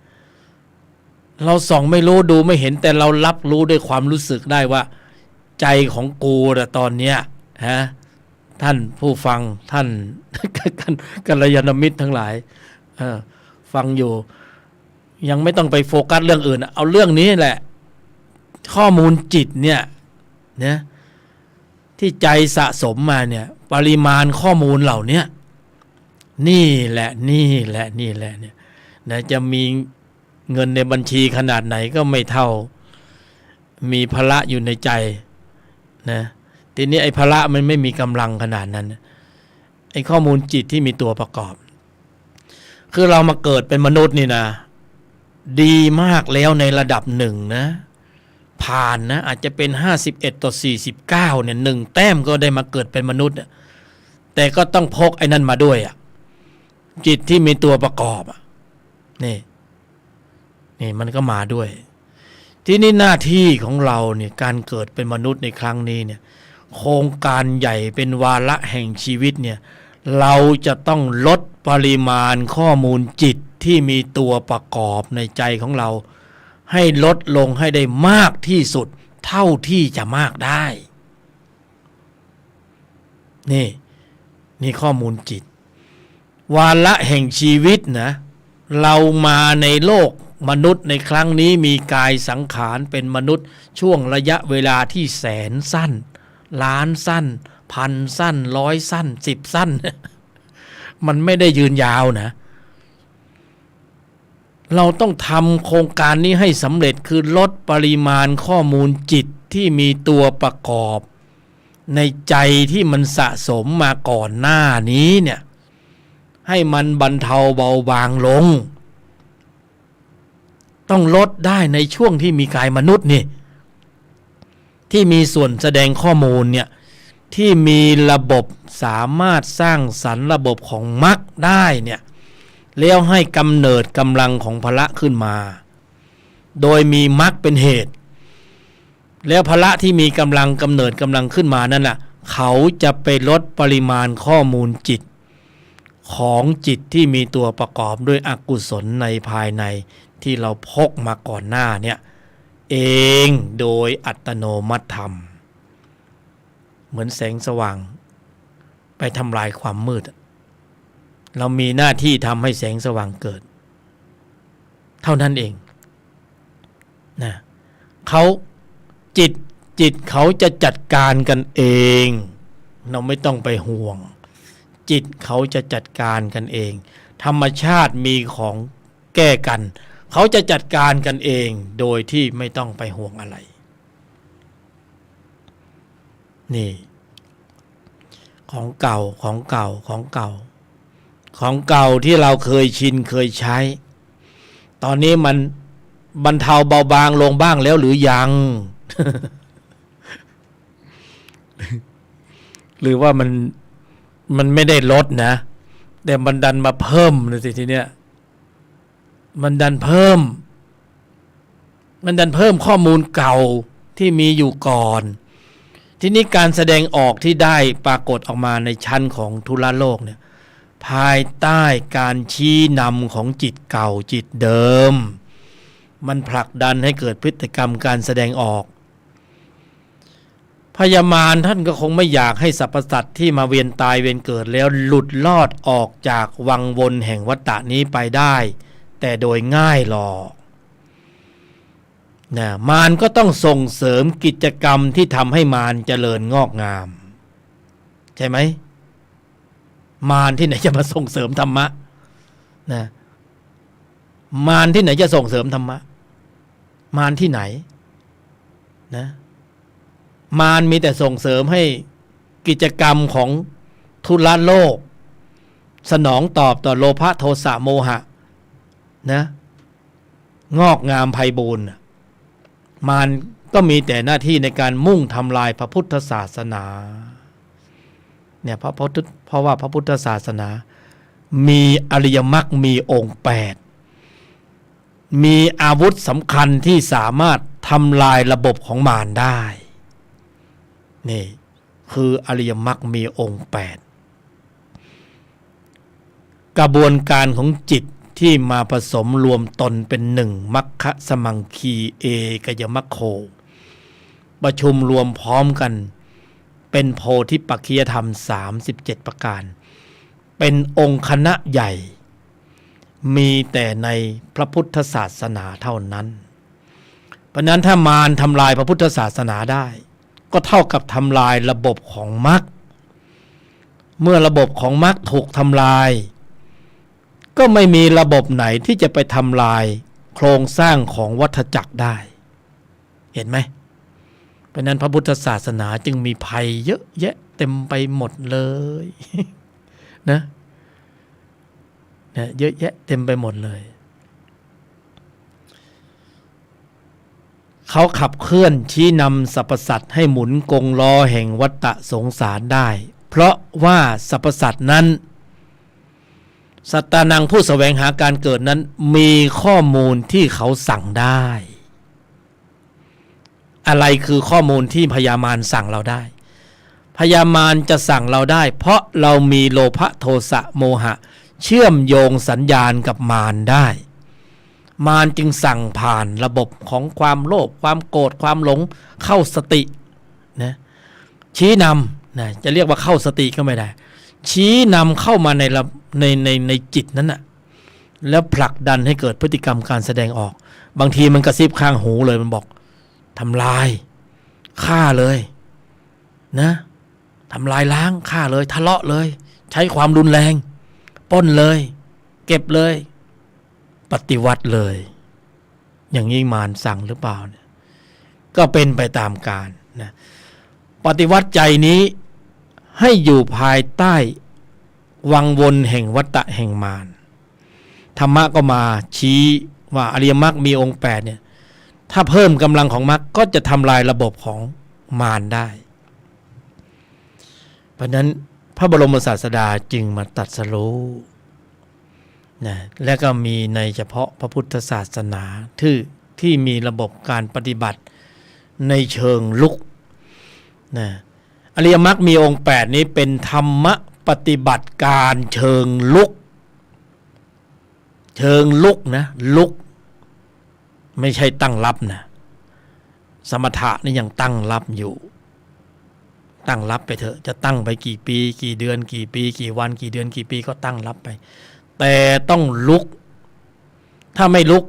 เราส่องไม่รู้ดูไม่เห็นแต่เรารับรู้ด้วยความรู้สึกได้ว่าใจของกูแต่ตอนเนี้ยท่านผู้ฟังท่านกัลยาณมิตรทั้งหลายฟังอยู่ยังไม่ต้องไปโฟกัสเรื่องอื่นเอาเรื่องนี้แหละข้อมูลจิตเนี่ยนะที่ใจสะสมมาเนี่ยปริมาณข้อมูลเหล่านี้นี่แหละเนี่ยนะจะมี เงินในบัญชีขนาดไหนก็ไม่เท่ามีภาระอยู่ในใจนะทีนี้ไอ้ภาระมันไม่มีกำลังขนาดนั้นไอ้ข้อมูลจิตที่มีตัวประกอบคือเรามาเกิดเป็นมนุษย์นี่นะดีมากแล้วในระดับหนึ่งนะผ่านนะอาจจะเป็น51-49เนี่ย1 แต้มก็ได้มาเกิดเป็นมนุษย์แต่ก็ต้องพกไอ้นั่นมาด้วยจิตที่มีตัวประกอบนี่มันก็มาด้วยที่นี่หน้าที่ของเราเนี่ยการเกิดเป็นมนุษย์ในครั้งนี้เนี่ยโครงการใหญ่เป็นวาระแห่งชีวิตเนี่ยเราจะต้องลดปริมาณข้อมูลจิตที่มีตัวประกอบในใจของเราให้ลดลงให้ได้มากที่สุดเท่าที่จะมากได้นี่ข้อมูลจิตวาระแห่งชีวิตนะเรามาในโลกมนุษย์ในครั้งนี้มีกายสังขารเป็นมนุษย์ช่วงระยะเวลาที่แสนสั้นล้านสั้นพันสั้น100สั้น10สั้น มันไม่ได้ยืนยาวนะเราต้องทำโครงการนี้ให้สำเร็จคือลดปริมาณข้อมูลจิตที่มีตัวประกอบในใจที่มันสะสมมาก่อนหน้านี้เนี่ยให้มันบรรเทาเบาบางลงต้องลดได้ในช่วงที่มีกายมนุษย์นี่ที่มีส่วนแสดงข้อมูลเนี่ยที่มีระบบสามารถสร้างสรรค์ระบบของมรรคได้เนี่ยแล้วให้กำเนิดกำลังของพละขึ้นมาโดยมีมรรคเป็นเหตุแล้วพละที่มีกำลังกำเนิดกำลังขึ้นมานั่นน่ะเขาจะไปลดปริมาณข้อมูลจิตของจิตที่มีตัวประกอบด้วยอกุศลในภายในที่เราพกมาก่อนหน้าเนี่ยเองโดยอัตโนมัติธรรมเหมือนแสงสว่างไปทำลายความมืดเรามีหน้าที่ทำให้แสงสว่างเกิดเท่านั้นเองนะเขาจิตเขาจะจัดการกันเองเราไม่ต้องไปห่วงจิตเขาจะจัดการกันเองธรรมชาติมีของแก้กันเขาจะจัดการกันเองโดยที่ไม่ต้องไปห่วงอะไรนี่ของเก่าที่เราเคยชินเคยใช้ตอนนี้มันบรรเทาเบาบางลงบ้างแล้วหรือยัง หรือว่ามันไม่ได้ลดนะแต่มันดันมาเพิ่มเลยสิทีเนี้ยมันดันเพิ่มข้อมูลเก่าที่มีอยู่ก่อนทีนี้การแสดงออกที่ได้ปรากฏออกมาในชั้นของทุลโลกเนี่ยภายใต้การชี้นำของจิตเก่าจิตเดิมมันผลักดันให้เกิดพฤติกรรมการแสดงออกพญามารท่านก็คงไม่อยากให้สรรพสัตว์ที่มาเวียนตายเวียนเกิดแล้วหลุดลอดออกจากวังวนแห่งวัฏฏะนี้ไปได้แต่โดยง่ายหรอกนะมารก็ต้องส่งเสริมกิจกรรมที่ทำให้มารเจริญงอกงามใช่ไหมมารที่ไหนจะมาส่งเสริมธรรมะนะมารที่ไหนจะส่งเสริมธรรมะมารที่ไหนนะมารมีแต่ส่งเสริมให้กิจกรรมของทุลโลกสนองตอบต่อโลภะโทสะโมหะนะงอกงามไพบูลย์มารก็มีแต่หน้าที่ในการมุ่งทำลายพระพุทธศาสนาเนี่ยเพราะว่าพระพุทธศาสนามีอริยมรรคมีองค์8มีอาวุธสำคัญที่สามารถทำลายระบบของมารได้นี่คืออริยมรรคมีองค์8กระบวนการของจิตที่มาผสมรวมตนเป็นหนึ่งมัคคะสมังคีเอกยมัคโคประชุมรวมพร้อมกันเป็นโพธิปักขิยธรรม37ประการเป็นองค์คณะใหญ่มีแต่ในพระพุทธศาสนาเท่านั้นเพราะนั้นถ้ามารทำลายพระพุทธศาสนาได้ก็เท่ากับทำลายระบบของมรรคเมื่อระบบของมรรคถูกทำลายก็ไม่มีระบบไหนที่จะไปทำลาย โครงสร้างของวัฏจักรได้เห็นไหมเพราะนั้นพระพุทธศาสนาจึงมีภัยเยอะแยะเต็มไปหมดเลย นะเยอะแยะเต็มไปหมดเลยเขาขับเคลื่อนชี้นำสรรพสัตว์ให้หมุนกงล้อแห่งวัฏสงสารได้เพราะว่าสรรพสัตว์นั้นสัตตานังผู้แสวงหาการเกิดนั้นมีข้อมูลที่เขาสั่งได้อะไรคือข้อมูลที่พญามารสั่งเราได้พญามารจะสั่งเราได้เพราะเรามีโลภะโทสะโมหะเชื่อมโยงสัญญาณกับมารได้มารจึงสั่งผ่านระบบของความโลภความโกรธความหลงเข้าสตินะชี้นำนะจะเรียกว่าเข้าสติก็ไม่ได้ชี้นำเข้ามาในจิตนั้นนะแล้วผลักดันให้เกิดพฤติกรรมการแสดงออกบางทีมันกระซิบข้างหูเลยมันบอกทำลายฆ่าเลยนะทำลายล้างฆ่าเลยทะเลาะเลยใช้ความรุนแรงปล้นเลยเก็บเลยปฏิวัติเลยอย่างนี้มารสั่งหรือเปล่าเนี่ยก็เป็นไปตามกาลนะปฏิวัติใจนี้ให้อยู่ภายใต้วังวนแห่งวัฏฏะแห่งมารธรรมะก็มาชี้ว่าอริยมรรคมีองค์8เนี่ยถ้าเพิ่มกำลังของมรรคก็จะทำลายระบบของมารได้เพราะนั้นพระบรมศาสดาจึงมาตรัสรู้นะและก็มีในเฉพาะพระพุทธศาสนาที่มีระบบการปฏิบัติในเชิงลุกนะอริยมรรคมีองค์8นี้เป็นธรรมะปฏิบัติการเชิงลุกนะลุกไม่ใช่ตั้งรับนะสมถะนี่ยังตั้งรับอยู่ตั้งรับไปเถอะจะตั้งไปกี่ปีกี่เดือนกี่ปีกี่วันกี่เดือนกี่ปีก็ตั้งรับไปแต่ต้องลุกถ้าไม่ลุก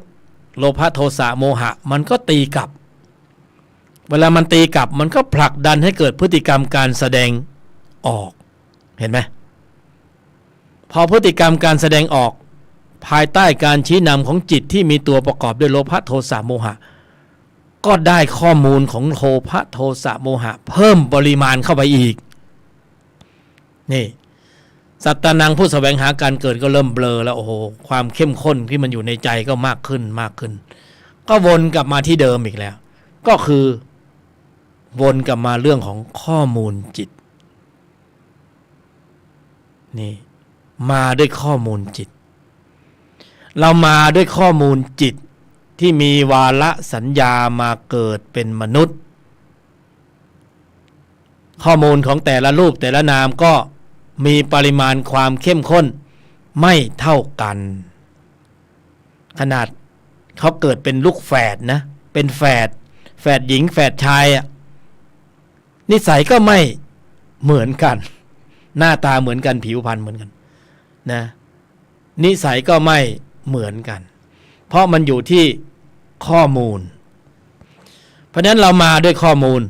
โลภะโทสะโมหะมันก็ตีกลับเวลามันตีกลับมันก็ผลักดันให้เกิดพฤติกรรมการแสดงออกเห็นไหมพอพฤติกรรมการแสดงออกภายใต้การชี้นำของจิตที่มีตัวประกอบด้วยโลภะโทสะโมหะก็ได้ข้อมูลของโลภะโทสะโมหะเพิ่มปริมาณเข้าไปอีกนี่สัตตานังผู้แสวงหาการเกิดก็เริ่มเบลอแล้วโอ้โหความเข้มข้นที่มันอยู่ในใจก็มากขึ้นก็วนกลับมาที่เดิมอีกแล้วก็คือวนกลับมาเรื่องของข้อมูลจิตนี่มาด้วยข้อมูลจิตเรามาด้วยข้อมูลจิตที่มีวาระสัญญามาเกิดเป็นมนุษย์ข้อมูลของแต่ละรูปแต่ละนามก็มีปริมาณความเข้มข้นไม่เท่ากันขนาดเขาเกิดเป็นลูกแฝดนะเป็นแฝดหญิงแฝดชายนิสัยก็ไม่เหมือนกันหน้าตาเหมือนกันผิวพรรณเหมือนกันนะนิสัยก็ไม่เหมือนกันเพราะมันอยู่ที่ข้อมูลเพราะฉะนั้นเรามาด้วยข้อมูล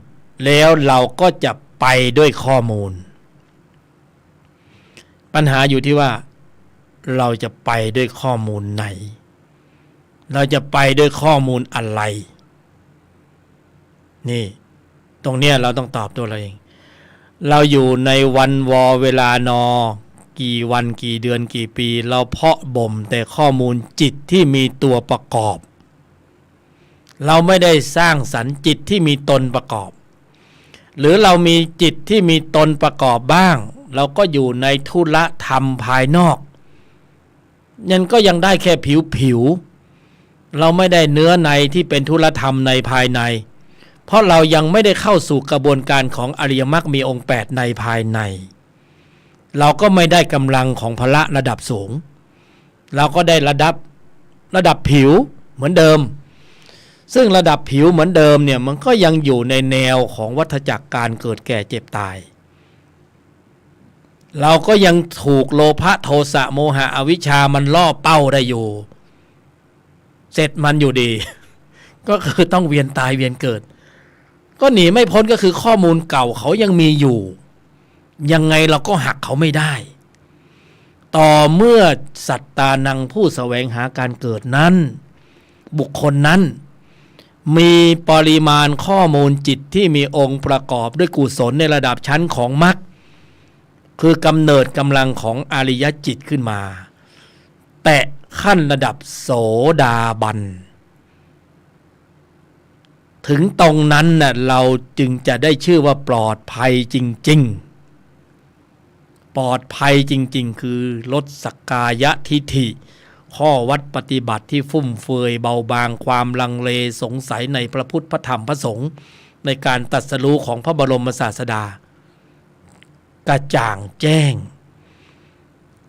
แล้วเราก็จะไปด้วยข้อมูลปัญหาอยู่ที่ว่าเราจะไปด้วยข้อมูลไหนเราจะไปด้วยข้อมูลอะไรนี่ตรงเนี้ยเราต้องตอบตัวเราเองเราอยู่ในวันวเวลานอกี่วันกี่เดือนกี่ปีเราเพาะบ่มแต่ข้อมูลจิตที่มีตัวประกอบเราไม่ได้สร้างสรรค์จิตที่มีตนประกอบหรือเรามีจิตที่มีตนประกอบบ้างเราก็อยู่ในธุระธรรมภายนอกยังก็ยังได้แค่ผิวเราไม่ได้เนื้อในที่เป็นธุระธรรมในภายในเพราะเรายังไม่ได้เข้าสู่กระบวนการของอริยมรรคมีองค์8ในภายในเราก็ไม่ได้กำลังของพละระดับสูงเราก็ได้ระดับผิวเหมือนเดิมซึ่งระดับผิวเหมือนเดิมเนี่ยมันก็ยังอยู่ในแนวของวัฏจักรการเกิดแก่เจ็บตายเราก็ยังถูกโลภะโทสะโมหะอวิชชามันล่อเป้าได้อยู่เสร็จมันอยู่ดี ก็คือต้องเวียนตายเวียนเกิดก็หนีไม่พ้นก็คือข้อมูลเก่าเขายังมีอยู่ยังไงเราก็หักเขาไม่ได้ต่อเมื่อสัตตานังผู้แสวงหาการเกิดนั้น บุคคลนั้นมีปริมาณข้อมูลจิตที่มีองค์ประกอบด้วยกุศลในระดับชั้นของมรรคคือกำเนิดกำลังของอริยจิตขึ้นมาแตะขั้นระดับโสดาบันถึงตรงนั้นน่ะเราจึงจะได้ชื่อว่าปลอดภัยจริงๆปลอดภัยจริงๆคือลดสักกายทิฏฐิข้อวัดปฏิบัติที่ฟุ่มเฟือยเบาบางความลังเลสงสัยในพระพุทธพระธรรมพระสงฆ์ในการตรัสรู้ของพระบรมศาสดากระจ่างแจ้ง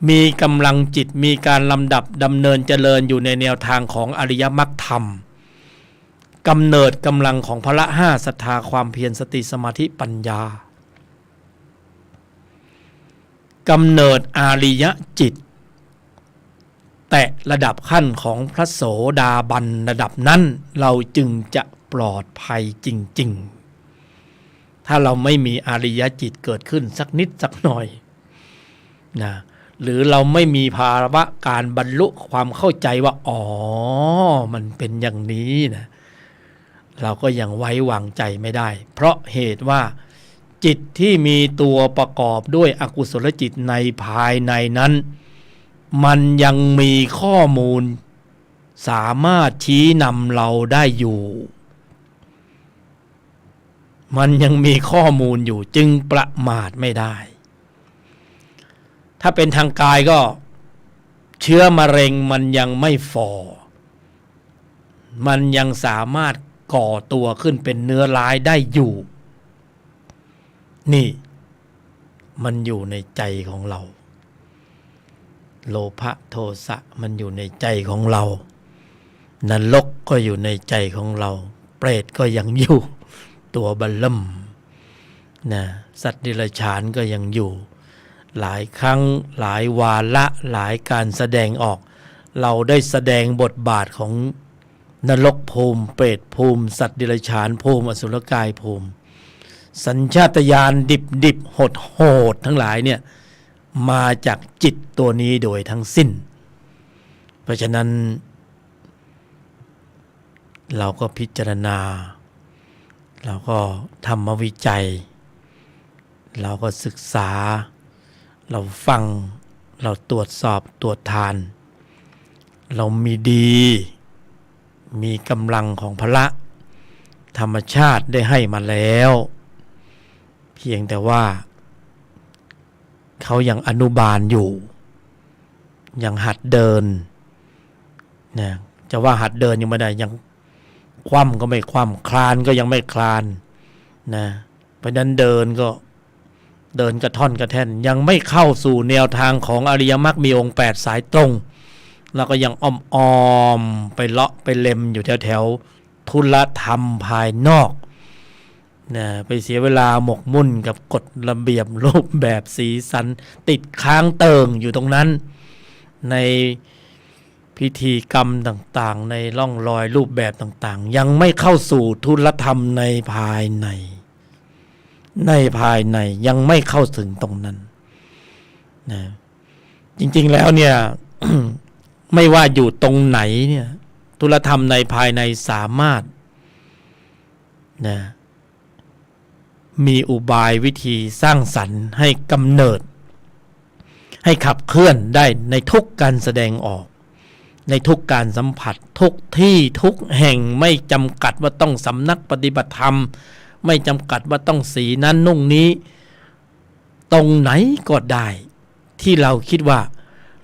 มีกำลังจิตมีการลำดับดำเนินเจริญอยู่ในแนวทางของอริยมรรคธรรมกำเนิดกำลังของพละห้าศรัทธาความเพียรสติสมาธิปัญญากำเนิดอาริยจิตแตะระดับขั้นของพระโสดาบันระดับนั้นเราจึงจะปลอดภัยจริงๆถ้าเราไม่มีอาริยจิตเกิดขึ้นสักนิดสักหน่อยนะหรือเราไม่มีภาวะการบรรลุความเข้าใจว่าอ๋อมันเป็นอย่างนี้นะเราก็ยังไว้วางใจไม่ได้เพราะเหตุว่าจิตที่มีตัวประกอบด้วยอกุศลจิตในภายในนั้นมันยังมีข้อมูลสามารถชี้นำเราได้อยู่มันยังมีข้อมูลอยู่จึงประมาทไม่ได้ถ้าเป็นทางกายก็เชื้อมะเร็งมันยังไม่ฝ่อมันยังสามารถก่อตัวขึ้นเป็นเนื้อร้ายได้อยู่นี่มันอยู่ในใจของเราโลภะโทสะมันอยู่ในใจของเรานรกก็อยู่ในใจของเราเปรตก็ยังอยู่ตัวบัลลัมนะสัตว์เดรัจฉานก็ยังอยู่หลายครั้งหลายวาระหลายการแสดงออกเราได้แสดงบทบาทของนรกภูมิเปรตภูมิสัตว์เดรัจฉานภูมิอสุรกายภูมิสัญชาตญาณดิบโหดทั้งหลายเนี่ยมาจากจิตตัวนี้โดยทั้งสิ้นเพราะฉะนั้นเราก็พิจารณาเราก็ทำวิจัยเราก็ศึกษาเราฟังเราตรวจสอบตรวจทานเรามีดีมีกำลังของพละธรรมชาติได้ให้มาแล้วเพียงแต่ว่าเขายังอนุบาลอยู่ยังหัดเดินนะจะว่าหัดเดินยังไม่ได้ยังคว่ำก็ไม่คว่ำคลานก็ยังไม่คลานนะเพราะนั้นเดินก็เดินกระท่อนกระแท่นยังไม่เข้าสู่แนวทางของอริยมรรคมีองค์8สายตรงแล้วก็ยังอ้อมไปเลาะไปเล็มอยู่แถวๆทุลธรรมภายนอกนะไปเสียเวลาหมกมุ่นกับกฎระเบียบรูปแบบสีสันติดค้างเติ่งอยู่ตรงนั้นในพิธีกรรมต่างๆในร่องรอยรูปแบบต่างๆยังไม่เข้าสู่ทุลธรรมในภายในยังไม่เข้าถึงตรงนั้นนะจริงๆแล้วเนี่ย ไม่ว่าอยู่ตรงไหนเนี่ยทุลธรรมในภายในสามารถนะมีอุบายวิธีสร้างสรรค์ให้กำเนิดให้ขับเคลื่อนได้ในทุกการแสดงออกในทุกการสัมผัสทุกที่ทุกแห่งไม่จำกัดว่าต้องสำนักปฏิบัติธรรมไม่จำกัดว่าต้องสีนั้นนุ่งนี้ตรงไหนก็ได้ที่เราคิดว่า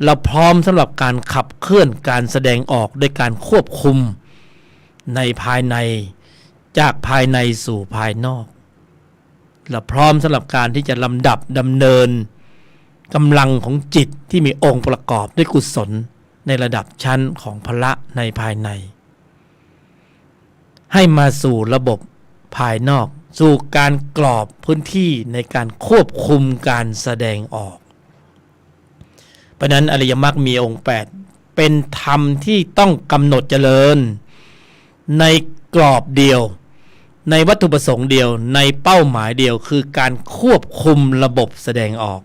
เราพร้อมสำหรับการขับเคลื่อนการแสดงออกด้วยการควบคุมในภายในจากภายในสู่ภายนอกเราพร้อมสำหรับการที่จะลำดับดำเนินกำลังของจิตที่มีองค์ประกอบด้วยกุศลในระดับชั้นของพละในภายในให้มาสู่ระบบภายนอกสู่การกรอบพื้นที่ในการควบคุมการแสดงออกเพราะนั้นอริยมรรคมีองค์8เป็นธรรมที่ต้องกำหนดเจริญในกรอบเดียวในวัตถุประสงค์เดียวในเป้าหมายเดียวคือการควบคุมระบบแสดงออก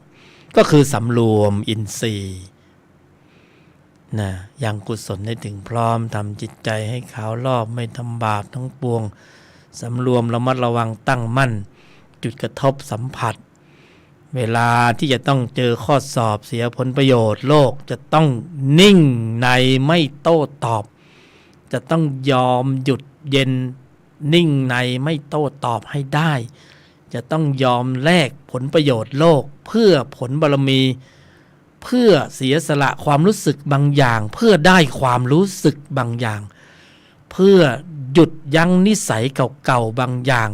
ก็คือสำรวมอินทรีย์ นะยังกุศลให้ถึงพร้อมทำจิตใจให้ขาวรอบไม่ทำบาปทั้งปวงสำรวมระมัดระวังตั้งมั่นจุดกระทบสัมผัสเวลาที่จะต้องเจอข้อสอบเสียผลประโยชน์โลกจะต้องนิ่งในไม่โต้ตอบจะต้องยอมหยุดเย็นนิ่งในไม่โต้ตอบให้ได้จะต้องยอมแลกผลประโยชน์โลกเพื่อผลบารมีเพื่อเสียสละความรู้สึกบางอย่างเพื่อได้ความรู้สึกบางอย่างเพื่อหยุดยั้งนิสัยเก่าๆบางอย่าง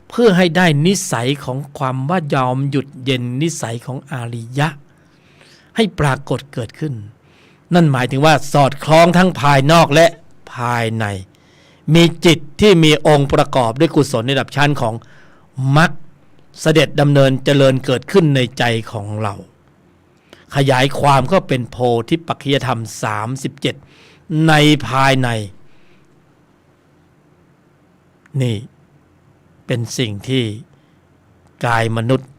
เพื่อให้ได้นิสัยของความว่ายอมหยุดเย็นนิสัยของอาริยะให้ปรากฏเกิดขึ้นนั่นหมายถึงว่าสอดคล้องทั้งภายนอกและภายในมีจิตที่มีองค์ประกอบด้วยกุศลในระดับชั้นของมรรคเสด็จดำเนินเจริญเกิดขึ้นในใจของเราขยายความก็เป็นโพธิปัจจยธรรม37ในภายในนี่เป็นสิ่งที่กายมนุษย์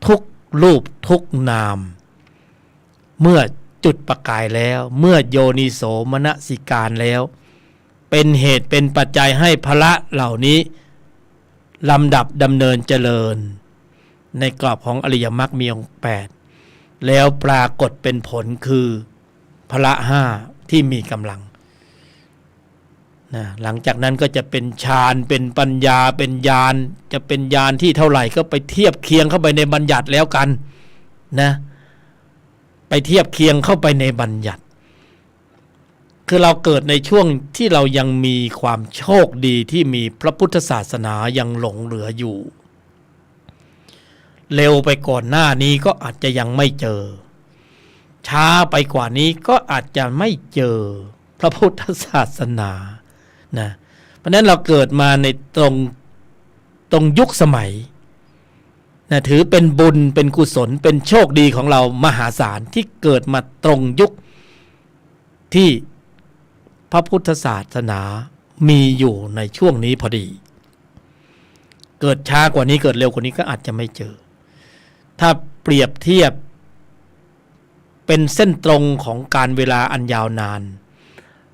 ทุกรูปทุกนามเมื่อจุดประกายแล้วเมื่อโยนิโสมนสิการแล้วเป็นเหตุเป็นปัจจัยให้พละเหล่านี้ลำดับดำเนินเจริญในกรอบของอริยมรรคมีองค์8แล้วปรากฏเป็นผลคือพละ5ที่มีกำลังนะหลังจากนั้นก็จะเป็นฌานเป็นปัญญาเป็นญาณจะเป็นญาณที่เท่าไหร่ก็ไปเทียบเคียงเข้าไปในบัญญัติแล้วกันนะไปเทียบเคียงเข้าไปในบัญญัติคือเราเกิดในช่วงที่เรายังมีความโชคดีที่มีพระพุทธศาสนายังหลงเหลืออยู่เร็วไปก่อนหน้านี้ก็อาจจะยังไม่เจอช้าไปกว่านี้ก็อาจจะไม่เจอพระพุทธศาสนานะเพราะนั้นเราเกิดมาในตรงยุคสมัยนะถือเป็นบุญเป็นกุศลเป็นโชคดีของเรามหาศาลที่เกิดมาตรงยุคที่พระพุทธศาสนามีอยู่ในช่วงนี้พอดีเกิดช้ากว่านี้เกิดเร็วกว่านี้ก็อาจจะไม่เจอถ้าเปรียบเทียบเป็นเส้นตรงของการเวลาอันยาวนาน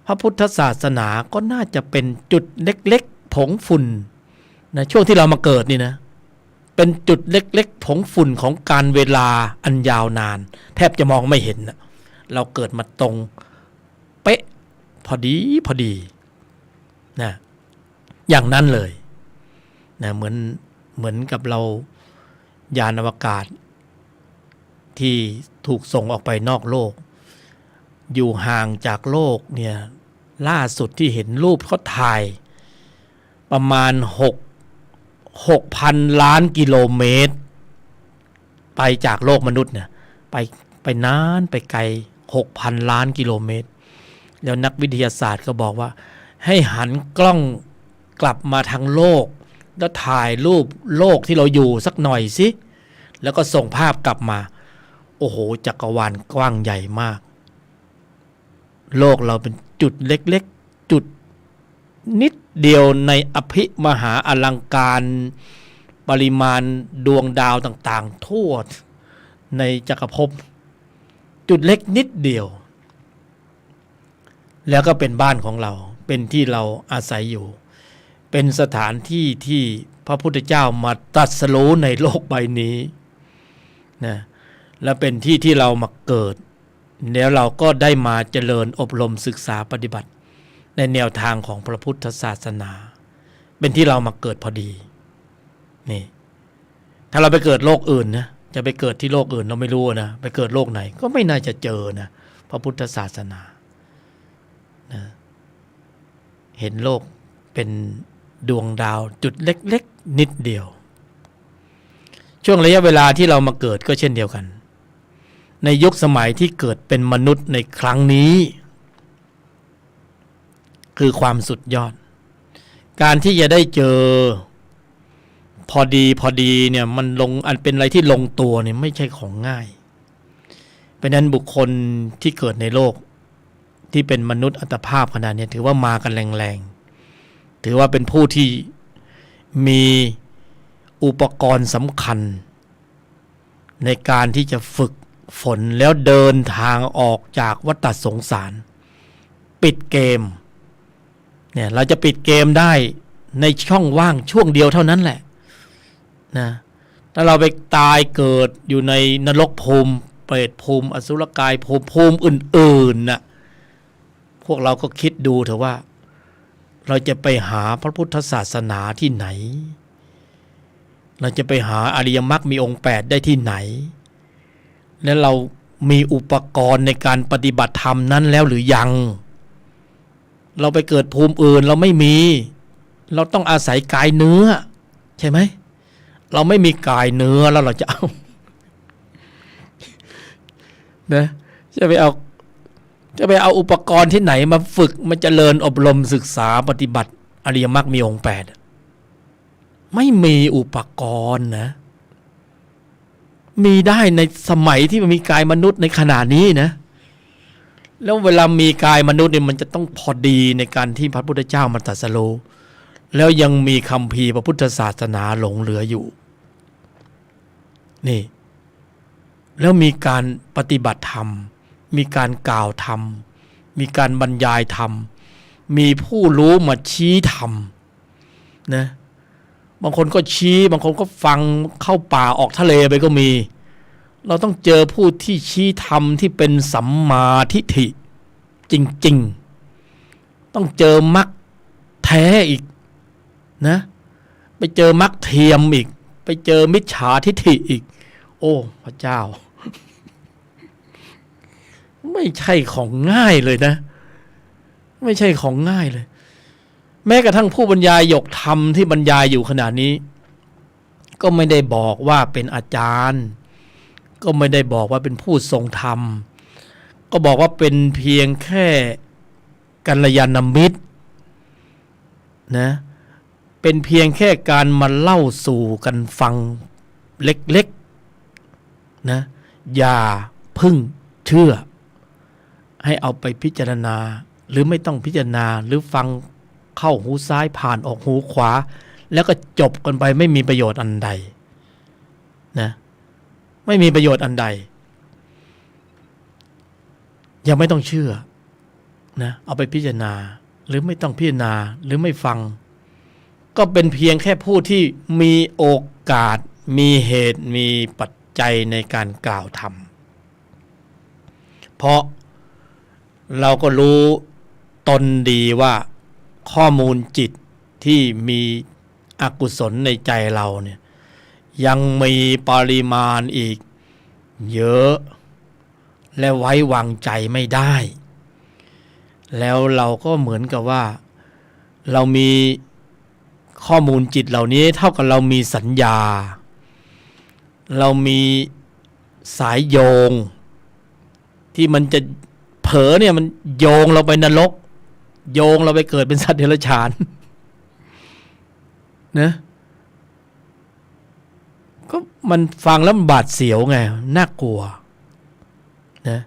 พระพุทธศาสนาก็น่าจะเป็นจุดเล็กๆผงฝุ่นนะช่วงที่เรามาเกิดนี่นะเป็นจุดเล็กๆผงฝุ่นของการเวลาอันยาวนานแทบจะมองไม่เห็นนะเราเกิดมาตรงเป๊ะพอดีนะอย่างนั้นเลยนะเหมือนกับเรายานอวกาศที่ถูกส่งออกไปนอกโลกอยู่ห่างจากโลกเนี่ยล่าสุดที่เห็นรูปเขาถ่ายประมาณ6,000 ล้านกิโลเมตรไปจากโลกมนุษย์เนี่ยไปนานไปไกล 6,000 ล้านกิโลเมตรแล้วนักวิทยาศาสตร์ก็บอกว่าให้หันกล้องกลับมาทางโลกแล้วถ่ายรูปโลกที่เราอยู่สักหน่อยสิแล้วก็ส่งภาพกลับมาโอ้โหจักรวาลกว้างใหญ่มากโลกเราเป็นจุดเล็กๆจุดนิดเดียวในอภิมหาอลังการปริมาณดวงดาวต่างๆทั่วในจักรภพจุดเล็กนิดเดียวแล้วก็เป็นบ้านของเราเป็นที่เราอาศัยอยู่เป็นสถานที่ที่พระพุทธเจ้ามาตรัสรู้ในโลกใบนี้นะและเป็นที่ที่เรามาเกิดแล้วเราก็ได้มาเจริญอบรมศึกษาปฏิบัติในแนวทางของพระพุทธศาสนาเป็นที่เรามาเกิดพอดีนี่ถ้าเราไปเกิดโลกอื่นนะจะไปเกิดที่โลกอื่นเราไม่รู้นะไปเกิดโลกไหนก็ไม่น่าจะเจอนะพระพุทธศาสนานะเห็นโลกเป็นดวงดาวจุดเล็กๆนิดเดียวช่วงระยะเวลาที่เรามาเกิดก็เช่นเดียวกันในยุคสมัยที่เกิดเป็นมนุษย์ในครั้งนี้คือความสุดยอดการที่จะได้เจอพอดีเนี่ยมันอันเป็นอะไรที่ลงตัวเนี่ยไม่ใช่ของง่ายเพราะนั้นบุคคลที่เกิดในโลกที่เป็นมนุษย์อัตภาพขนาดนี้ถือว่ามากันแรงๆถือว่าเป็นผู้ที่มีอุปกรณ์สำคัญในการที่จะฝึกฝนแล้วเดินทางออกจากวัฏสงสาร ปิดเกมเนี่ยเราจะปิดเกมได้ในช่องว่างช่วงเดียวเท่านั้นแหละนะถ้าเราไปตายเกิดอยู่ในนรกภูมิเปรตภูมิอสุรกายภูมิอื่นๆน่ะพวกเราก็คิดดูเถอะว่าเราจะไปหาพระพุทธศาสนาที่ไหนเราจะไปหาอริยมรรคมีองค์8ได้ที่ไหนและเรามีอุปกรณ์ในการปฏิบัติธรรมนั้นแล้วหรือยังเราไปเกิดภูมิอื่นเราไม่มีเราต้องอาศัยกายเนื้อใช่ไหมเราไม่มีกายเนื้อแล้วเราจะเอานะจะไปเอาอุปกรณ์ที่ไหนมาฝึกมาเจริญอบรมศึกษาปฏิบัติอริยมรรคมีองค์8ไม่มีอุปกรณ์นะมีได้ในสมัยที่มันมีกายมนุษย์ในขณะนี้นะแล้วเวลามีกายมนุษย์เนี่ยมันจะต้องพอดีในการที่พระพุทธเจ้ามาตรัสรู้แล้วยังมีคัมภีร์พระพุทธศาสนาหลงเหลืออยู่นี่แล้วมีการปฏิบัติธรรมมีการกล่าวธรรมมีการบรรยายธรรมมีผู้รู้มาชี้ธรรมนะบางคนก็ชี้บางคนก็ฟังเข้าป่าออกทะเลไปก็มีเราต้องเจอผู้ที่ชี้ธรรมที่เป็นสัมมาทิฏฐิจริงๆต้องเจอมรรคแท้อีกนะไปเจอมรรคเทียมอีกไปเจอมิจฉาทิฏฐิอีกโอ้พระเจ้าไม่ใช่ของง่ายเลยนะไม่ใช่ของง่ายเลยแม้กระทั่งผู้บรรยายหยกธรรมที่บรรยายอยู่ขณะนี้ก็ไม่ได้บอกว่าเป็นอาจารย์ก็ไม่ได้บอกว่าเป็นผู้ทรงธรรมก็บอกว่าเป็นเพียงแค่กัลยาณมิตรนะเป็นเพียงแค่การมาเล่าสู่กันฟังเล็กๆนะอย่าพึ่งเชื่อให้เอาไปพิจารณาหรือไม่ต้องพิจารณาหรือฟังเข้าหูซ้ายผ่านออกหูขวาแล้วก็จบกันไปไม่มีประโยชน์อันใดนะไม่มีประโยชน์อันใดยังไม่ต้องเชื่อนะเอาไปพิจารณาหรือไม่ต้องพิจารณาหรือไม่ฟังก็เป็นเพียงแค่ผู้ที่มีโอกาสมีเหตุมีปัจจัยในการกล่าวธรรมเพราะเราก็รู้ตนดีว่าข้อมูลจิตที่มีอกุศลในใจเราเนี่ยยังมีปริมาณอีกเยอะและไว้วางใจไม่ได้แล้วเราก็เหมือนกับว่าเรามีข้อมูลจิตเหล่านี้เท่ากับเรามีสัญญาเรามีสายโยงที่มันจะเผลอเนี่ยมันโยงเราไปนรกโยงเราไปเกิดเป็นสัตว์เดรัจฉานนะก็มันฟังแล้วมันบาดเสียวไงน่ากลัวนะ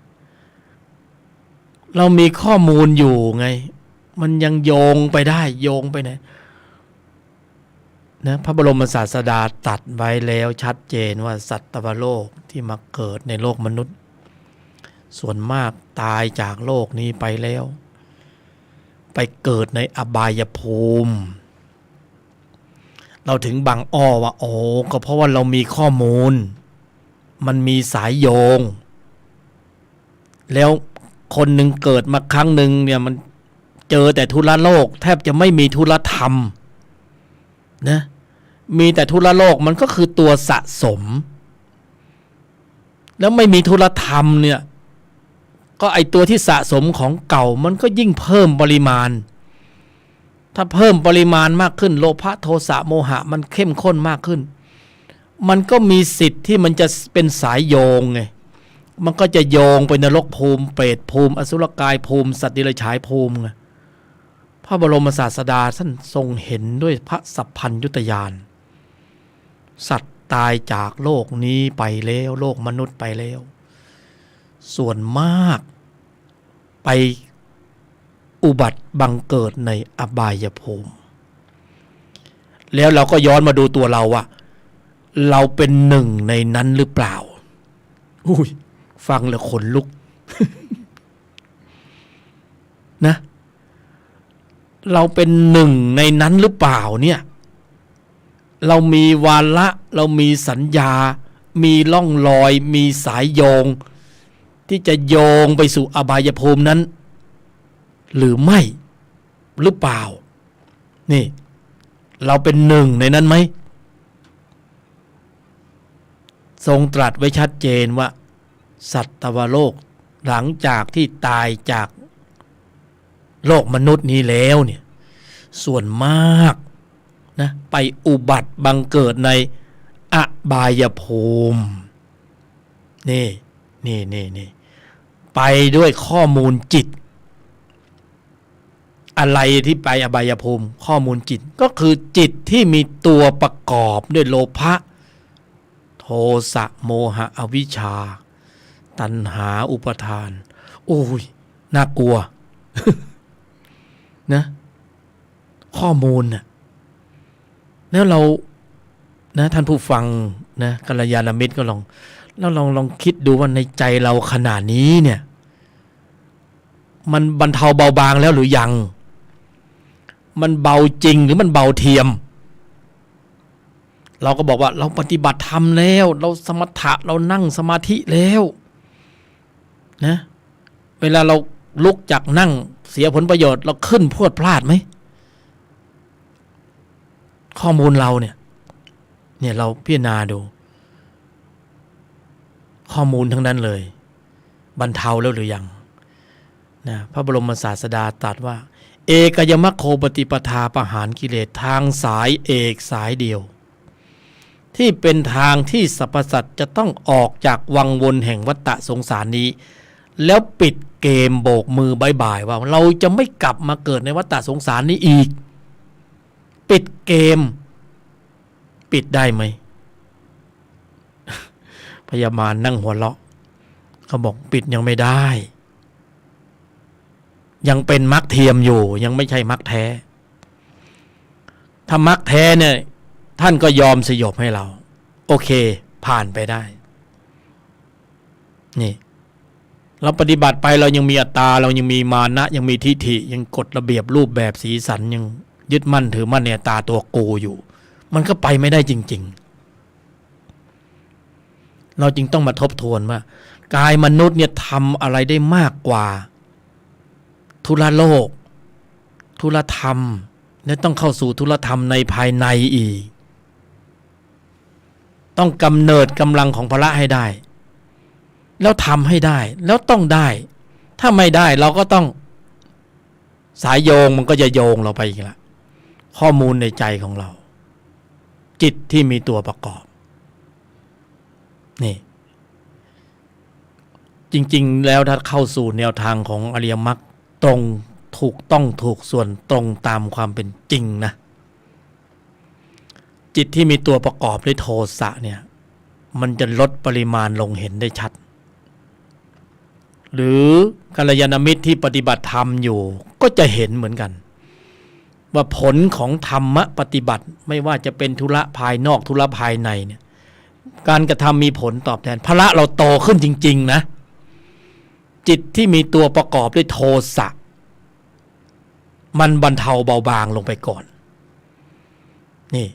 เรามีข้อมูลอยู่ไงมันยังโยงไปได้โยงไปไหนนะพระบรมศาสดาตรัสไว้แล้วชัดเจนว่าสัตวโลกที่มาเกิดในโลกมนุษย์ส่วนมากตายจากโลกนี้ไปแล้วไปเกิดในอบายภูมิเราถึงบางอ้อว่าโอ้ก็เพราะว่าเรามีข้อมูลมันมีสายโยงแล้วคนหนึ่งเกิดมาครั้งหนึ่งเนี่ยมันเจอแต่ทุรโลกแทบจะไม่มีทุรธรรมนะมีแต่ทุรโลกมันก็คือตัวสะสมแล้วไม่มีทุรธรรมเนี่ยก็ไอตัวที่สะสมของเก่ามันก็ยิ่งเพิ่มปริมาณถ้าเพิ่มปริมาณมากขึ้นโลภะโทสะโมหะมันเข้มข้นมากขึ้นมันก็มีสิทธิ์ที่มันจะเป็นสายโยงไงมันก็จะโยงไปนรกภูมิเปรตภูมิอสุรกายภูมิสัตว์เดรัจฉานภูมิไงพระบรมศาสดาท่านทรงเห็นด้วยพระสัพพัญญุตญาณสัตว์ตายจากโลกนี้ไปแล้วโลกมนุษย์ไปแล้วส่วนมากไปอุบัติบังเกิดในอบายภูมิแล้วเราก็ย้อนมาดูตัวเราว่าเราเป็นหนึ่งในนั้นหรือเปล่าอุ้ยฟังแล้วขนลุกนะ เราเป็นหนึ่งในนั้นหรือเปล่าเนี่ยเรามีวาระเรามีสัญญามีล่องรอยมีสายโยงที่จะโยงไปสู่อบายภูมินั้นหรือไม่หรือเปล่านี่เราเป็นหนึ่งในนั้นไหมทรงตรัสไว้ชัดเจนว่าสัตวโลกหลังจากที่ตายจากโลกมนุษย์นี้แล้วเนี่ยส่วนมากนะไปอุบัติบังเกิดในอบายภูมินี่ไปด้วยข้อมูลจิตอะไรที่ไปอบายภูมิข้อมูลจิตก็คือจิตที่มีตัวประกอบด้วยโลภะโทสะโมหะอวิชชาตัณหาอุปาทานโอ้ยน่ากลัว นะข้อมูลน่ะแล้วเรานะท่านผู้ฟังนะกัลยาณมิตรก็ลองคิดดูว่าในใจเราขณะนี้เนี่ยมันบรรเทาเบาบางแล้วหรือยังมันเบาจริงหรือมันเบาเทียมเราก็บอกว่าเราปฏิบัติธรรมแล้วเราสมถะเรานั่งสมาธิแล้วนะเวลาเราลุกจากนั่งเสียผลประโยชน์เราขึ้นพรวดพลาดไหมข้อมูลเราเนี่ยเราพิจารณาดูข้อมูลทั้งนั้นเลยบรรเทาแล้วหรือยังนะพระบรมศาสดาตรัสว่าเอกยมัคโคปฏิปทาประหารกิเลสทางสายเอกสายเดียวที่เป็นทางที่สรรพสัตว์จะต้องออกจากวังวนแห่งวัฏฏะสงสารนี้แล้วปิดเกมโบกมือบายบายว่าเราจะไม่กลับมาเกิดในวัฏฏะสงสารนี้อีกปิดเกมปิดได้ไหม พญามารนั่งหัวเราะเขาบอกปิดยังไม่ได้ยังเป็นมรรคเทียมอยู่ยังไม่ใช่มรรคแท้ถ้ามรรคแท้เนี่ยท่านก็ยอมสยบให้เราโอเคผ่านไปได้นี่เราปฏิบัติไปเรายังมีอัตตาเรายังมีมานะยังมีทิฏฐิยังกฎระเบียบรูปแบบสีสันยังยึดมั่นถือมั่นในอัตตาตัวกูอยู่มันก็ไปไม่ได้จริงๆเราจึงต้องมาทบทวนว่ากายมนุษย์เนี่ยทำอะไรได้มากกว่าทุลโลกทุลธรรมและต้องเข้าสู่ทุลธรรมในภายในอีกต้องกำเนิดกำลังของพละให้ได้แล้วทำให้ได้แล้วต้องได้ถ้าไม่ได้เราก็ต้องสายโยงมันก็จะโยงเราไปอีกละข้อมูลในใจของเราจิตที่มีตัวประกอบนี่จริงๆแล้วถ้าเข้าสู่แนวทางของอริยมรรคตรงถูกต้องถูกส่วนตรงตามความเป็นจริงนะจิตที่มีตัวประกอบด้วยโทสะเนี่ยมันจะลดปริมาณลงเห็นได้ชัดหรือกัลยาณมิตรที่ปฏิบัติธรรมอยู่ก็จะเห็นเหมือนกันว่าผลของธรรมะปฏิบัติไม่ว่าจะเป็นธุระภายนอกธุระภายในเนี่ยการกระทำมีผลตอบแทนพละเราโตขึ้นจริงๆนะจิตที่มีตัวประกอบด้วยโทสะมันบรรเทาเบาบางลงไปก่อนนี่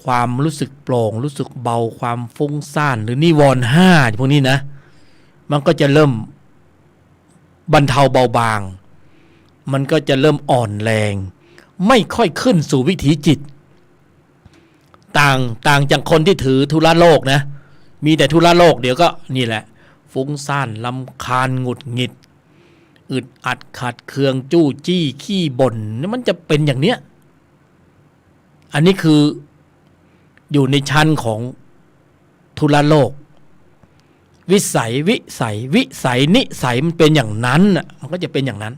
ความรู้สึกโปร่งรู้สึกเบาความฟุ้งซ่านหรือนิวรณ์ห้าพวกนี้นะมันก็จะเริ่มบรรเทาเบาบางมันก็จะเริ่มอ่อนแรงไม่ค่อยขึ้นสู่วิถีจิตต่างจากคนที่ถือธุระโลกนะมีแต่ธุระโลกเดี๋ยวก็นี่แหละฟุ้งซ่านรำคาญหงุดหงิดอึดอัดขัดเคืองจู้จี้ขี้บ่นมันจะเป็นอย่างเนี้ยอันนี้คืออยู่ในชั้นของธุระโลกวิสัยนิสัยมันเป็นอย่างนั้นน่ะมันก็จะเป็นอย่างนั้น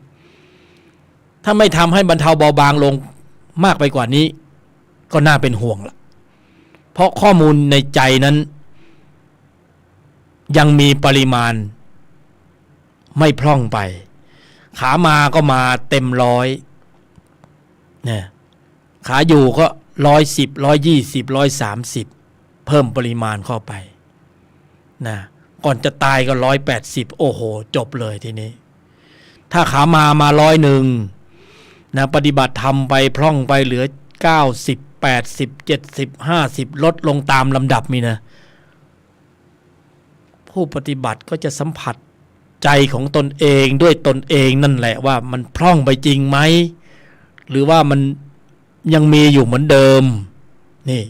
ถ้าไม่ทำให้บรรเทาเบาบางลงมากไปกว่านี้ก็น่าเป็นห่วงละเพราะข้อมูลในใจนั้นยังมีปริมาณไม่พร่องไปขามาก็มาเต็มร้อยเนี่ยขาอยู่ก็110 120 130เพิ่มปริมาณเข้าไปนะก่อนจะตายก็180โอ้โหจบเลยทีนี้ถ้าขามา101 นะปฏิบัติธรรมไปพร่องไปเหลือ90 80 70 50ลดลงตามลำดับมีนะผู้ปฏิบัติก็จะสัมผัสใจของตนเองด้วยตนเองนั่นแหละว่ามันพร่องไปจริงไหมหรือว่ามันยังมีอยู่เหมือนเดิมนี่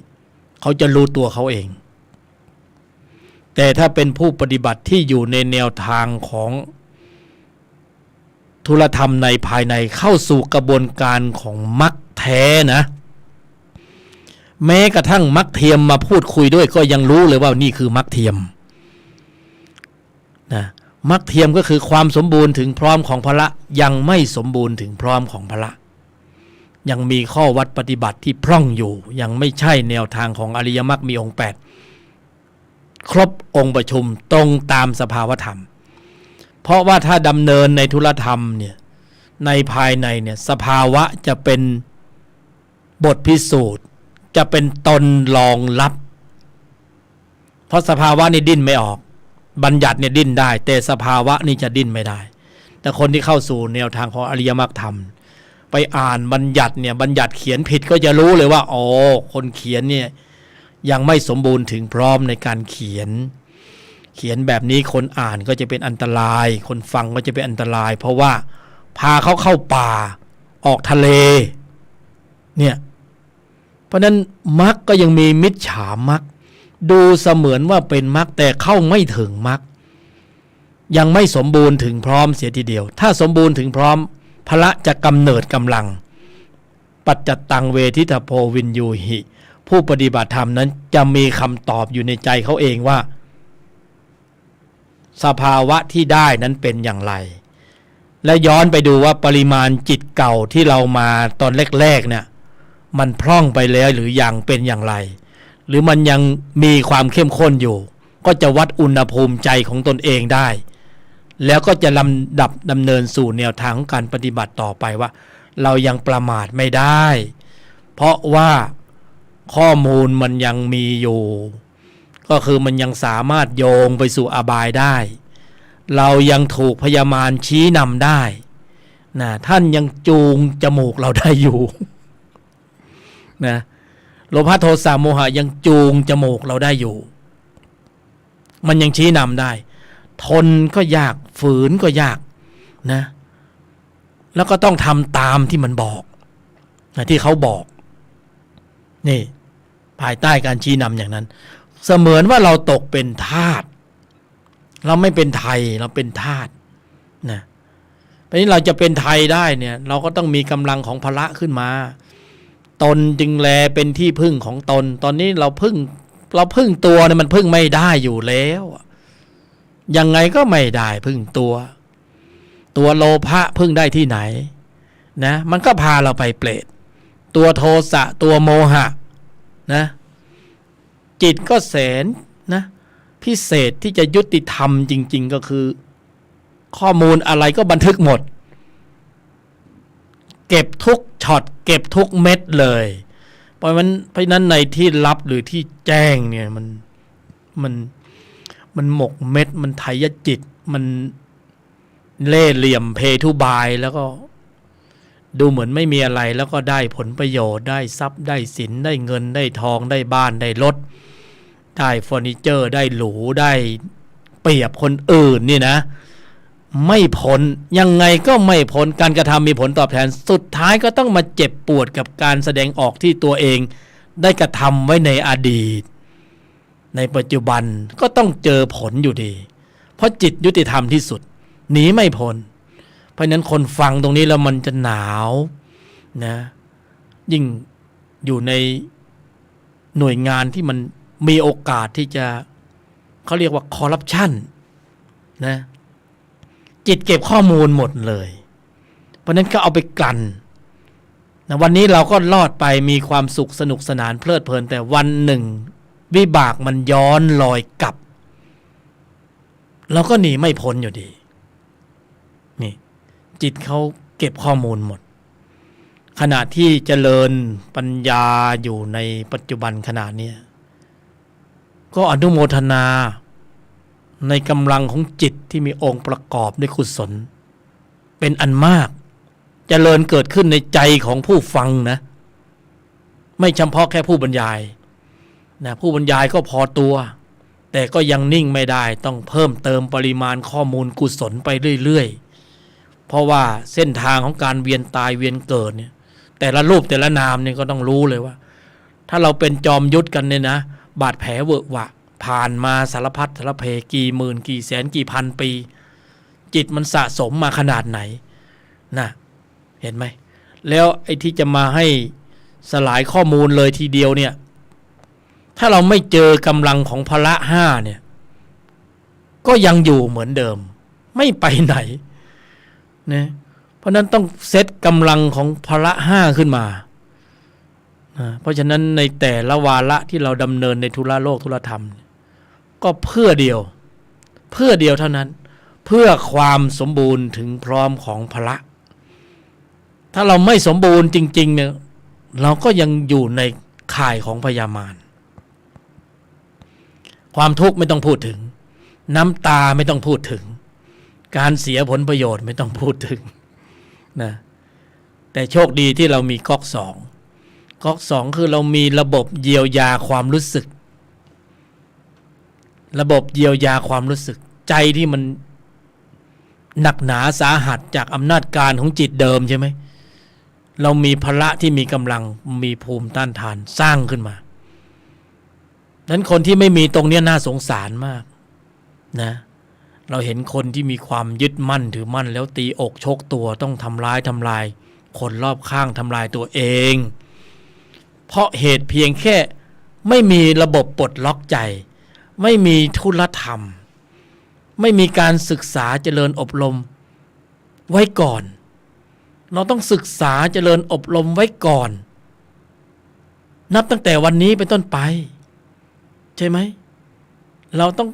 เขาจะรู้ตัวเขาเองแต่ถ้าเป็นผู้ปฏิบัติที่อยู่ในแนวทางของธุรธรรมในภายในเข้าสู่กระบวนการของมรรคแท้นะแม้กระทั่งมรรคเทียมมาพูดคุยด้วยก็ยังรู้เลยว่านี่คือมรรคเทียมนะมรรคเทียมก็คือความสมบูรณ์ถึงพร้อมของพละยังไม่สมบูรณ์ถึงพร้อมของพละยังมีข้อวัดปฏิบัติที่พร่องอยู่ยังไม่ใช่แนวทางของอริยมรรคมีองค์8ครบองค์ประชุมตรงตามสภาวธรรมเพราะว่าถ้าดำเนินในธุรธรรมเนี่ยในภายในเนี่ยสภาวะจะเป็นบทพิสูจน์จะเป็นตนรองรับเพราะสภาวะนี่ดิ้นไม่ออกบัญญัติเนี่ยดิ้นได้แต่สภาวะนี่จะดิ้นไม่ได้แต่คนที่เข้าสู่แนวทางของอริยมรรคธรรมไปอ่านบัญญัติเนี่ยบัญญัติเขียนผิดก็จะรู้เลยว่าอ๋อคนเขียนเนี่ยยังไม่สมบูรณ์ถึงพร้อมในการเขียนแบบนี้คนอ่านก็จะเป็นอันตรายคนฟังก็จะเป็นอันตรายเพราะว่าพาเขาเข้าป่าออกทะเลเนี่ยเพราะนั้นมรรคก็ยังมีมิจฉามรรคดูเสมือนว่าเป็นมรรคแต่เข้าไม่ถึงมรรคยังไม่สมบูรณ์ถึงพร้อมเสียทีเดียวถ้าสมบูรณ์ถึงพร้อมพละจะกำเนิดกำลังปัจจตังเวทิตโพวินยูหิผู้ปฏิบัติธรรมนั้นจะมีคำตอบอยู่ในใจเขาเองว่าสภาวะที่ได้นั้นเป็นอย่างไรและย้อนไปดูว่าปริมาณจิตเก่าที่เรามาตอนแรกๆเนี่ยมันพร่องไปแล้วหรือยังเป็นอย่างไรหรือมันยังมีความเข้มข้นอยู่ก็จะวัดอุณหภูมิใจของตนเองได้แล้วก็จะลำดับดำเนินสู่แนวทางของการปฏิบัติต่อไปว่าเรายังประมาทไม่ได้เพราะว่าข้อมูลมันยังมีอยู่ก็คือมันยังสามารถโยงไปสู่อบายได้เรายังถูกพยามารชี้นำได้นะท่านยังจูงจมูกเราได้อยู่นะโลภะโทสะโมหะยังจูงจมูกเราได้อยู่มันยังชี้นำได้ทนก็ยากฝืนก็ยากนะแล้วก็ต้องทำตามที่มันบอกนะที่เขาบอกนี่ภายใต้การชี้นำอย่างนั้นเสมือนว่าเราตกเป็นทาสเราไม่เป็นไทยเราเป็นทาสนะเพราะนี้เราจะเป็นไทยได้เนี่ยเราก็ต้องมีกำลังของพละขึ้นมาตนจึงแลเป็นที่พึ่งของตนตอนนี้เราพึ่งตัวเนี่ยมันพึ่งไม่ได้อยู่แล้วยังไงก็ไม่ได้พึ่งตัวโลภะพึ่งได้ที่ไหนนะมันก็พาเราไปเปรตตัวโทสะตัวโมหะนะจิตก็แสนนะพิเศษที่จะยุติธรรมจริงๆก็คือข้อมูลอะไรก็บันทึกหมดเก็บทุกช็อตเก็บทุกเม็ดเลยเพราะนั้นในที่ลับหรือที่แจ้งเนี่ยมันหมกเม็ดมันไถยจิตมันเล่ห์เหลี่ยมเพทุบายแล้วก็ดูเหมือนไม่มีอะไรแล้วก็ได้ผลประโยชน์ได้ทรัพย์ได้สินได้เงินได้ทองได้บ้านได้รถได้เฟอร์นิเจอร์ได้หรูได้เปรียบคนอื่นนี่นะไม่พ้นยังไงก็ไม่พ้นการกระทำมีผลตอบแทนสุดท้ายก็ต้องมาเจ็บปวดกับการแสดงออกที่ตัวเองได้กระทำไว้ในอดีตในปัจจุบันก็ต้องเจอผลอยู่ดีเพราะจิตยุติธรรมที่สุดหนีไม่พ้นเพราะนั้นคนฟังตรงนี้แล้วมันจะหนาวนะยิ่งอยู่ในหน่วยงานที่มันมีโอกาสที่จะเขาเรียกว่าคอร์รัปชันนะจิตเก็บข้อมูลหมดเลยเพราะนั้นก็เอาไปกลั่นนะวันนี้เราก็รอดไปมีความสุขสนุกสนานเพลิดเพลินแต่วันหนึ่งวิบากมันย้อนลอยกลับเราก็หนีไม่พ้นอยู่ดีนี่จิตเขาเก็บข้อมูลหมดขณะที่เจริญปัญญาอยู่ในปัจจุบันขณะนี้ก็อนุโมทนาในกำลังของจิตที่มีองค์ประกอบด้วยกุศลเป็นอันมาก เจริญเกิดขึ้นในใจของผู้ฟังนะไม่เฉพาะแค่ผู้บรรยายนะผู้บรรยายก็พอตัวแต่ก็ยังนิ่งไม่ได้ต้องเพิ่มเติมปริมาณข้อมูลกุศลไปเรื่อยๆเพราะว่าเส้นทางของการเวียนตายเวียนเกิดเนี่ยแต่ละรูปแต่ละนามเนี่ยก็ต้องรู้เลยว่าถ้าเราเป็นจอมยุทธกันเนี่ยนะบาดแผลเวอะหวะผ่านมาสารพัดสารเพกี่หมื่นกี่แสนกี่พันปีจิตมันสะสมมาขนาดไหนนะเห็นไหมแล้วไอ้ที่จะมาให้สลายข้อมูลเลยทีเดียวเนี่ยถ้าเราไม่เจอกำลังของพละห้าเนี่ยก็ยังอยู่เหมือนเดิมไม่ไปไหนนะเพราะนั้นต้องเซตกำลังของพละห้าขึ้นมานะเพราะฉะนั้นในแต่ละวาระที่เราดำเนินในธุระโลกธุระธรรมก็เพื่อเดียวเท่านั้นเพื่อความสมบูรณ์ถึงพร้อมของพละถ้าเราไม่สมบูรณ์จริงๆเนี่ยเราก็ยังอยู่ในข่ายของพยามารความทุกข์ไม่ต้องพูดถึงน้ำตาไม่ต้องพูดถึงการเสียผลประโยชน์ไม่ต้องพูดถึงนะแต่โชคดีที่เรามีก๊อกสองคือเรามีระบบเยียวยาความรู้สึกระบบเยียวยาความรู้สึกใจที่มันหนักหนาสาหัสจากอำนาจการของจิตเดิมใช่ไหมเรามีพละที่มีกำลังมีภูมิต้านทานสร้างขึ้นมานั้นคนที่ไม่มีตรงนี้น่าสงสารมากนะเราเห็นคนที่มีความยึดมั่นถือมั่นแล้วตีอกชกตัวต้องทำลายคนรอบข้างทำลายตัวเองเพราะเหตุเพียงแค่ไม่มีระบบปลดล็อกใจไม่มีธุลธรรมไม่มีการศึกษาเจริญอบรมไว้ก่อนเราต้องศึกษาเจริญอบรมไว้ก่อนนับตั้งแต่วันนี้เป็นต้นไปใช่ไหมเราต้อง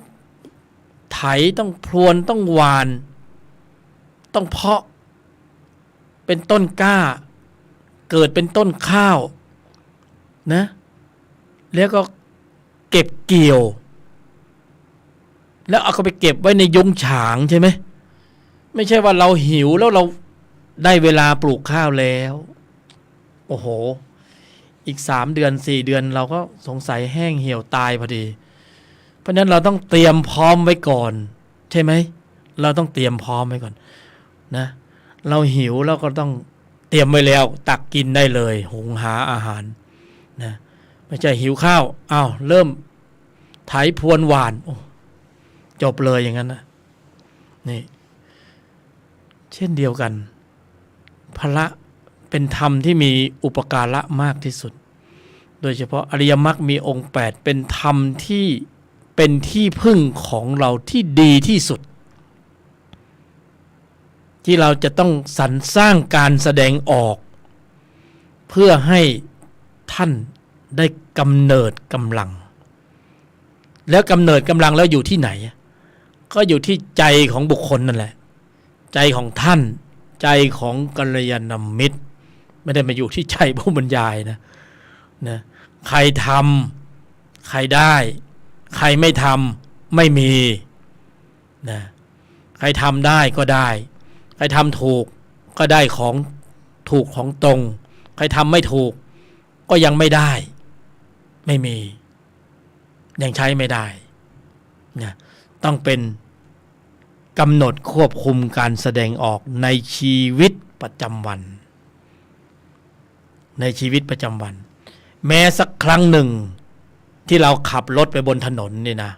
ไถต้องพรวนต้องหว่านต้องเพาะเป็นต้นกล้าเกิดเป็นต้นข้าวนะแล้วก็เก็บเกี่ยวแล้วเอาไปเก็บไว้ในยุ้งฉางใช่ไหมไม่ใช่ว่าเราหิวแล้วเราได้เวลาปลูกข้าวแล้วโอ้โหอีก3 เดือน4 เดือนเราก็สงสัยแห้งเหี่ยวตายพอดีเพราะนั้นเราต้องเตรียมพร้อมไว้ก่อนใช่ไหมเราต้องเตรียมพร้อมไว้ก่อนนะเราหิวเราก็ต้องเตรียมไว้แล้วตักกินได้เลยหุงหาอาหารนะไม่ใช่หิวข้าวอ้าวเริ่มไถพรวนหว่านจบเลยอย่างนั้นนะนี่เช่นเดียวกันพละเป็นธรรมที่มีอุปการะมากที่สุดโดยเฉพาะอริยมรรคมีองค์8เป็นธรรมที่เป็นที่พึ่งของเราที่ดีที่สุดที่เราจะต้องสรรสร้างการแสดงออกเพื่อให้ท่านได้กำเนิดกำลังแล้วกำเนิดกำลังแล้วอยู่ที่ไหนก็อยู่ที่ใจของบุคคลนั่นแหละใจของท่านใจของกัลยาณมิตรไม่ได้มาอยู่ที่ใจผู้บรรยายนะใครทำใครได้ใครไม่ทำไม่มีนะใครทำได้ก็ได้ใครทำถูกก็ได้ของถูกของตรงใครทำไม่ถูกก็ยังไม่ได้ไม่มียังใช้ไม่ได้นะต้องเป็นกำหนดควบคุมการแสดงออกในชีวิตประจำวันแม้สักครั้งหนึ่งที่เราขับรถไปบนถนนนี่นะ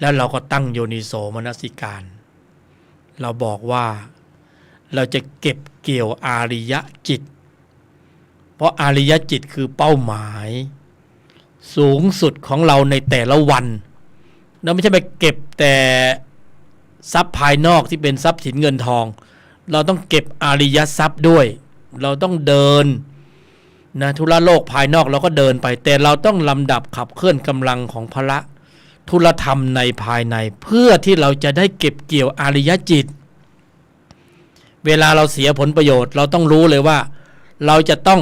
แล้วเราก็ตั้งโยนิโสมนสิการเราบอกว่าเราจะเก็บเกี่ยวอาริยจิตเพราะอาริยจิตคือเป้าหมายสูงสุดของเราในแต่ละวันเราไม่ใช่ไปเก็บแต่ทรัพย์ภายนอกที่เป็นทรัพย์สินเงินทองเราต้องเก็บอาริยทรัพย์ด้วยเราต้องเดินนะธุระโลกภายนอกเราก็เดินไปแต่เราต้องลำดับขับเคลื่อนกำลังของพละธุรธรรมในภายในเพื่อที่เราจะได้เก็บเกี่ยวอาริยจิตเวลาเราเสียผลประโยชน์เราต้องรู้เลยว่าเราจะต้อง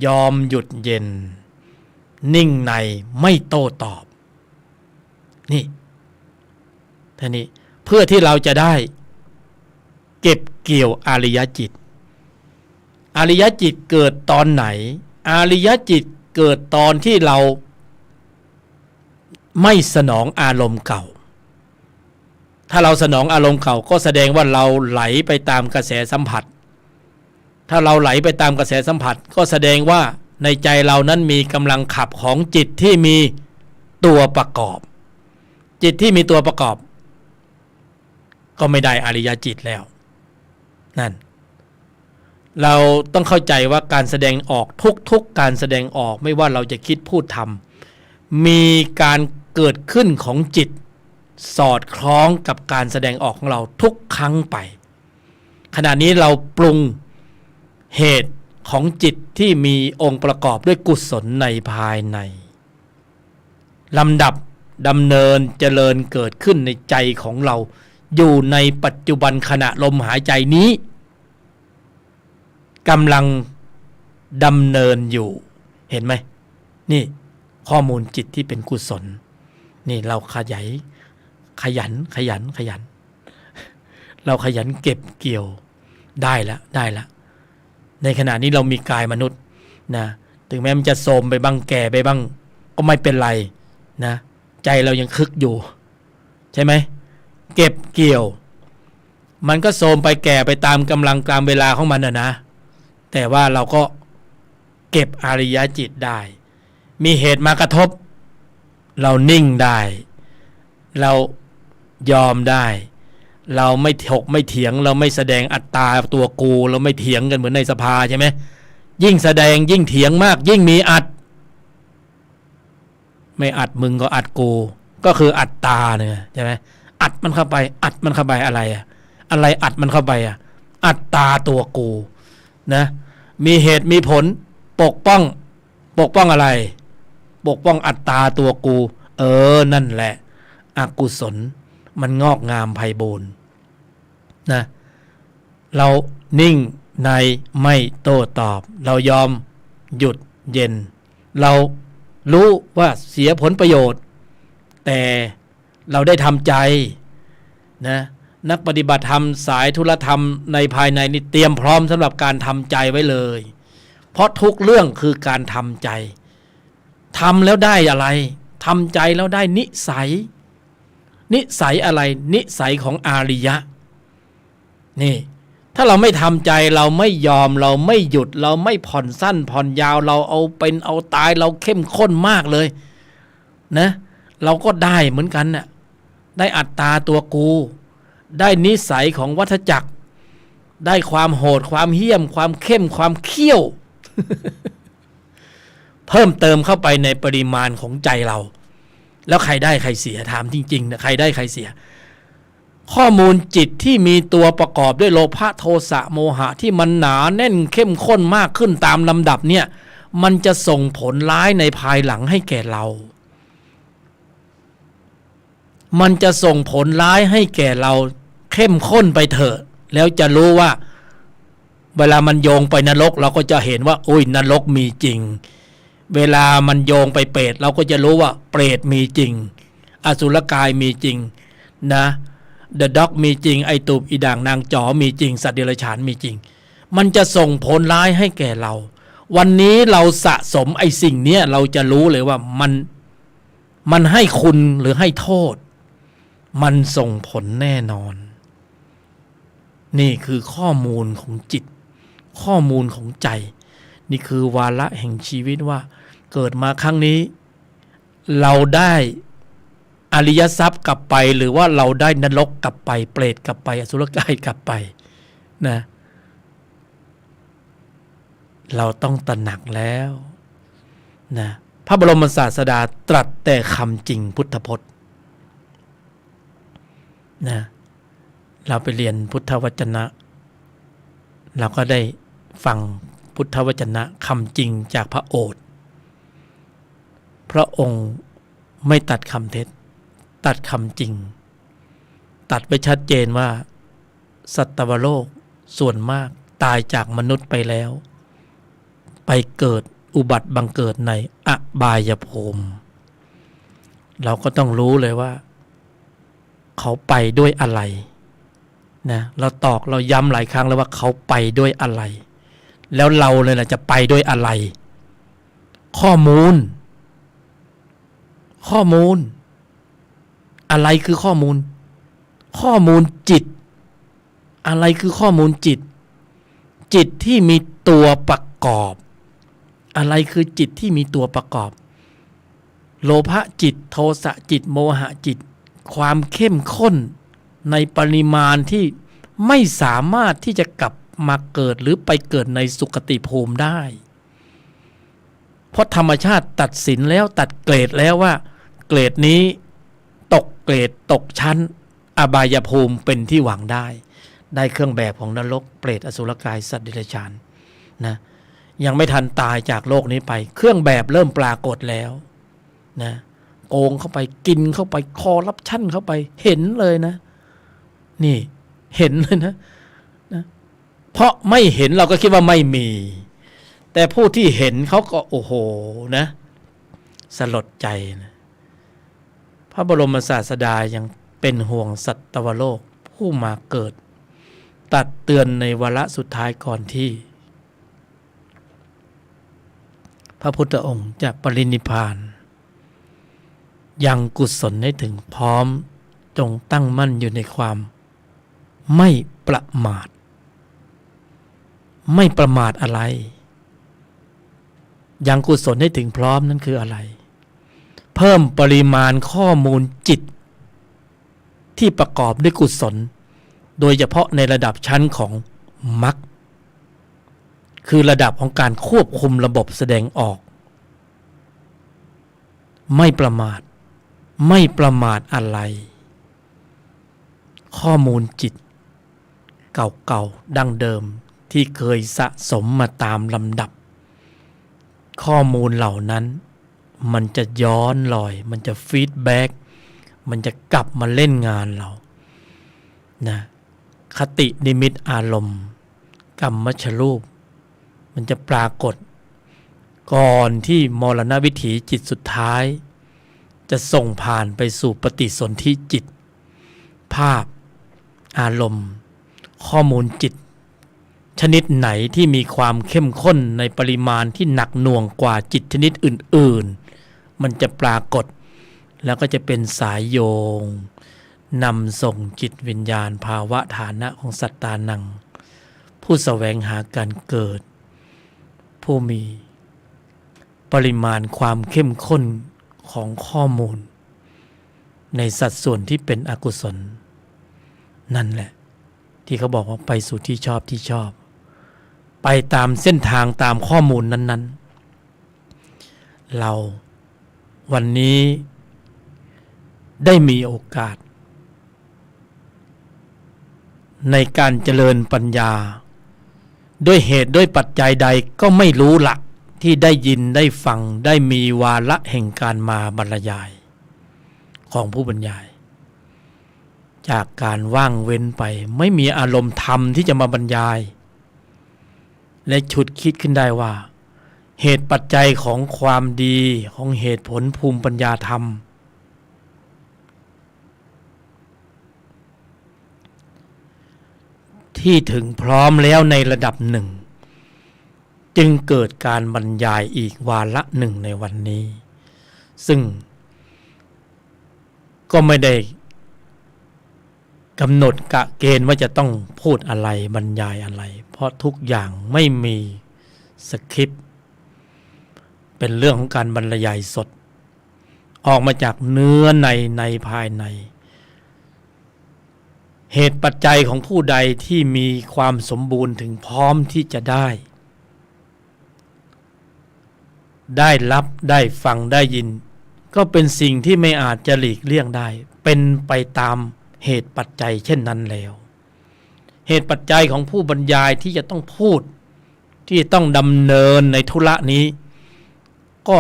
ยอมหยุดเย็นนิ่งในไม่โต้ตอบนี่ท่านี้เพื่อที่เราจะได้เก็บเกี่ยวอาริยจิต อริยจิตเกิดตอนไหนอริยจิตเกิดตอนที่เราไม่สนองอารมณ์เก่าถ้าเราสนองอารมณ์เก่าก็แสดงว่าเราไหลไปตามกระแสสัมผัสถ้าเราไหลไปตามกระแสสัมผัสก็แสดงว่าในใจเรานั้นมีกำลังขับของจิตที่มีตัวประกอบจิตที่มีตัวประกอบก็ไม่ได้อริยจิตแล้วนั่นเราต้องเข้าใจว่าการแสดงออกทุกการแสดงออกไม่ว่าเราจะคิดพูดทำมีการเกิดขึ้นของจิตสอดคล้องกับการแสดงออกของเราทุกครั้งไปขณะนี้เราปรุงเหตุของจิตที่มีองค์ประกอบด้วยกุศลในภายในลำดับดำเนินเจริญเกิดขึ้นในใจของเราอยู่ในปัจจุบันขณะลมหายใจนี้กำลังดำเนินอยู่เห็นไหมนี่ข้อมูลจิตที่เป็นกุศลนี่เราขยันเราขยันเก็บเกี่ยวได้แล้วในขณะนี้เรามีกายมนุษย์นะถึงแม้มันจะโทรมไปบ้างแก่ไปบ้างก็ไม่เป็นไรนะใจเรายังคึกอยู่ใช่ไหมเก็บเกี่ยวมันก็โทรมไปแก่ไปตามกำลังตามเวลาของมันนะแต่ว่าเราก็เก็บอริยจิตได้มีเหตุมากระทบเรานิ่งได้เรายอมได้เราไม่ถกไม่เถียงเราไม่แสดงอัตตาตัวกูเราไม่เถียงกันเหมือนในสภาใช่ไหมยิ่งแสดงยิ่งเถียงมากยิ่งมีอัดไม่อัดมึงก็อัดกูก็คืออัตตาเนี่ยใช่ไหมอัดมันเข้าไปอะไรอะไรอัดมันเข้าไปอัตตาตัวกูนะมีเหตุมีผลปกป้องอะไรปกป้องอัตตาตัวกูนั่นแหละอกุศลมันงอกงามไพบูลย์นะเรานิ่งในไม่โต้ตอบเรายอมหยุดเย็นเรารู้ว่าเสียผลประโยชน์แต่เราได้ทำใจนะนักปฏิบัติธรรมสายธุรธรรมในภายในนี่เตรียมพร้อมสำหรับการทำใจไว้เลยเพราะทุกเรื่องคือการทำใจทำแล้วได้อะไรทำใจแล้วได้นิสัยอะไรนิสัยของอาริยะนี่ถ้าเราไม่ทำใจเราไม่ยอมเราไม่หยุดเราไม่ผ่อนสั้นผ่อนยาวเราเอาเป็นเอาตายเราเข้มข้นมากเลยนะเราก็ได้เหมือนกันน่ะได้อัตตาตัวกูได้นิสัยของวัฏจักรได้ความโหดความเหี้ยมความเข้มความเขี้ยว เพิ่มเติมเข้าไปในปริมาณของใจเราแล้วใครได้ใครเสียถามจริงๆนะใครได้ใครเสียข้อมูลจิตที่มีตัวประกอบด้วยโลภะโทสะโมหะที่มันหนาแน่นเข้มข้นมากขึ้นตามลำดับเนี่ยมันจะส่งผลร้ายในภายหลังให้แก่เรามันจะส่งผลร้ายให้แก่เราเข้มข้นไปเถอะแล้วจะรู้ว่าเวลามันโยงไปนรกเราก็จะเห็นว่าอุ้ยนรกมีจริงเวลามันโยงไปเปรตเราก็จะรู้ว่าเปรตมีจริงอสุรกายมีจริงนะเดอะด็อกมีจริงไอตูบอีด่างนางจ๋อมีจริงสัตว์เดรัจฉานมีจริงมันจะส่งผลร้ายให้แก่เราวันนี้เราสะสมไอสิ่งเนี้ยเราจะรู้เลยว่ามันให้คุณหรือให้โทษมันส่งผลแน่นอนนี่คือข้อมูลของจิตข้อมูลของใจนี่คือวาระแห่งชีวิตว่าเกิดมาครั้งนี้เราได้อริยทรัพย์กลับไปหรือว่าเราได้นรกกลับไปเปรตกลับไปอสุรกายกลับไปนะเราต้องตระหนักแล้วนะพระบรมศาสดาตรัสแต่คำจริงพุทธพจน์นะเราไปเรียนพุทธวจนะเราก็ได้ฟังพุทธวจนะคำจริงจากพระโอษฐ์พระองค์ไม่ตัดคำเท็จตัดคำจริงตัดไปชัดเจนว่าสัตวโลกส่วนมากตายจากมนุษย์ไปแล้วไปเกิดอุบัติบังเกิดในอบายภูมิเราก็ต้องรู้เลยว่าเขาไปด้วยอะไรนะเราย้ำหลายครั้งแล้วว่าเขาไปด้วยอะไร แล้วเราเลยล่ะจะไปด้วยอะไรข้อมูลอะไรคือข้อมูลจิตอะไรคือข้อมูลจิตที่มีตัวประกอบอะไรคือจิตที่มีตัวประกอบโลภะจิตโทสะจิตโมหะจิตความเข้มข้นในปริมาณที่ไม่สามารถที่จะกลับมาเกิดหรือไปเกิดในสุคติภูมิได้เพราะธรรมชาติตัดสินแล้วตัดเกรดแล้วว่าเกรดนี้ตกเกรดตกชั้นอบายภูมิเป็นที่หวังได้เครื่องแบบของนรกเปรตอสุรกายสัตว์เดรัจฉานนะยังไม่ทันตายจากโลกนี้ไปเครื่องแบบเริ่มปรากฏแล้วนะโกงเข้าไปกินเข้าไปคอรับชั่นเข้าไปเห็นเลยนะนี่เห็นเลยนะเพราะไม่เห็นเราก็คิดว่าไม่มีแต่ผู้ที่เห็นเขาก็โอ้โหนะสลดใจนะพระบรมศาสดายังเป็นห่วงสัตวโลกผู้มาเกิดตัดเตือนในวาระสุดท้ายก่อนที่พระพุทธองค์จะปรินิพพานยังกุศลให้ถึงพร้อมจงตั้งมั่นอยู่ในความไม่ประมาทอะไรยังกุศลให้ถึงพร้อมนั่นคืออะไรเพิ่มปริมาณข้อมูลจิตที่ประกอบด้วยกุศลโดยเฉพาะในระดับชั้นของมรรคคือระดับของการควบคุมระบบแสดงออกไม่ประมาทอะไรข้อมูลจิตเก่าๆดั้งเดิมที่เคยสะสมมาตามลำดับข้อมูลเหล่านั้นมันจะย้อนลอยมันจะฟีดแบ็กมันจะกลับมาเล่นงานเรานะคตินิมิตอารมณ์กรรมชรูปมันจะปรากฏก่อนที่มรณวิถีจิตสุดท้ายจะส่งผ่านไปสู่ปฏิสนธิจิตภาพอารมณ์ข้อมูลจิตชนิดไหนที่มีความเข้มข้นในปริมาณที่หนักหน่วงกว่าจิตชนิดอื่นๆมันจะปรากฏแล้วก็จะเป็นสายโยงนำส่งจิตวิญญาณภาวะฐานะของสัตตานังผู้แสวงหาการเกิดผู้มีปริมาณความเข้มข้นของข้อมูลในสัดส่วนที่เป็นอกุศลนั่นแหละที่เขาบอกว่าไปสู่ที่ชอบไปตามเส้นทางตามข้อมูลนั้นๆเราวันนี้ได้มีโอกาสในการเจริญปัญญาด้วยเหตุด้วยปัจจัยใดก็ไม่รู้ละที่ได้ยินได้ฟังได้มีวาระแห่งการมาบรรยายของผู้บรรยายจากการว่างเว้นไปไม่มีอารมณ์ธรรมที่จะมาบรรยายและฉุดคิดขึ้นได้ว่าเหตุปัจจัยของความดีของเหตุผลภูมิปัญญาธรรมที่ถึงพร้อมแล้วในระดับหนึ่งจึงเกิดการบรรยายอีกวาระหนึ่งในวันนี้ซึ่งก็ไม่ได้กำหนดกะเกณฑ์ว่าจะต้องพูดอะไรบรรยายอะไรเพราะทุกอย่างไม่มีสคริปต์เป็นเรื่องของการบรรยายสดออกมาจากเนื้อในภายในเหตุปัจจัยของผู้ใดที่มีความสมบูรณ์ถึงพร้อมที่จะได้รับได้ฟังได้ยินก็เป็นสิ่งที่ไม่อาจจะหลีกเลี่ยงได้เป็นไปตามเหตุปัจจัยเช่นนั้นแล้วเหตุปัจจัยของผู้บรรยายที่จะต้องพูดที่ต้องดำเนินในธุระนี้ก็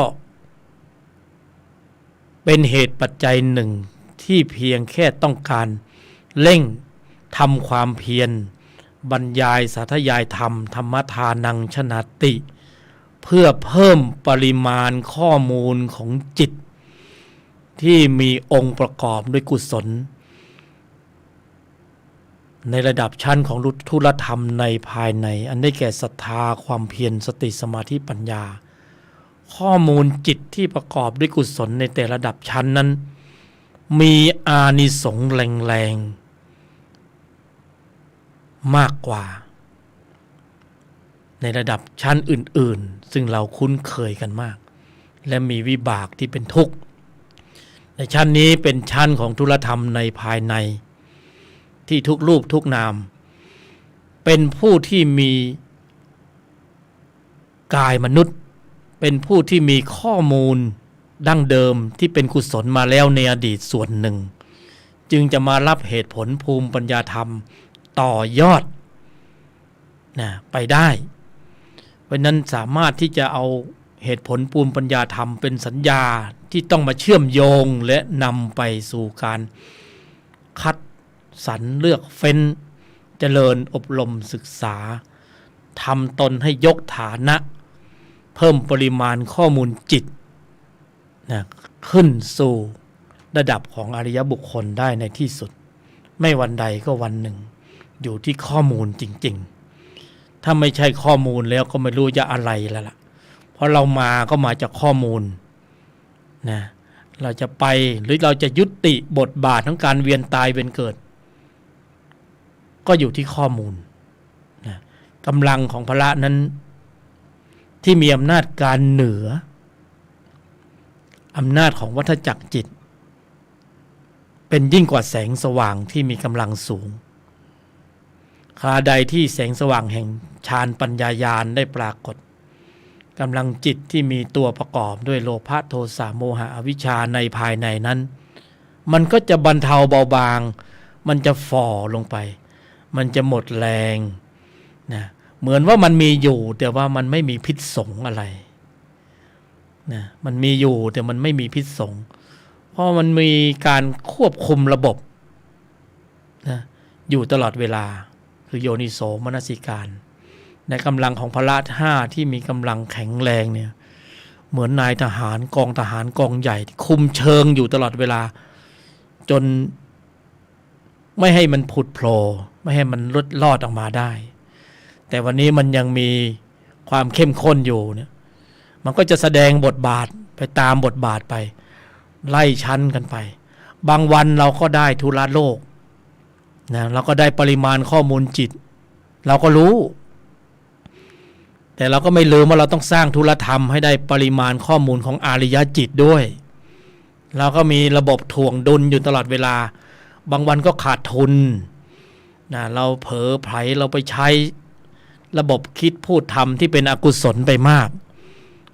เป็นเหตุปัจจัยหนึ่งที่เพียงแค่ต้องการเร่งทำความเพียรบรรยายสาธยายธรรมธรรมทานังชนาติเพื่อเพิ่มปริมาณข้อมูลของจิตที่มีองค์ประกอบด้วยกุศล ในระดับชั้นของธุรธรรมในภายในอันได้แก่ศรัทธาความเพียรสติสมาธิปัญญาข้อมูลจิตที่ประกอบด้วยกุศลในแต่ระดับชั้นนั้นมีอานิสงส์แรงๆมากกว่าในระดับชั้นอื่นๆซึ่งเราคุ้นเคยกันมากและมีวิบากที่เป็นทุกข์ในชั้นนี้เป็นชั้นของธุรธรรมในภายในที่ทุกรูปทุกนามเป็นผู้ที่มีกายมนุษย์เป็นผู้ที่มีข้อมูลดั้งเดิมที่เป็นกุศลมาแล้วในอดีตส่วนหนึ่งจึงจะมารับเหตุผลภูมิปัญญาธรรมต่อยอดไปได้เพราะนั้นสามารถที่จะเอาเหตุผลภูมิปัญญาธรรมเป็นสัญญาที่ต้องมาเชื่อมโยงและนำไปสู่การคัดสรรเลือกเฟ้นเจริญอบรมศึกษาทำตนให้ยกฐานะเพิ่มปริมาณข้อมูลจิตขึ้นสู่ระดับของอริยบุคคลได้ในที่สุดไม่วันใดก็วันหนึ่งอยู่ที่ข้อมูลจริงๆถ้าไม่ใช่ข้อมูลแล้วก็ไม่รู้จะอะไรแล้วล่ะเพราะเรามาก็มาจากข้อมูลเราจะไปหรือเราจะยุติบทบาทของการเวียนตายเวียนเกิดก็อยู่ที่ข้อมูลกำลังของพระนั้นที่มีอำนาจการเหนืออำนาจของวัฏจักรจิตเป็นยิ่งกว่าแสงสว่างที่มีกำลังสูงคราใดที่แสงสว่างแห่งฌานปัญญาญาณได้ปรากฏกำลังจิตที่มีตัวประกอบด้วยโลภะโทสะโมหะอวิชชาในภายในนั้นมันก็จะบรรเทาเบาบางมันจะฝ่อลงไปมันจะหมดแรงเหมือนว่ามันมีอยู่แต่ว่ามันไม่มีพิษสงอะไรมันมีอยู่แต่มันไม่มีพิษสงเพราะมันมีการควบคุมระบบอยู่ตลอดเวลาคือโยนิโสมนสิการในกำลังของพละห้าที่มีกำลังแข็งแรงเนี่ยเหมือนนายทหารกองทหารกองใหญ่ที่คุมเชิงอยู่ตลอดเวลาจนไม่ให้มันผุดโผล่ไม่ให้มันลดลอดออกมาได้แต่วันนี้มันยังมีความเข้มข้นอยู่เนี่ยมันก็จะแสดงบทบาทไปตามบทบาทไปไล่ชั้นกันไปบางวันเราก็ได้ธุระโลกเราก็ได้ปริมาณข้อมูลจิตเราก็รู้แต่เราก็ไม่ลืมว่าเราต้องสร้างธุรธรรมให้ได้ปริมาณข้อมูลของอริยจิตด้วยเราก็มีระบบถ่วงดุลอยู่ตลอดเวลาบางวันก็ขาดทุนเราเผลอไผลเราไปใช้ระบบคิดพูดทำที่เป็นอกุศลไปมาก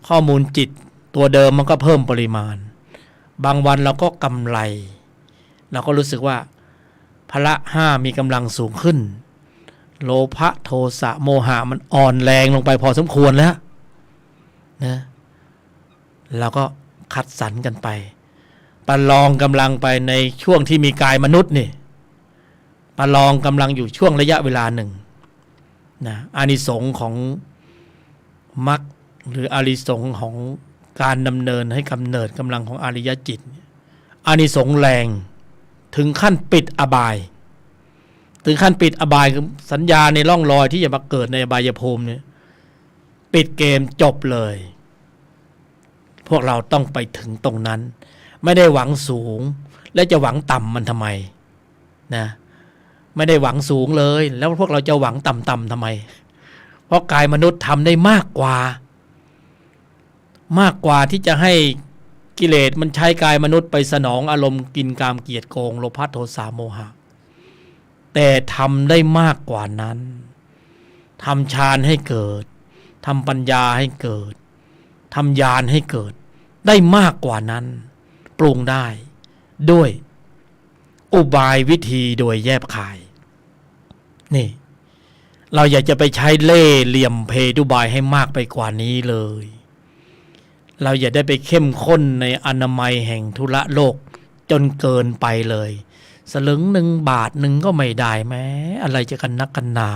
ข้อมูลจิตตัวเดิมมันก็เพิ่มปริมาณบางวันเราก็กำไรเราก็รู้สึกว่าพละห้ามีกำลังสูงขึ้นโลภะโทสะโมหะมันอ่อนแรงลงไปพอสมควรแล้วเราก็คัดสรรกันไปประลองกำลังไปในช่วงที่มีกายมนุษย์นี่ประลองกำลังอยู่ช่วงระยะเวลาหนึ่งอานิสงส์ของมรรคหรืออานิสงส์ของการดำเนินให้กำเนิดกำลังของอริยจิตอานิสงส์แรงถึงขั้นปิดอบายถึงขั้นปิดอบายคือสัญญาในร่องรอยที่จะมาเกิดในอบายภูมิเนี่ยปิดเกมจบเลยพวกเราต้องไปถึงตรงนั้นไม่ได้หวังสูงและจะหวังต่ำมันทำไมไม่ได้หวังสูงเลยแล้วพวกเราจะหวังต่ำๆทำไมเพราะกายมนุษย์ทำได้มากกว่าที่จะให้กิเลสมันใช้กายมนุษย์ไปสนองอารมณ์กินกามเกียรติโกงโลภะโทสะโมหะแต่ทำได้มากกว่านั้นทำฌานให้เกิดทำปัญญาให้เกิดทำญาณให้เกิดได้มากกว่านั้นปรุงได้ด้วยอุบายวิธีโดยแยบคายนี่เราอยากจะไปใช้เล่ห์เหลี่ยมเพทุบายให้มากไปกว่านี้เลยเราอย่าได้ไปเข้มข้นในอนามัยแห่งธุระโลกจนเกินไปเลยสลึงหนึ่งบาทหนึ่งก็ไม่ได้แม้อะไรจะกันนักกันหนา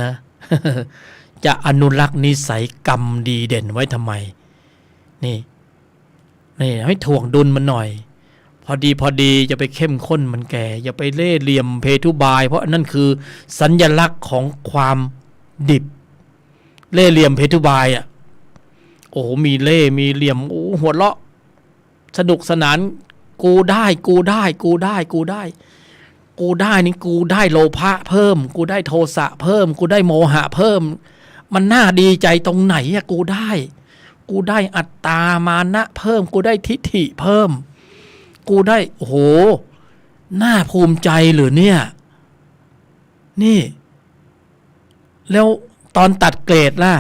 นะ จะอนุรักษ์นิสัยกรรมดีเด่นไว้ทำไมนี่ให้ถ่วงดุลมันหน่อย พอดีจะไปเข้มข้นมันแก่อย่าไปเล่ห์เหลี่ยมเพทุบายเพราะนั่นคือสัญลักษณ์ของความดิบเล่ห์เหลี่ยมเพทุบายโอ้โหมีเล่ห์มีเหลี่ยมโอ้หัวเราะสนุกสนานกูได้นี่กูได้โลภะเพิ่มกูได้โทสะเพิ่มกูได้โมหะเพิ่มมันน่าดีใจตรงไหนกูได้อัตตามานะเพิ่มกูได้ทิฏฐิเพิ่มกูได้โอ้โหน่าภูมิใจหรือเนี่ยนี่แล้วตอนตัดเกรดล่ะ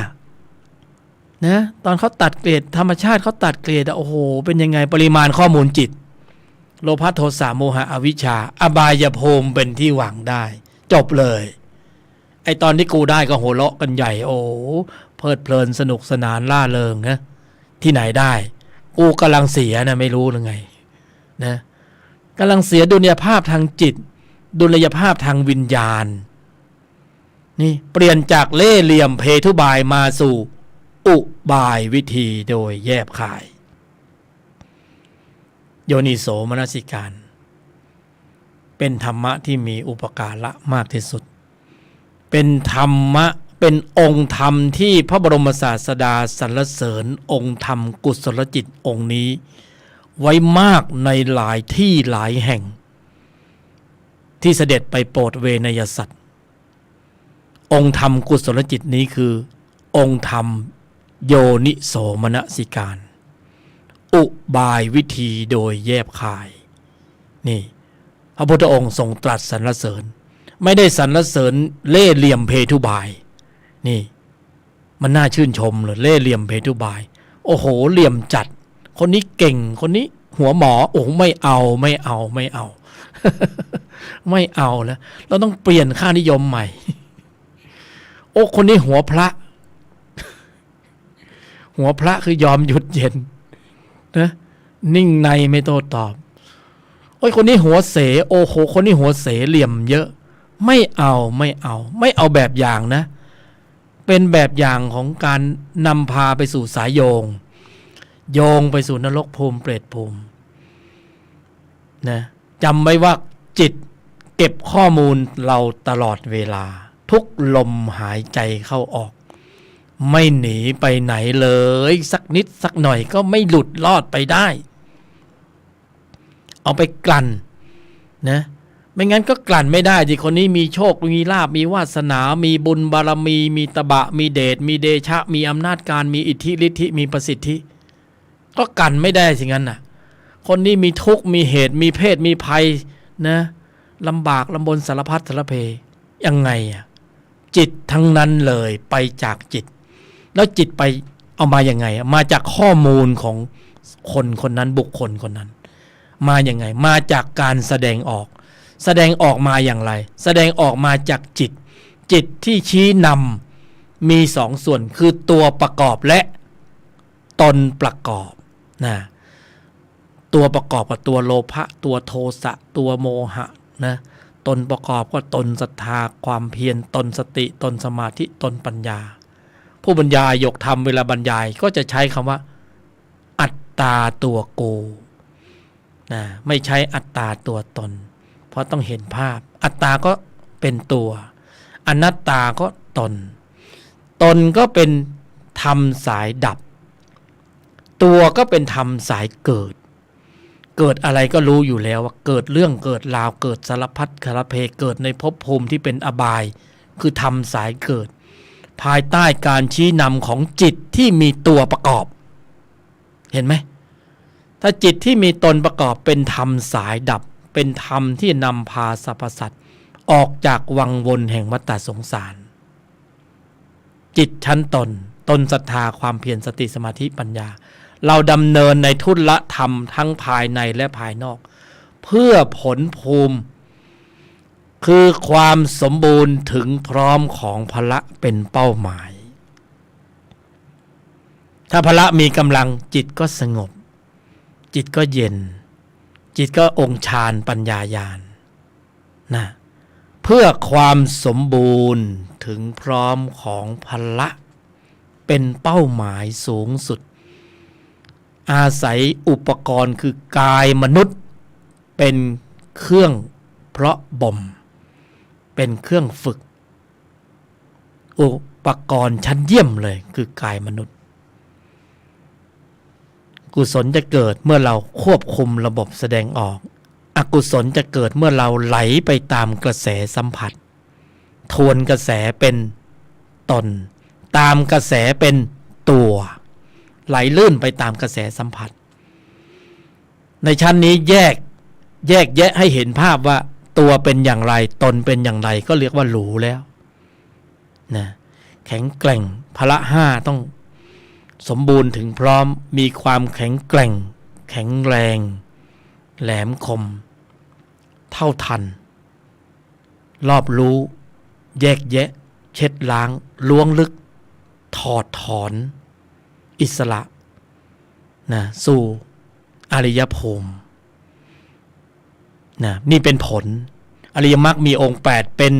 นะตอนเขาตัดเกรดธรรมชาติเขาตัดเกรดโอ้โหเป็นยังไงปริมาณข้อมูลจิตโลภะโทสะโมหะอวิชชาอบายภูมิเป็นที่หวังได้จบเลยไอตอนที่กูได้ก็โหเราะกันใหญ่โอ้เพลิดเพลินสนุกสนานล่าเริงนะที่ไหนได้กูกำลังเสียนะไม่รู้หรือไงนะกำลังเสียดุลยภาพทางจิตดุลยภาพทางวิญญาณนี่เปลี่ยนจากเล่ห์เหลี่ยมเพทุบายมาสู่อุบายวิธีโดยแยบคายโยนิโสมนสิการเป็นธรรมะที่มีอุปการะมากที่สุดเป็นธรรมะเป็นองค์ธรรมที่พระบรมศาสดาสรรเสริญองค์ธรรมกุศลจิตองค์นี้ไว้มากในหลายที่หลายแห่งที่เสด็จไปโปรดเวนยสัตว์องค์ธรรมกุศลจิตนี้คือองค์ธรรมโยนิโสมนสิการอุบายวิธีโดยแยบคายนี่พระพุทธองค์ทรงตรัสสรรเสริญไม่ได้สรรเสริญเล่ห์เหลี่ยมเพทุบายนี่มันน่าชื่นชมเลยเล่ห์เหลี่ยมเพทุบายโอ้โหเหลี่ยมจัดคนนี้เก่งคนนี้หัวหมอโอ้ไม่เอา ไม่เอาแล้วเราต้องเปลี่ยนค่านิยมใหม่โอ้คนนี้หัวพระคือยอมหยุดเย็นนะนิ่งในไม่โต้ตอบโอ้ยคนนี้หัวเสโอ้โหคนนี้หัวเสเหลี่ยมเยอะไม่เอาแบบอย่างนะเป็นแบบอย่างของการนำพาไปสู่สายโยงไปสู่นรกภูมิเปรตภูมินะจำไว้ว่าจิตเก็บข้อมูลเราตลอดเวลาทุกลมหายใจเข้าออกไม่หนีไปไหนเลยสักนิดสักหน่อยก็ไม่หลุดรอดไปได้เอาไปกลั่นนะไม่งั้นก็กลั่นไม่ได้ที่คนนี้มีโชคมีลาภมีวาสนามีบุญบารมีมีตบะมีเดชมีเดชะมีอำนาจการมีอิทธิฤทธิมีประสิทธิก็กลั่นไม่ได้สิงั้นน่ะคนนี้มีทุกข์มีเหตุมีเพศมีภัยนะลำบากลำบนสารพัดสารเพยังไงจิตทั้งนั้นเลยไปจากจิตแล้วจิตไปเอามาอย่างไงมาจากข้อมูลของคนนั้นบุคคลคนนั้นมาอย่างไงมาจากการแสดงออกมาอย่างไรแสดงออกมาจากจิตที่ชี้นำมีสองส่วนคือตัวประกอบและตนประกอบนะตัวประกอบกับตัวโลภะตัวโทสะตัวโมหะนะตนประกอบก็ตนศรัทธาความเพียรตนสติตนสมาธิตนปัญญาผู้บรรยายยกธรรมเวลาบรรยายก็จะใช้คำว่าอัตตาตัวกูนะไม่ใช้อัตตาตัวตนเพราะต้องเห็นภาพอัตตาก็เป็นตัวอนัตตาก็ตนก็เป็นธรรมสายดับตัวก็เป็นธรรมสายเกิดอะไรก็รู้อยู่แล้วว่าเกิดเรื่องเกิดราวเกิดสารพัดคาราเพเกิดในภพภูมิที่เป็นอบายคือธรรมสายเกิดภายใต้การชี้นำของจิตที่มีตัวประกอบเห็นไหมถ้าจิตที่มีตนประกอบเป็นธรรมสายดับเป็นธรรมที่นำพาสรรพสัตว์ออกจากวังวนแห่งวัฏสงสารจิตชั้นตนศรัทธาความเพียรสติสมาธิปัญญาเราดำเนินในทุลธรรมทั้งภายในและภายนอกเพื่อผลภูมิคือความสมบูรณ์ถึงพร้อมของพละเป็นเป้าหมายถ้าพละมีกำลังจิตก็สงบจิตก็เย็นจิตก็องค์ฌานปัญญาญาณนะเพื่อความสมบูรณ์ถึงพร้อมของพละเป็นเป้าหมายสูงสุดอาศัยอุปกรณ์คือกายมนุษย์ เป็นเครื่องเพราะบ่มเป็นเครื่องฝึกอุปกรณ์ชั้นเยี่ยมเลยคือกายมนุษย์กุศลจะเกิดเมื่อเราควบคุมระบบแสดงออกอกุศลจะเกิดเมื่อเราไหลไปตามกระแสสัมผัสทวนกระแสเป็นตนตามกระแสเป็นตัวไหลลื่นไปตามกระแสสัมผัสในชั้นนี้แยกแยะให้เห็นภาพว่าตัวเป็นอย่างไรตนเป็นอย่างไรก็เรียกว่าหรูแล้วนะแข็งแกร่งพละห้าต้องสมบูรณ์ถึงพร้อมมีความแข็งแกร่งแข็งแรงแหลมคมเท่าทันรอบรู้แยกแยะเช็ดล้างล้วงลึกถอดถอนอิสระนะสู่อริยภูมินะนี่เป็นผลอริยมรรคมีองค์8เป็น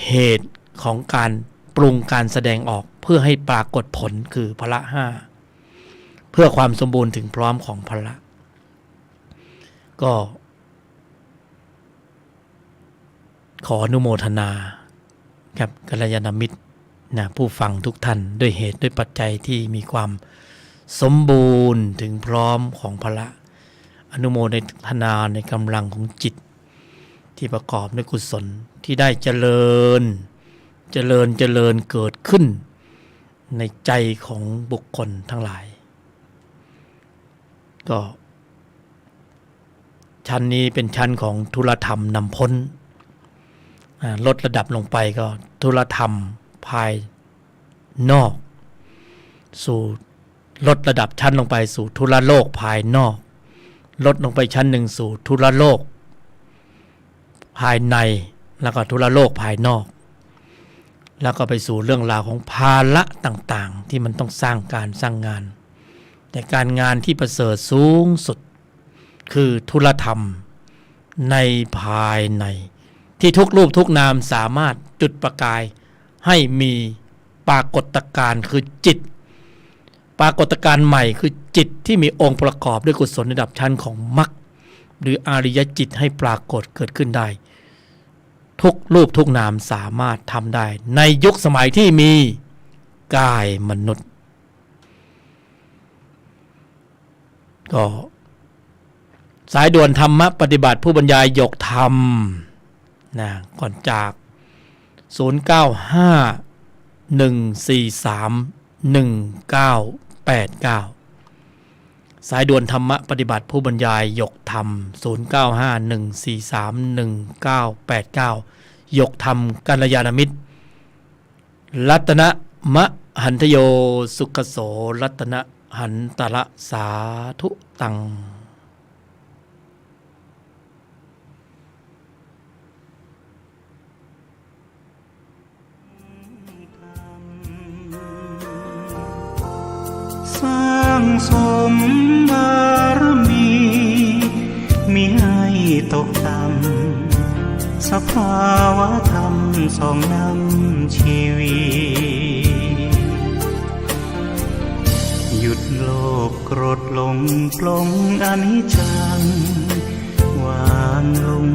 เหตุของการปรุงการแสดงออกเพื่อให้ปรากฏผลคือพละห้าเพื่อความสมบูรณ์ถึงพร้อมของพละก็ขออนุโมทนากับกัลยาณมิตรนะผู้ฟังทุกท่านด้วยเหตุด้วยปัจจัยที่มีความสมบูรณ์ถึงพร้อมของพละอนุโมทนาในกำลังของจิตที่ประกอบด้วยกุศลที่ได้เจริญเกิดขึ้นในใจของบุคคลทั้งหลายก็ชั้นนี้เป็นชั้นของทุลธรรมนำพ้นลดระดับลงไปก็ทุลธรรมภายนอกสู่ลดระดับชั้นลงไปสู่ทุลโลกภายนอกลดลงไปชั้นหนึ่งสู่ทุลโลกภายในแล้วก็ทุลโลกภายนอกแล้วก็ไปสู่เรื่องราวของภาระต่างๆที่มันต้องสร้างการสร้างงานแต่การงานที่ประเสริฐสูงสุดคือทุลธรรมในภายในที่ทุกรูปทุกนามสามารถจุดประกายให้มีปรากฏการณ์คือจิตปรากฏการณ์ใหม่คือจิตที่มีองค์ประกอบด้วยกุศลระดับชั้นของมรรคหรืออริยจิตให้ปรากฏเกิดขึ้นได้ทุกรูปทุกนามสามารถทำได้ในยุคสมัยที่มีกายมนุษย์ก็สายด่วนธรรมะปฏิบัติผู้บรรยายหยกธรรมนะก่อนจาก0951431989สายด่วนธรรมะปฏิบัติผู้บรรยายหยกธรรม0951431989หยกธรรมกัลยาณมิตรรัตนะมะหันทโยสุขโสรัตนะหันตระสาธุตังสร้างสมบารมีมิให้ตกต่ำสภาวะธรรมส่องนำชีวิตหยุดโลภโกรธหลงปลงอนิจจังวางลง